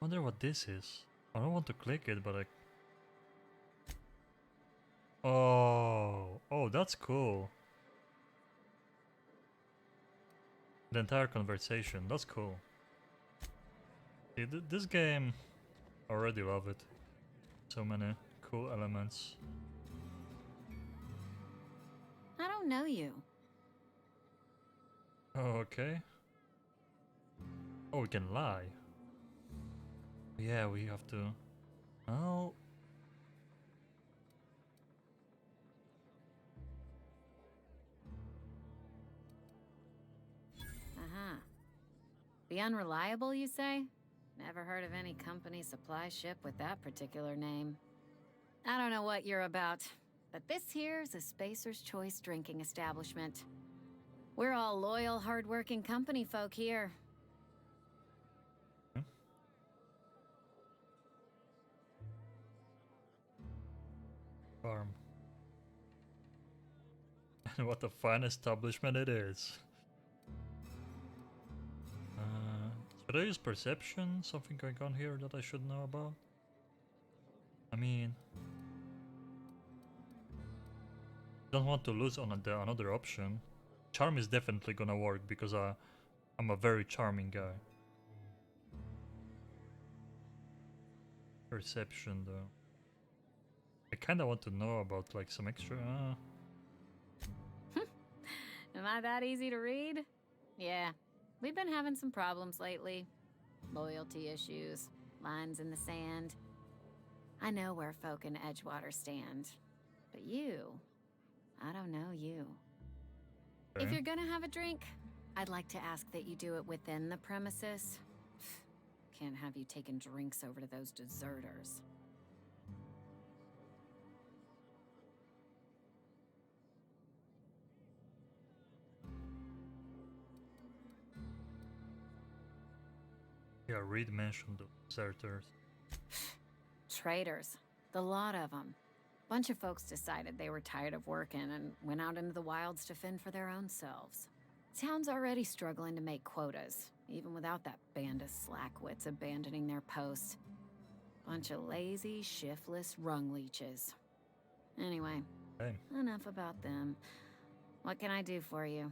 Wonder what this is. I don't want to click it, but I... Oh, that's cool. The entire conversation, that's cool. See, this game, I already love it. So many cool elements. I don't know you. Oh, okay. Oh, we can lie. Yeah, we have to... Oh... Uh-huh. The Unreliable, you say? Never heard of any company supply ship with that particular name. I don't know what you're about, but this here's a Spacer's Choice drinking establishment. We're all loyal, hard-working company folk here. Farm. And what a fine establishment it is. Should I use perception? Something going on here that I should know about? I mean... don't want to lose on another option. Charm is definitely gonna work because I'm a very charming guy. Perception though. I kinda want to know about like some extra... Am I that easy to read? Yeah, we've been having some problems lately. Loyalty issues, lines in the sand. I know where folk in Edgewater stand. But you, I don't know you. Okay. If you're gonna have a drink, I'd like to ask that you do it within the premises. Can't have you taking drinks over to those deserters. Yeah, Reed mentioned the deserters. Traitors. The lot of them. Bunch of folks decided they were tired of working and went out into the wilds to fend for their own selves. Town's already struggling to make quotas, even without that band of slackwits abandoning their posts. Bunch of lazy, shiftless rung leeches. Anyway, hey. Enough about them. What can I do for you?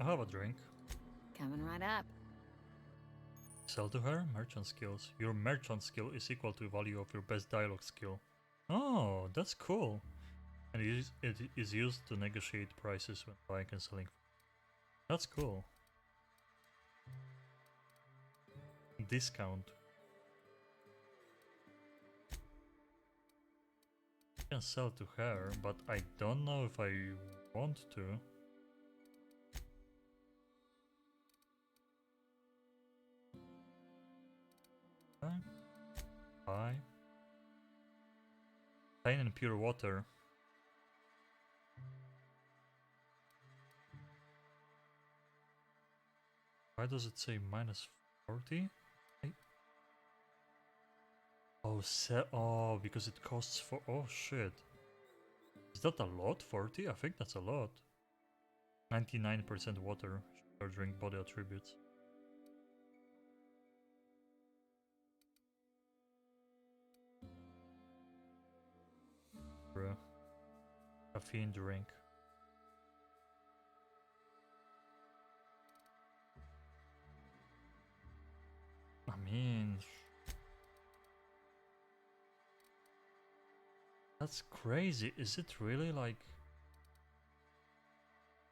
I'll have a drink. Coming right up. Sell to her? Merchant skills. Your merchant skill is equal to the value of your best dialogue skill. Oh, that's cool. And it is used to negotiate prices when buying and selling. That's cool. Discount. I can sell to her, but I don't know if I want to. Buy. Plain and pure water. Why does it say minus 40? Oh, because it costs for... Oh shit. Is that a lot? 40? I think that's a lot. 99% water. Or drink body attributes. Bruh. Caffeine drink. I mean... That's crazy. Is it really like...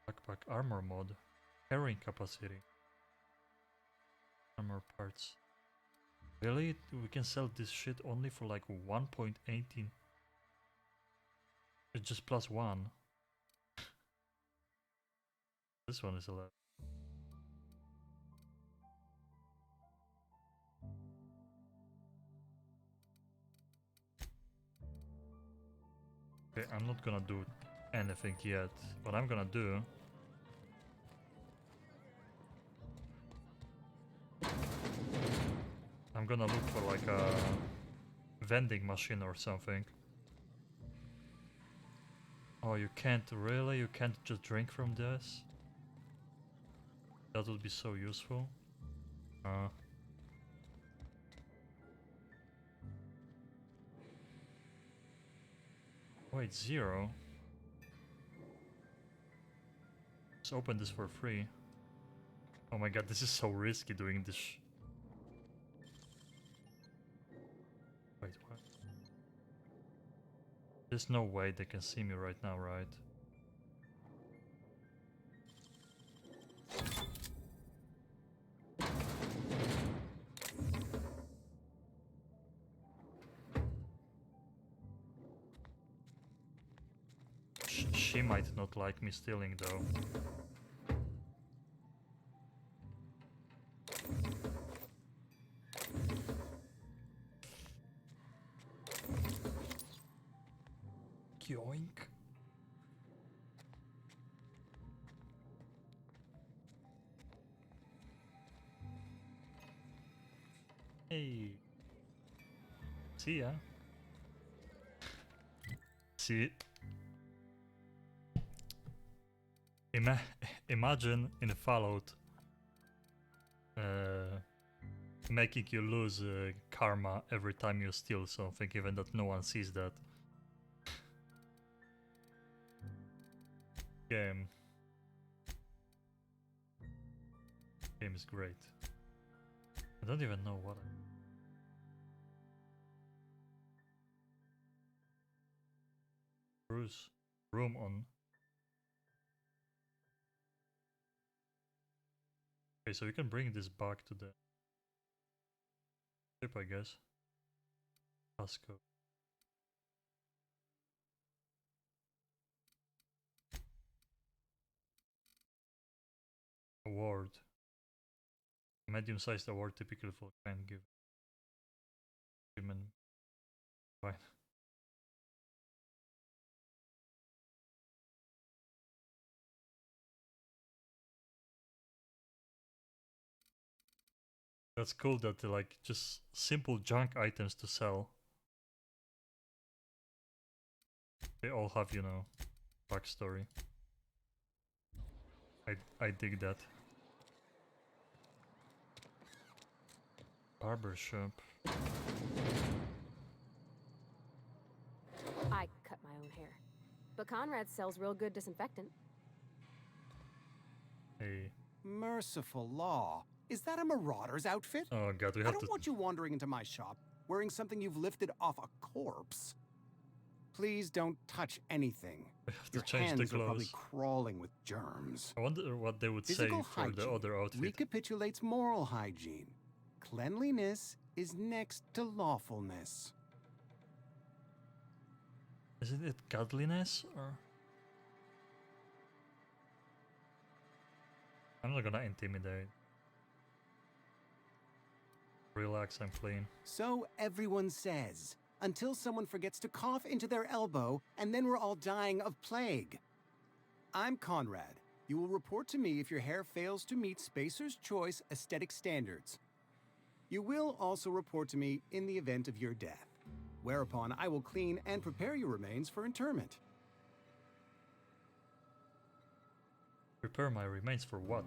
Backpack armor mod? Carrying capacity. Armor parts. Really? We can sell this shit only for like 1.18. It's just plus 1. This one is 11. Okay, I'm not gonna do anything yet. What I'm gonna do... I'm gonna look for like a vending machine or something. Oh, you can't really? You can't just drink from this? That would be so useful. Wait, 0? Let's open this for free. Oh my god, this is so risky doing this. Wait, what? There's no way they can see me right now, right? She might not like me stealing though. Yoink. Hey. See ya. See. Imagine in Fallout making you lose karma every time you steal something, even that no one sees that. Game is great. I don't even know what Bruce room on. Okay, so we can bring this back to the ship, I guess. Pasco. Award. Medium-sized award typical for crime given. Human. Fine. That's cool that they're like just simple junk items to sell. They all have, you know, backstory. I dig that. Barber shop. I cut my own hair. But Conrad sells real good disinfectant. Hey. Merciful law. Is that a marauder's outfit? Oh god, we I have don't to... want you wandering into my shop wearing something you've lifted off a corpse. Please don't touch anything. We have to Your change hands the are probably clothes. crawling with germs. I wonder what they would Physical say for hygiene the other outfit. recapitulates moral hygiene. Cleanliness is next to lawfulness. Isn't it godliness or? I'm not gonna intimidate. Relax, I'm clean. So everyone says, until someone forgets to cough into their elbow, and then we're all dying of plague. I'm Conrad. You will report to me if your hair fails to meet Spacer's Choice aesthetic standards. You will also report to me in the event of your death, whereupon I will clean and prepare your remains for interment. Prepare my remains for what?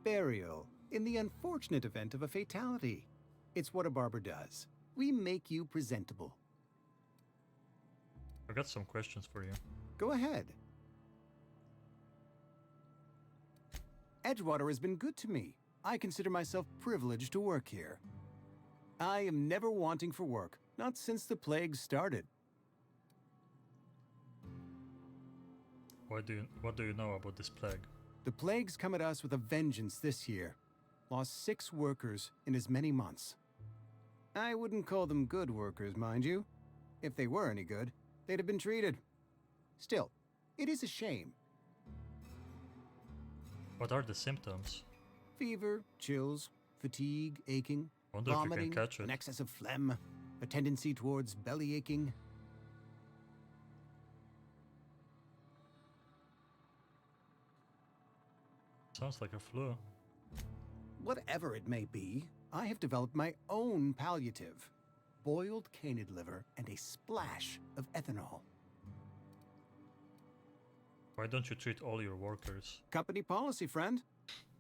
Burial, in the unfortunate event of a fatality. It's what a barber does. We make you presentable. I got some questions for you. Go ahead. Edgewater has been good to me. I consider myself privileged to work here. I am never wanting for work, not since the plague started. What do you know about this plague? The plague's come at us with a vengeance this year. Lost 6 workers in as many months. I wouldn't call them good workers, mind you. If they were any good, they'd have been treated. Still, it is a shame. What are the symptoms? Fever, chills, fatigue, aching, Wonder if you vomiting, can catch it. an excess of phlegm, a tendency towards belly aching. Sounds like a flu. Whatever it may be, I have developed my own palliative. Boiled canid liver and a splash of ethanol. Why don't you treat all your workers? Company policy, friend.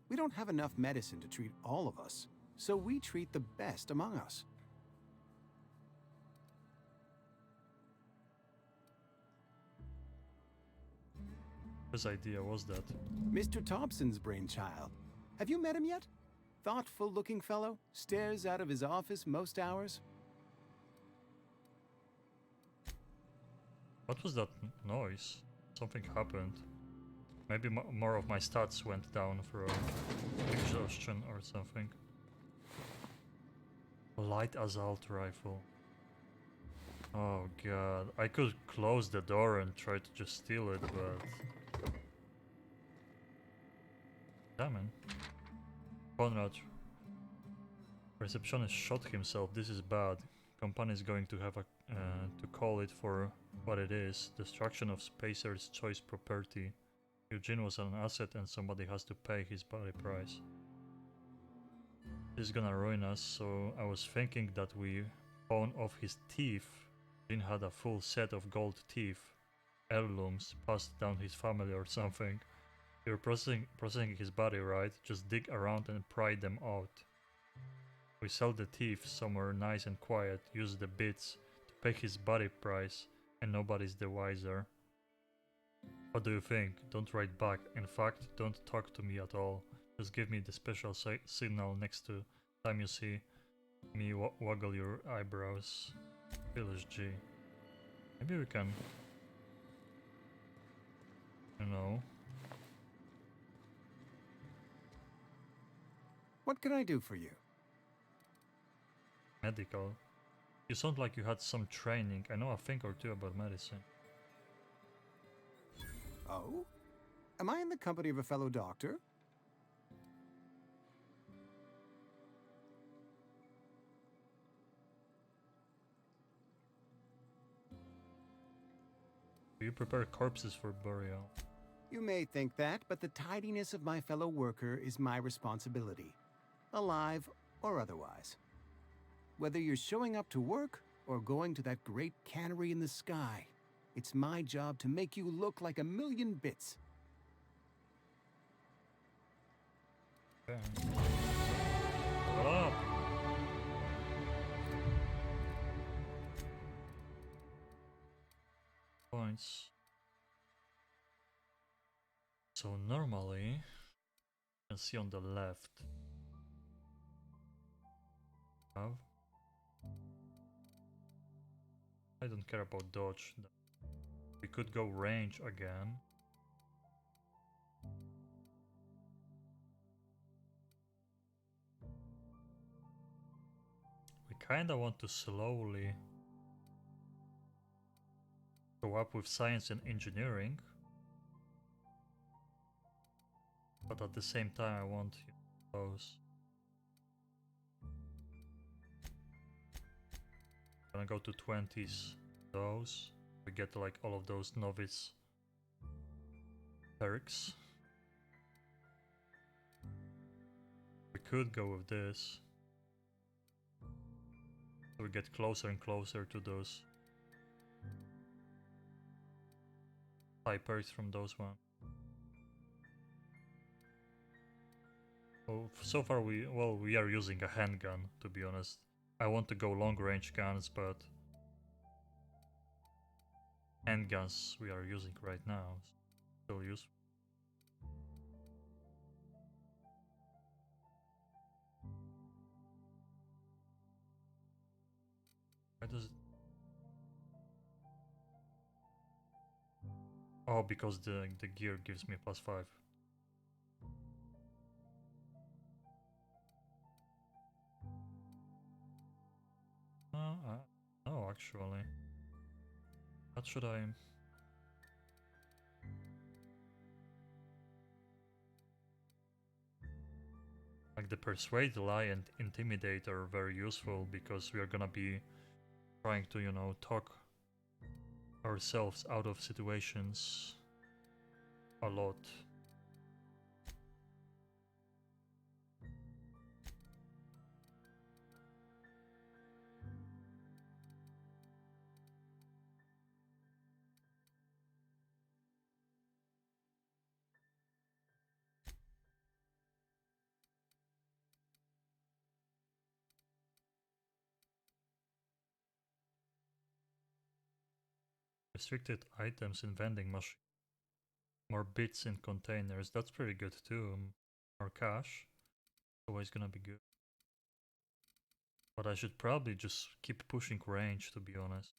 We don't have enough medicine to treat all of us, so we treat the best among us. Whose idea was that? Mr. Thompson's brainchild. Have you met him yet? Thoughtful-looking fellow, stares out of his office most hours. What was that noise? Something happened. Maybe more of my stats went down from exhaustion or something. Light assault rifle. Oh god, I could close the door and try to just steal it, but... Damn it. Conrad. Receptionist shot himself, this is bad. Company is going to have to call it for what it is. Destruction of Spacer's choice property. Eugene was an asset and somebody has to pay his body price. This is gonna ruin us, so I was thinking that we pawn off his teeth. Eugene had a full set of gold teeth. Heirlooms passed down his family or something. You're processing his body, right? Just dig around and pry them out. We sell the teeth somewhere nice and quiet, use the bits to pay his body price, and nobody's the wiser. What do you think? Don't write back. In fact, don't talk to me at all. Just give me the special signal next to time you see me waggle your eyebrows. Village G. Maybe we can... You know... What can I do for you? Medical. You sound like you had some training. I know a thing or two about medicine. Oh? Am I in the company of a fellow doctor? Do you prepare corpses for burial? You may think that, but the tidiness of my fellow worker is my responsibility. Alive or otherwise. Whether you're showing up to work or going to that great cannery in the sky, it's my job to make you look like a million bits. Okay. What up? Points. So normally, you can see on the left. Have. I don't care about dodge. We could go range again. We kinda want to slowly go up with science and engineering. But at the same time I want those. Gonna go to 20s, those. We get like all of those novice perks. We could go with this. So we get closer and closer to those high perks from those ones. Well, so far we are using a handgun, to be honest. I want to go long range guns, but handguns we are using right now still useful. Why does it... Oh, because the gear gives me +5. No, actually. What should I... Like the Persuade, Lie and Intimidate are very useful because we are gonna be trying to, you know, talk ourselves out of situations a lot. Restricted items in vending machine. More bits in containers. That's pretty good too. More cash. Always gonna be good. But I should probably just keep pushing range, to be honest.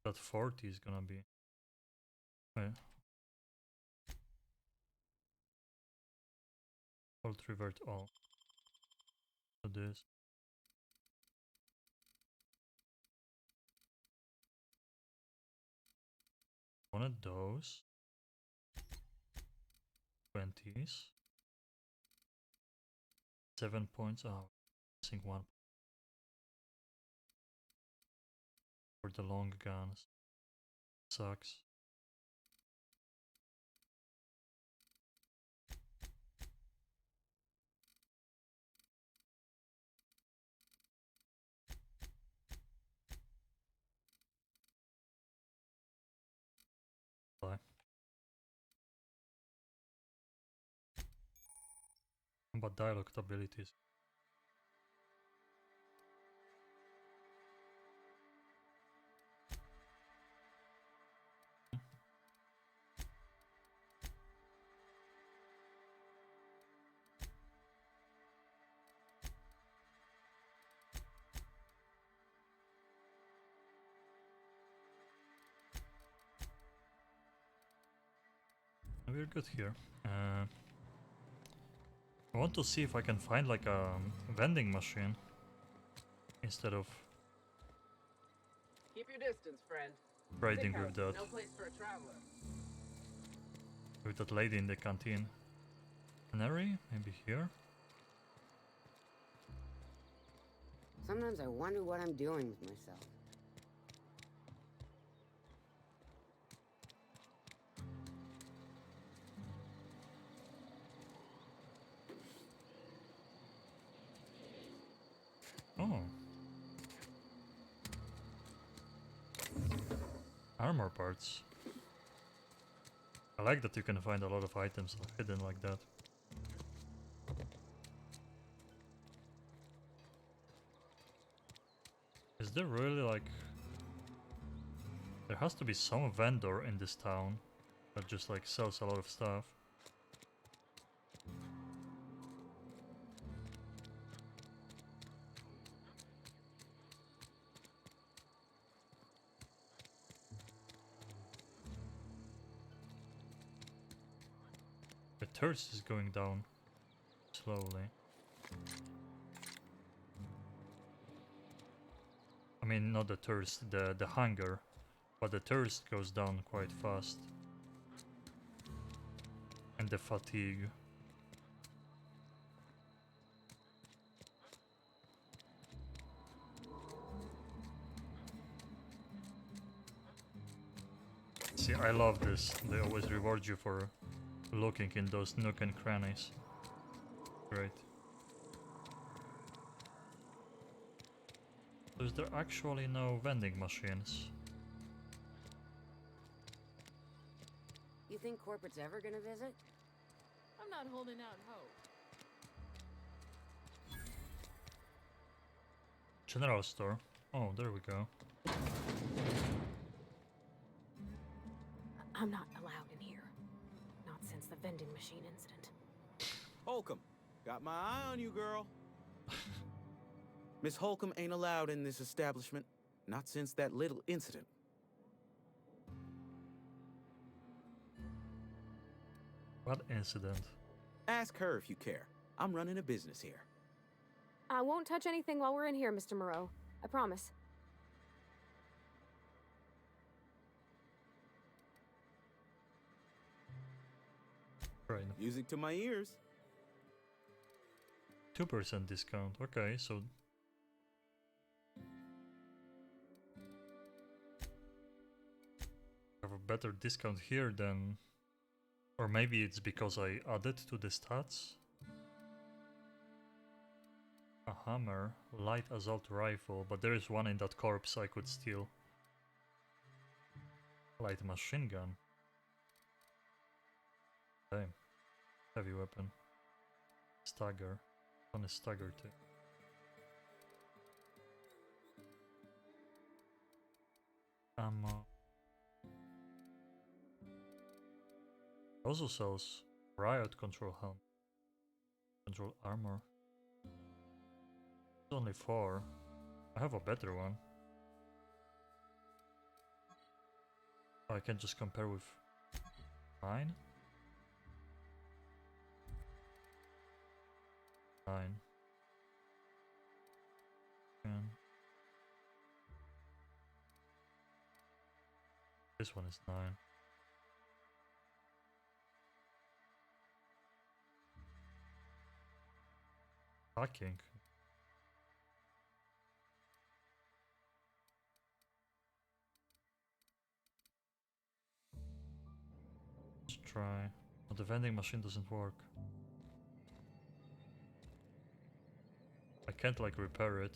That 40 is gonna be... Wait. Alt revert all. So this. One of those. 20s. 7 points. Oh, missing one. For the long guns. Sucks. Bye. But dialogue abilities. We're good here. I want to see if I can find like a vending machine instead of Keep your distance, friend. trading Sick with house is that no place for a traveler. lady in the canteen. Canary? Maybe here? Sometimes I wonder what I'm doing with myself. Oh. Armor parts. I like that you can find a lot of items hidden like that. Is there really like... There has to be some vendor in this town that just like sells a lot of stuff. The thirst is going down slowly. I mean, not the thirst, the hunger, but the thirst goes down quite fast. And the fatigue. See, I love this. They always reward you for looking in those nook and crannies. Great. So is there actually no vending machines? You think corporate's ever gonna visit? I'm not holding out hope. General store. Oh, there we go. I'm not allowed in here. Not since the vending machine incident. Holcomb, got my eye on you, girl. Miss Holcomb ain't allowed in this establishment. Not since that little incident. What incident? Ask her if you care. I'm running a business here. I won't touch anything while we're in here, Mr. Moreau. I promise. Right. Music to my ears. 2% discount. Okay, so have a better discount here than, or maybe it's because I added to the stats. A hammer, light assault rifle, but there is one in that corpse I could steal. Light machine gun. Damn. Heavy weapon. Stagger. One is staggered too. Ammo. Also sells riot control helm. Control armor. It's only 4. I have a better one. Oh, I can just compare with mine. 9. And this one is 9. Hacking. Let's try. But the vending machine doesn't work. I can't like repair it.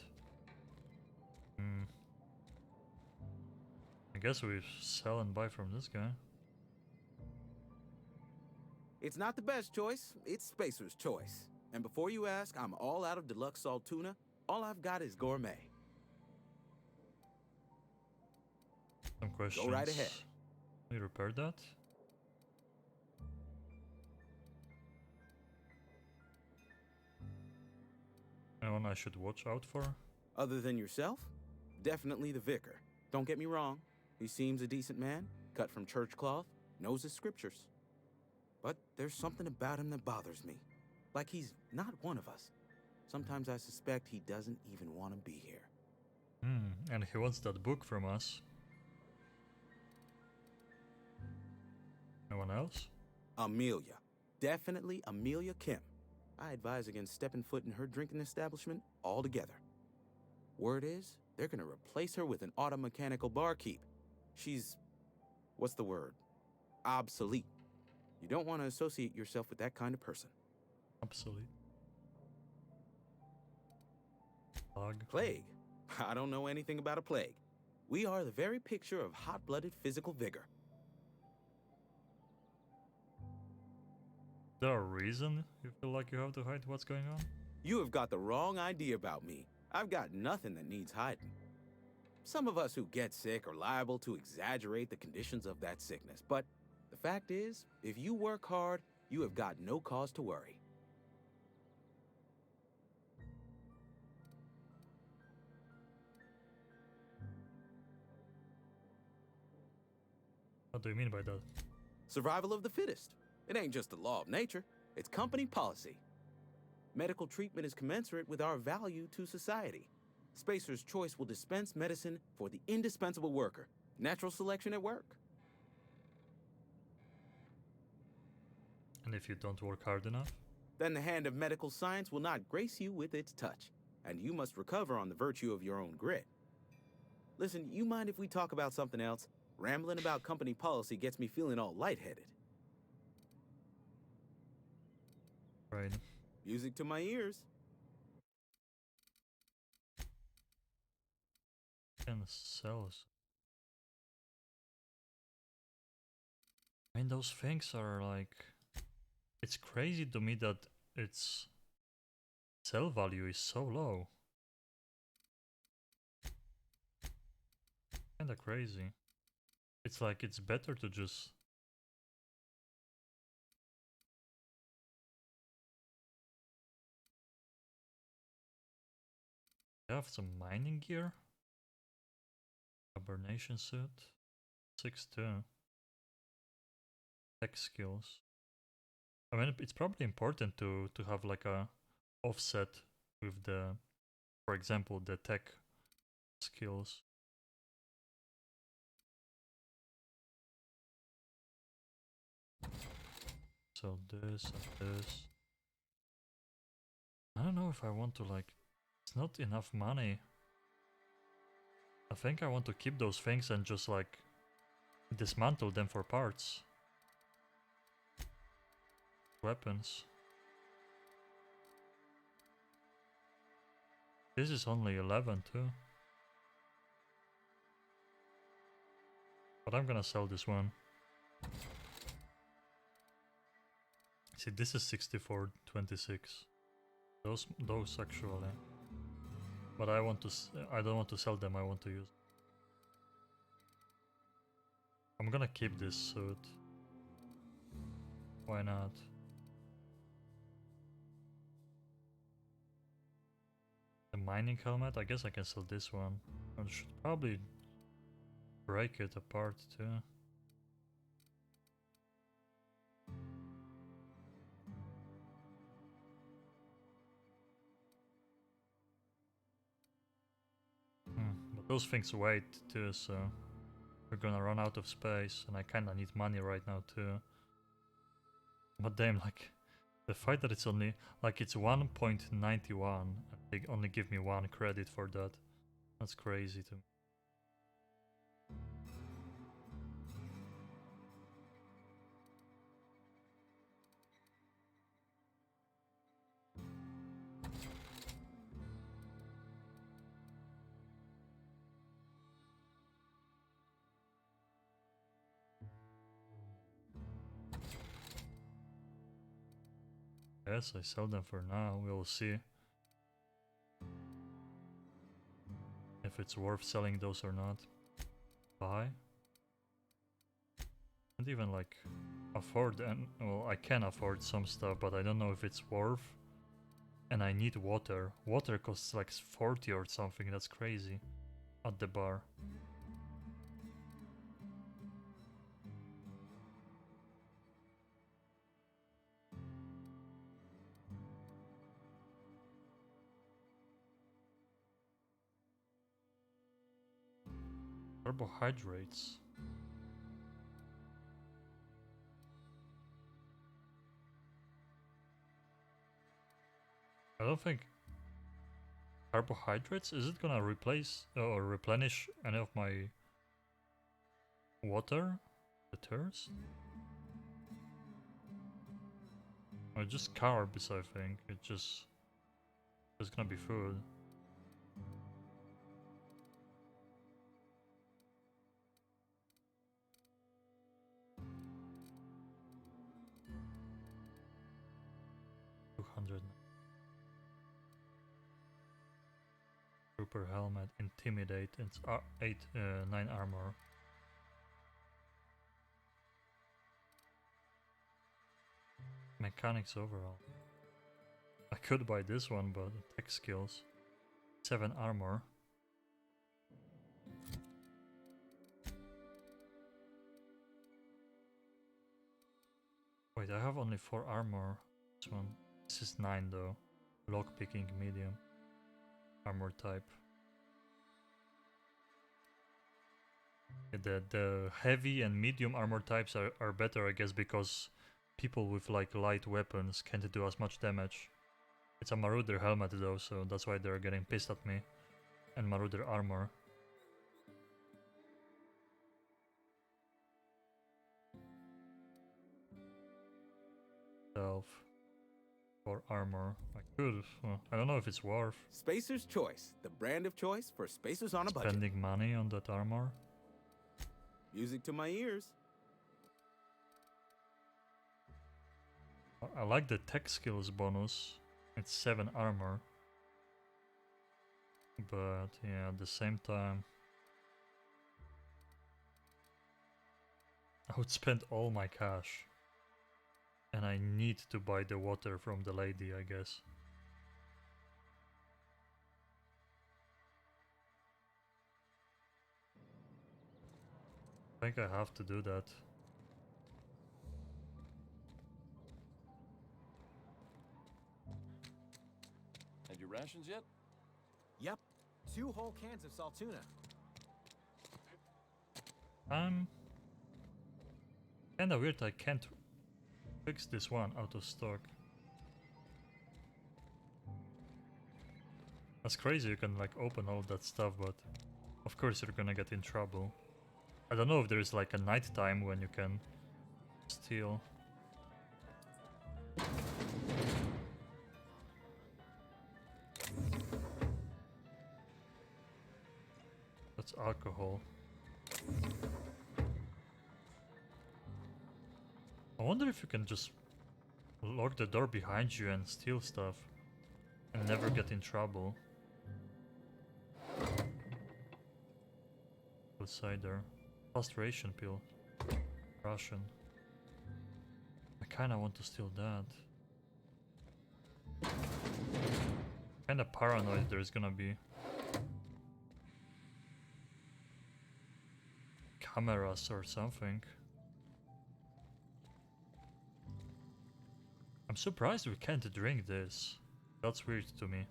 I guess we sell and buy from this guy. It's not the best choice, it's Spacer's choice. And before you ask, I'm all out of deluxe salt tuna. All I've got is gourmet. Some questions. Go right ahead. We repaired that? Anyone I should watch out for? Other than yourself? Definitely the vicar. Don't get me wrong. He seems a decent man, cut from church cloth, knows his scriptures. But there's something about him that bothers me. Like he's not one of us. Sometimes I suspect he doesn't even want to be here. And he wants that book from us. Anyone else? Amelia. Definitely Amelia Kim. I advise against stepping foot in her drinking establishment altogether. Word is, they're gonna replace her with an auto-mechanical barkeep. She's... what's the word? Obsolete. You don't want to associate yourself with that kind of person. Obsolete. Plague. Plague? I don't know anything about a plague. We are the very picture of hot-blooded physical vigor. Is there a reason you feel like you have to hide what's going on? You have got the wrong idea about me. I've got nothing that needs hiding. Some of us who get sick are liable to exaggerate the conditions of that sickness, but the fact is, if you work hard, you have got no cause to worry. What do you mean by that? Survival of the fittest. It ain't just the law of nature, it's company policy. Medical treatment is commensurate with our value to society. Spacer's Choice will dispense medicine for the indispensable worker. Natural selection at work. And if you don't work hard enough? Then the hand of medical science will not grace you with its touch, and you must recover on the virtue of your own grit. Listen, you mind if we talk about something else? Rambling about company policy gets me feeling all lightheaded. Right. Music to my ears. Can sell us. I mean, those things are like... It's crazy to me that its sell value is so low. Kinda crazy. It's like it's better to just... I have some mining gear. Hibernation suit. 6'2". Tech skills. I mean, it's probably important to have like a offset with the, for example, the tech skills. So this and this. I don't know if I want to like, it's not enough money. I think I want to keep those things and just like dismantle them for parts. Weapons. This is only 11 too. But I'm gonna sell this one. See, this is 64.26. Those actually. But I want to. I don't want to sell them. I want to use. I'm gonna keep this suit. Why not? The mining helmet. I guess I can sell this one. I should probably break it apart too. But those things weight too, so we're gonna run out of space, and I kinda need money right now too. But damn, like, the fact that it's only, like, it's 1.91, they only give me 1 credit for that. That's crazy to me. Yes, I sell them for now. We'll see if it's worth selling those or not. Buy? Can't even like afford, and well, I can afford some stuff, but I don't know if it's worth. And I need water. Water costs like 40 or something. That's crazy. At the bar. Carbohydrates. I don't think carbohydrates, is it gonna replace or replenish any of my water? The thirst? Or just carbs, I think. It's gonna be food. Trooper helmet, intimidate, it's 9 armor. Mechanics overall. I could buy this one, but tech skills. 7 armor. Wait, I have only 4 armor. This one. This is 9 though. Lockpicking medium. Armor type. The heavy and medium armor types are better, I guess, because people with like light weapons can't do as much damage. It's a Marauder helmet though, so that's why they're getting pissed at me. And Marauder armor. Self. For armor. I could. Well, I don't know if it's worth. Spacer's Choice, the brand of choice for spacers on a budget. Spending money on that armor. Music to my ears. I like the tech skills bonus. It's 7 armor. But yeah, at the same time, I would spend all my cash. And I need to buy the water from the lady, I guess. I think I have to do that. Had your rations yet? Yep. 2 whole cans of salt tuna. Kinda weird I can't fix this one out of stock. That's crazy, you can like open all that stuff, but of course you're gonna get in trouble. I don't know if there is like a night time when you can steal. That's alcohol. I wonder if you can just lock the door behind you and steal stuff. and never get in trouble. Cider. Fast ration pill. Russian. I kinda want to steal that. Kinda paranoid there's gonna be cameras or something. I'm surprised we can't drink this. That's weird to me.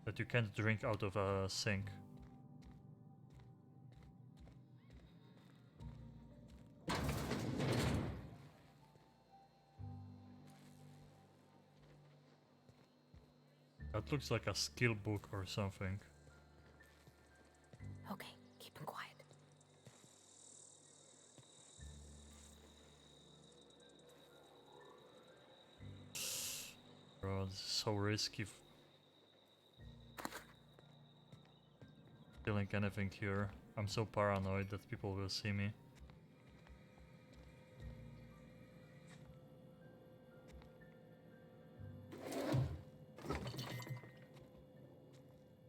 That you can't drink out of a sink. That looks like a skill book or something. Okay, keep him quiet. Bro, this is so risky. Stealing anything here. I'm so paranoid that people will see me.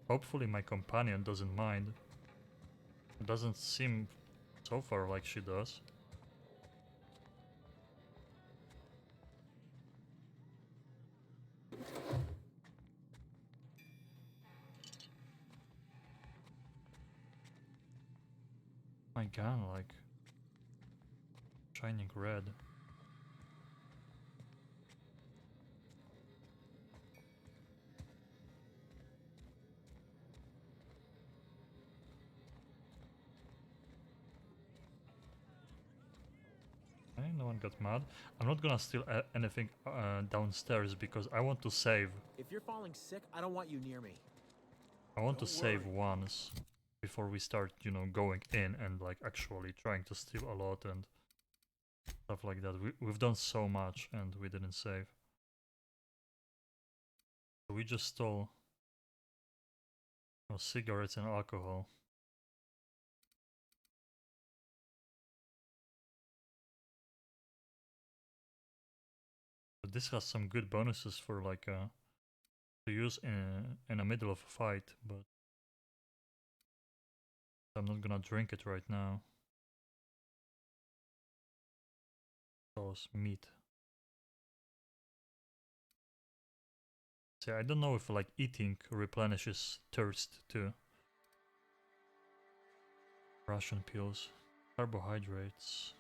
Hopefully my companion doesn't mind. It doesn't seem so far like she does. My gun, like, shining red. Okay, no one got mad. I'm not gonna steal anything downstairs because I want to save. If you're falling sick, I don't want you near me. I want to save once before we start, you know, going in and like actually trying to steal a lot and stuff like that. We've done so much and we didn't save. So we just stole cigarettes and alcohol. But this has some good bonuses for like to use in the middle of a fight, but I'm not gonna drink it right now. Those meat. See, I don't know if like eating replenishes thirst too. Ration pills, carbohydrates.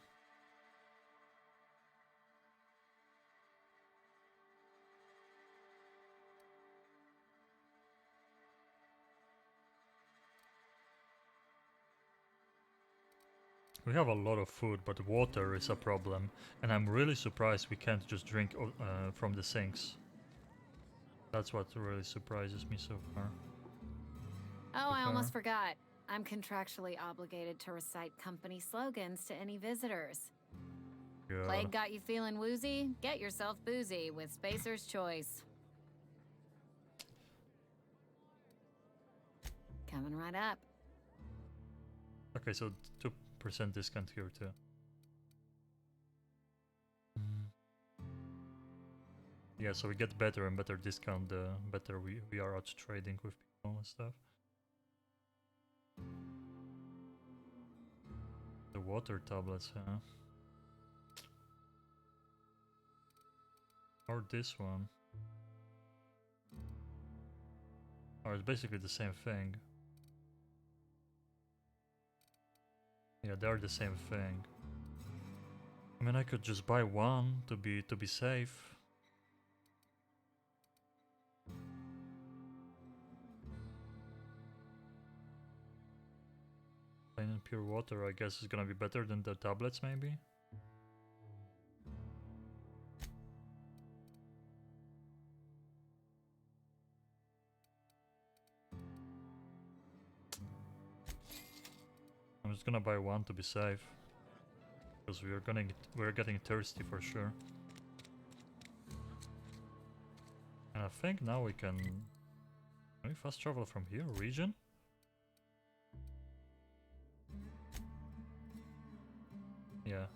We have a lot of food, but water is a problem, and I'm really surprised we can't just drink from the sinks. That's what really surprises me so far. Oh, I almost forgot. I'm contractually obligated to recite company slogans to any visitors. Yeah. Plague got you feeling woozy? Get yourself boozy with Spacer's Choice. Coming right up. Okay, so 2% discount here too. Yeah, so we get better and better discount the better we are out trading with people and stuff. The water tablets, huh? Or this one. Or it's basically the same thing. Yeah, they're the same thing. I mean, I could just buy one to be safe. Plain and pure water, I guess, is gonna be better than the tablets, maybe? I'm just gonna buy one to be safe. Because we're getting thirsty for sure. And I think now we can fast travel from here, region? Yeah.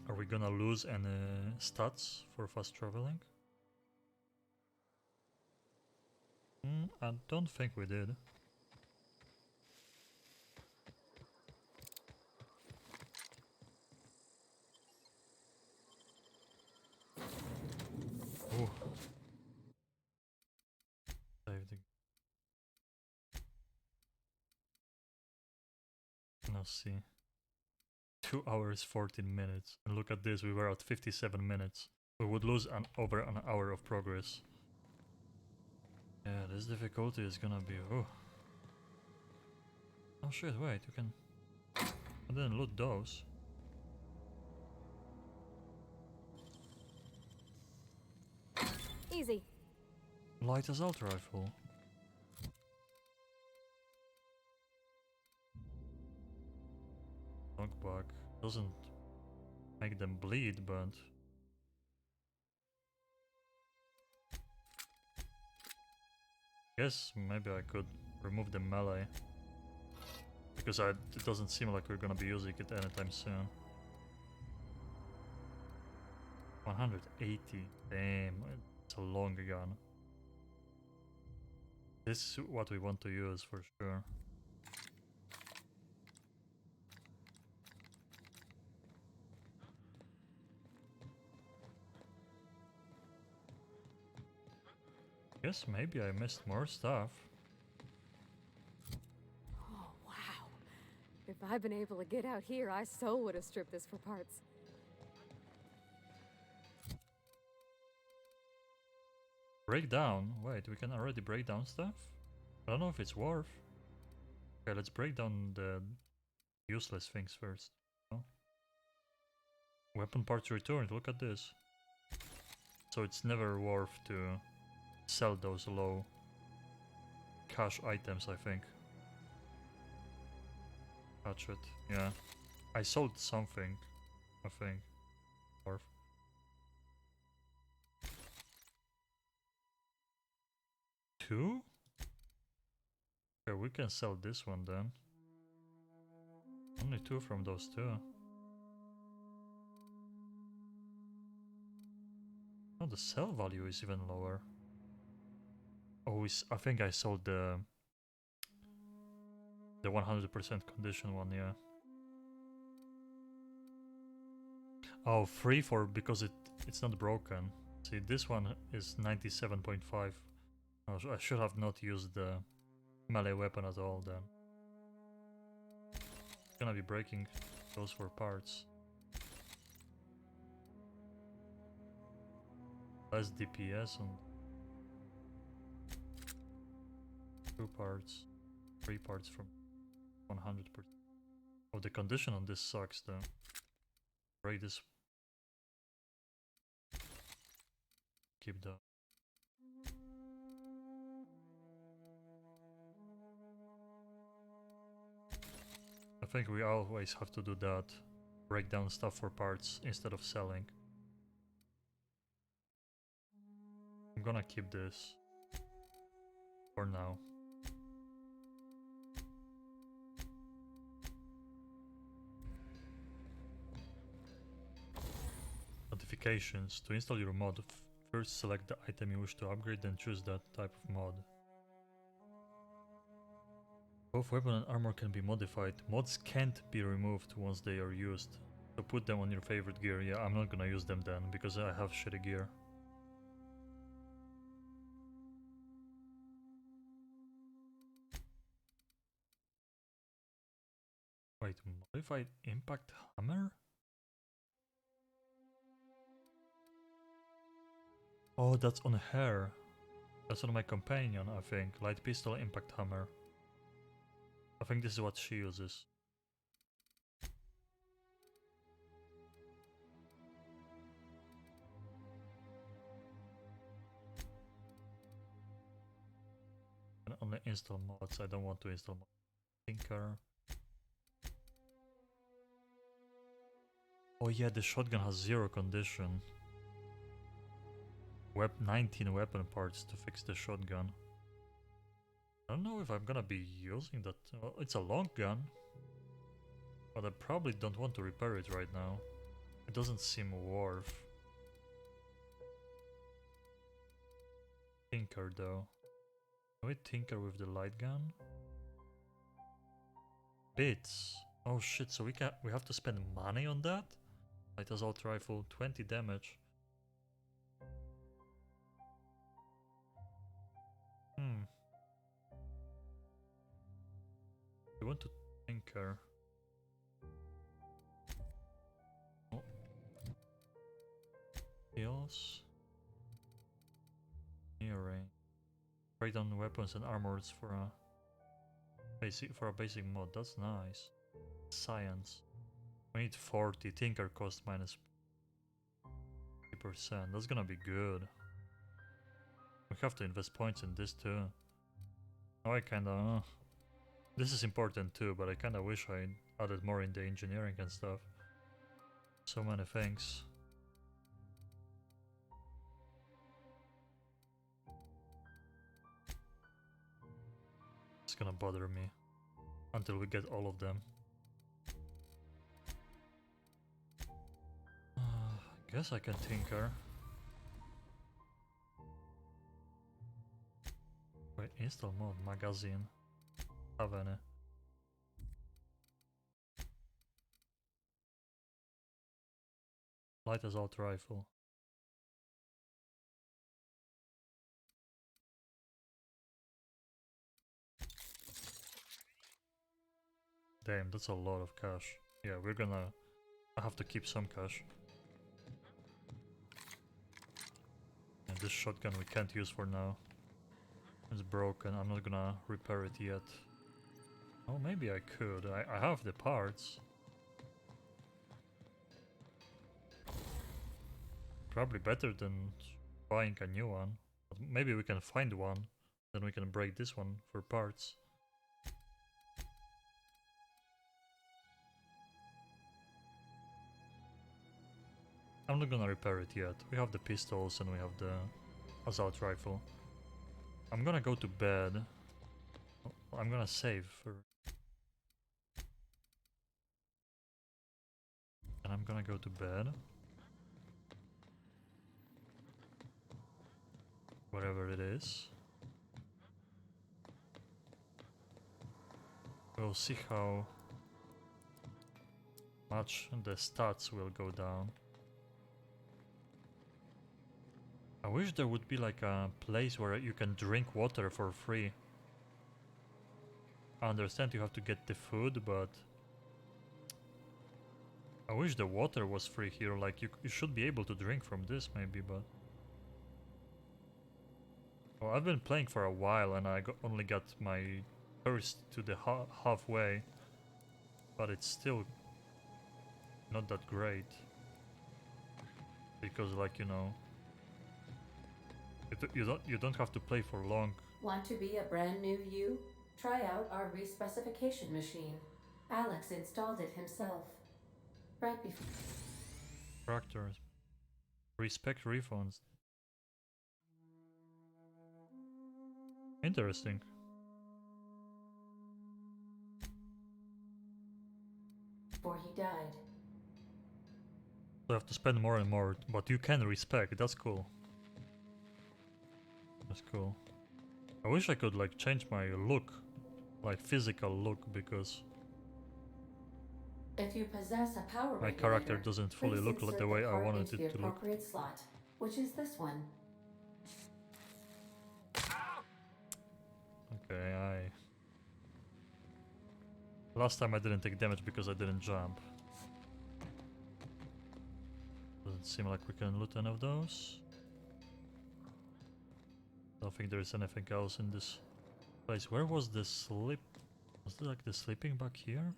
Are we gonna lose any stats for fast traveling? I don't think we did. Oh. Save the... Let's see. 2 hours 14 minutes. And look at this, we were at 57 minutes. We would lose over an hour of progress. Yeah, this difficulty is gonna be... Oh, oh shit, wait, you can... I didn't loot those. Easy. Light assault rifle. Knockback. Doesn't make them bleed, but... Guess maybe I could remove the melee. Because it doesn't seem like we're gonna be using it anytime soon. 180. Damn, it's a long gun. This is what we want to use for sure. Guess maybe I missed more stuff. Oh, wow. If I'd been able to get out here, I so would have stripped this for parts. Break down? Wait, we can already break down stuff? I don't know if it's worth. Okay, let's break down the useless things first. Oh. Weapon parts returned, look at this. So it's never worth to sell those low cash items, I think. Hatchet, yeah. I sold something, I think. Worth. Two? Okay, we can sell this one then. Only 2 from those 2. Oh, the sell value is even lower. Oh, I think I sold the 100% condition one, yeah. Oh, 3 for because it's not broken. See, this one is 97.5. I should have not used the melee weapon at all then. Gonna be breaking those for parts. Less DPS on 2 parts, 3 parts from 100%. Oh, the condition on this sucks though. Break this. Keep the... I think we always have to do that. Break down stuff for parts instead of selling. I'm gonna keep this for now. Notifications. To install your mod, first select the item you wish to upgrade, then choose that type of mod. Both weapon and armor can be modified. Mods can't be removed once they are used. So put them on your favorite gear. Yeah, I'm not gonna use them then, because I have shitty gear. Wait, modified impact hammer? Oh, that's on her. That's on my companion, I think. Light pistol, impact hammer. I think this is what she uses. And only install mods. I don't want to install mods. Tinker. Oh yeah, the shotgun has 0 condition. 19 weapon parts to fix the shotgun. I don't know if I'm gonna be using that. Well, it's a long gun, but I probably don't want to repair it right now. It doesn't seem worth. Tinker though. Can we tinker with the light gun? Bits. Oh shit, so we have to spend money on that? Light assault rifle, 20 damage. We want to tinker. Oh. Heals. Near range. Break down weapons and armors for a basic mod. That's nice. Science. We need 40. Tinker cost minus 50%. That's gonna be good. We have to invest points in this too. Now I kinda... this is important too, but I kinda wish I added more in the engineering and stuff. So many things. It's gonna bother me until we get all of them. Guess I can tinker. Wait, install mod, magazine. Have any. Light assault rifle. Damn, that's a lot of cash. Yeah, we're gonna... I have to keep some cash. And this shotgun we can't use for now. It's broken, I'm not gonna repair it yet. Oh, maybe I could. I have the parts. Probably better than buying a new one. But maybe we can find one. Then we can break this one for parts. I'm not gonna repair it yet. We have the pistols and we have the assault rifle. I'm gonna go to bed. I'm gonna save for... and I'm gonna go to bed. Whatever it is. We'll see how much the stats will go down. I wish there would be like a place where you can drink water for free. I understand you have to get the food, but I wish the water was free here. Like you should be able to drink from this maybe, but... well, I've been playing for a while and I only got my first to the halfway, but it's still not that great. Because like, you know, you don't have to play for long. Want to be a brand new you? Try out our respecification machine. Alex installed it himself. Right before. Tractors. Respect refunds. Interesting. Before he died. So I have to spend more and more, but you can respect. That's cool. That's cool. I wish I could like change my look, like physical look, because if you possess a power my character doesn't fully look the way I wanted it to look. Appropriate slot, which is this one. Okay, last time I didn't take damage because I didn't jump. Doesn't seem like we can loot any of those. Don't think there's anything else in this place. Where was the sleep? Was there like the sleeping bag here?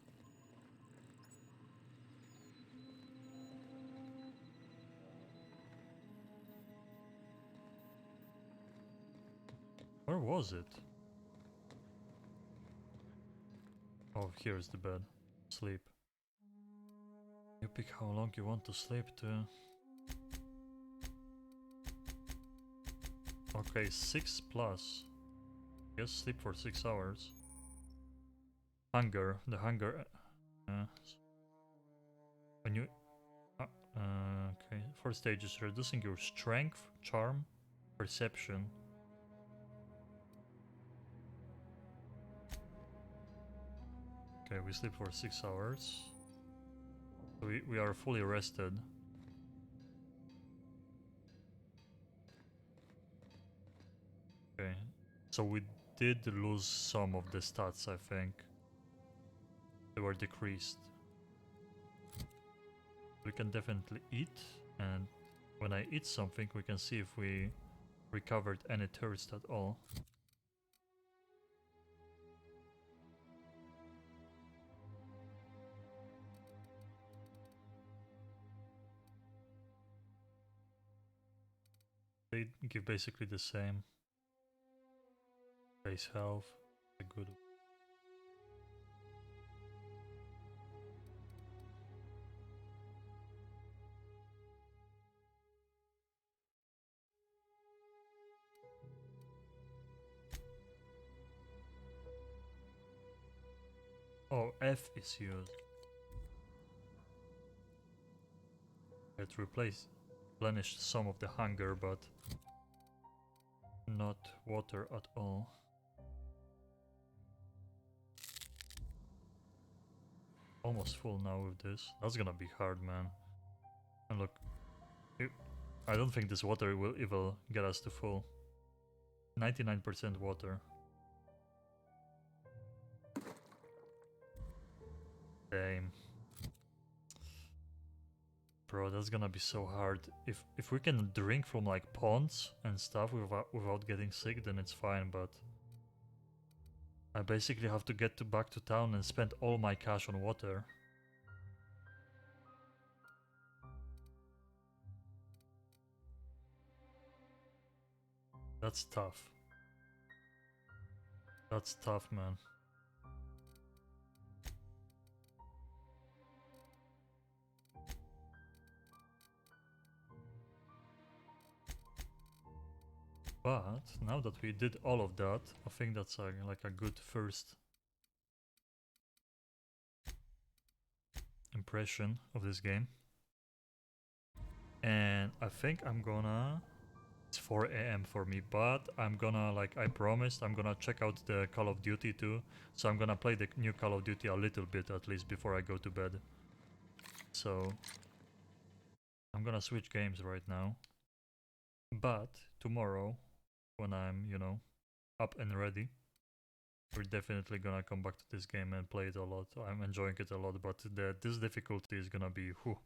Where was it? Oh, here's the bed. Sleep. You pick how long you want to sleep to. Okay, 6 plus. Yes, sleep for 6 hours. Hunger. The hunger. When you Okay, 4 stages, reducing your strength, charm, perception. Okay, we sleep for 6 hours. We are fully rested. Okay, so we did lose some of the stats, I think. They were decreased. We can definitely eat, and when I eat something, we can see if we recovered any thirst at all. They give basically the same. Base health, a good. Oh, F is used. It replenished some of the hunger, but not water at all. Almost full now with this. That's gonna be hard, man. And look, I don't think this water will even get us to full. 99% water. Damn. Bro, that's gonna be so hard. If we can drink from like ponds and stuff without getting sick, then it's fine, but I basically have to get back to town and spend all my cash on water. That's tough. That's tough, man. But now that we did all of that, I think that's like a good first impression of this game. And I think I'm gonna... It's 4 AM for me, but I'm gonna, like I promised, I'm gonna check out the Call of Duty too. So I'm gonna play the new Call of Duty a little bit at least before I go to bed. So I'm gonna switch games right now. But tomorrow, when I'm, you know, up and ready, we're definitely gonna come back to this game and play it a lot. I'm enjoying it a lot, but this difficulty is gonna be whew,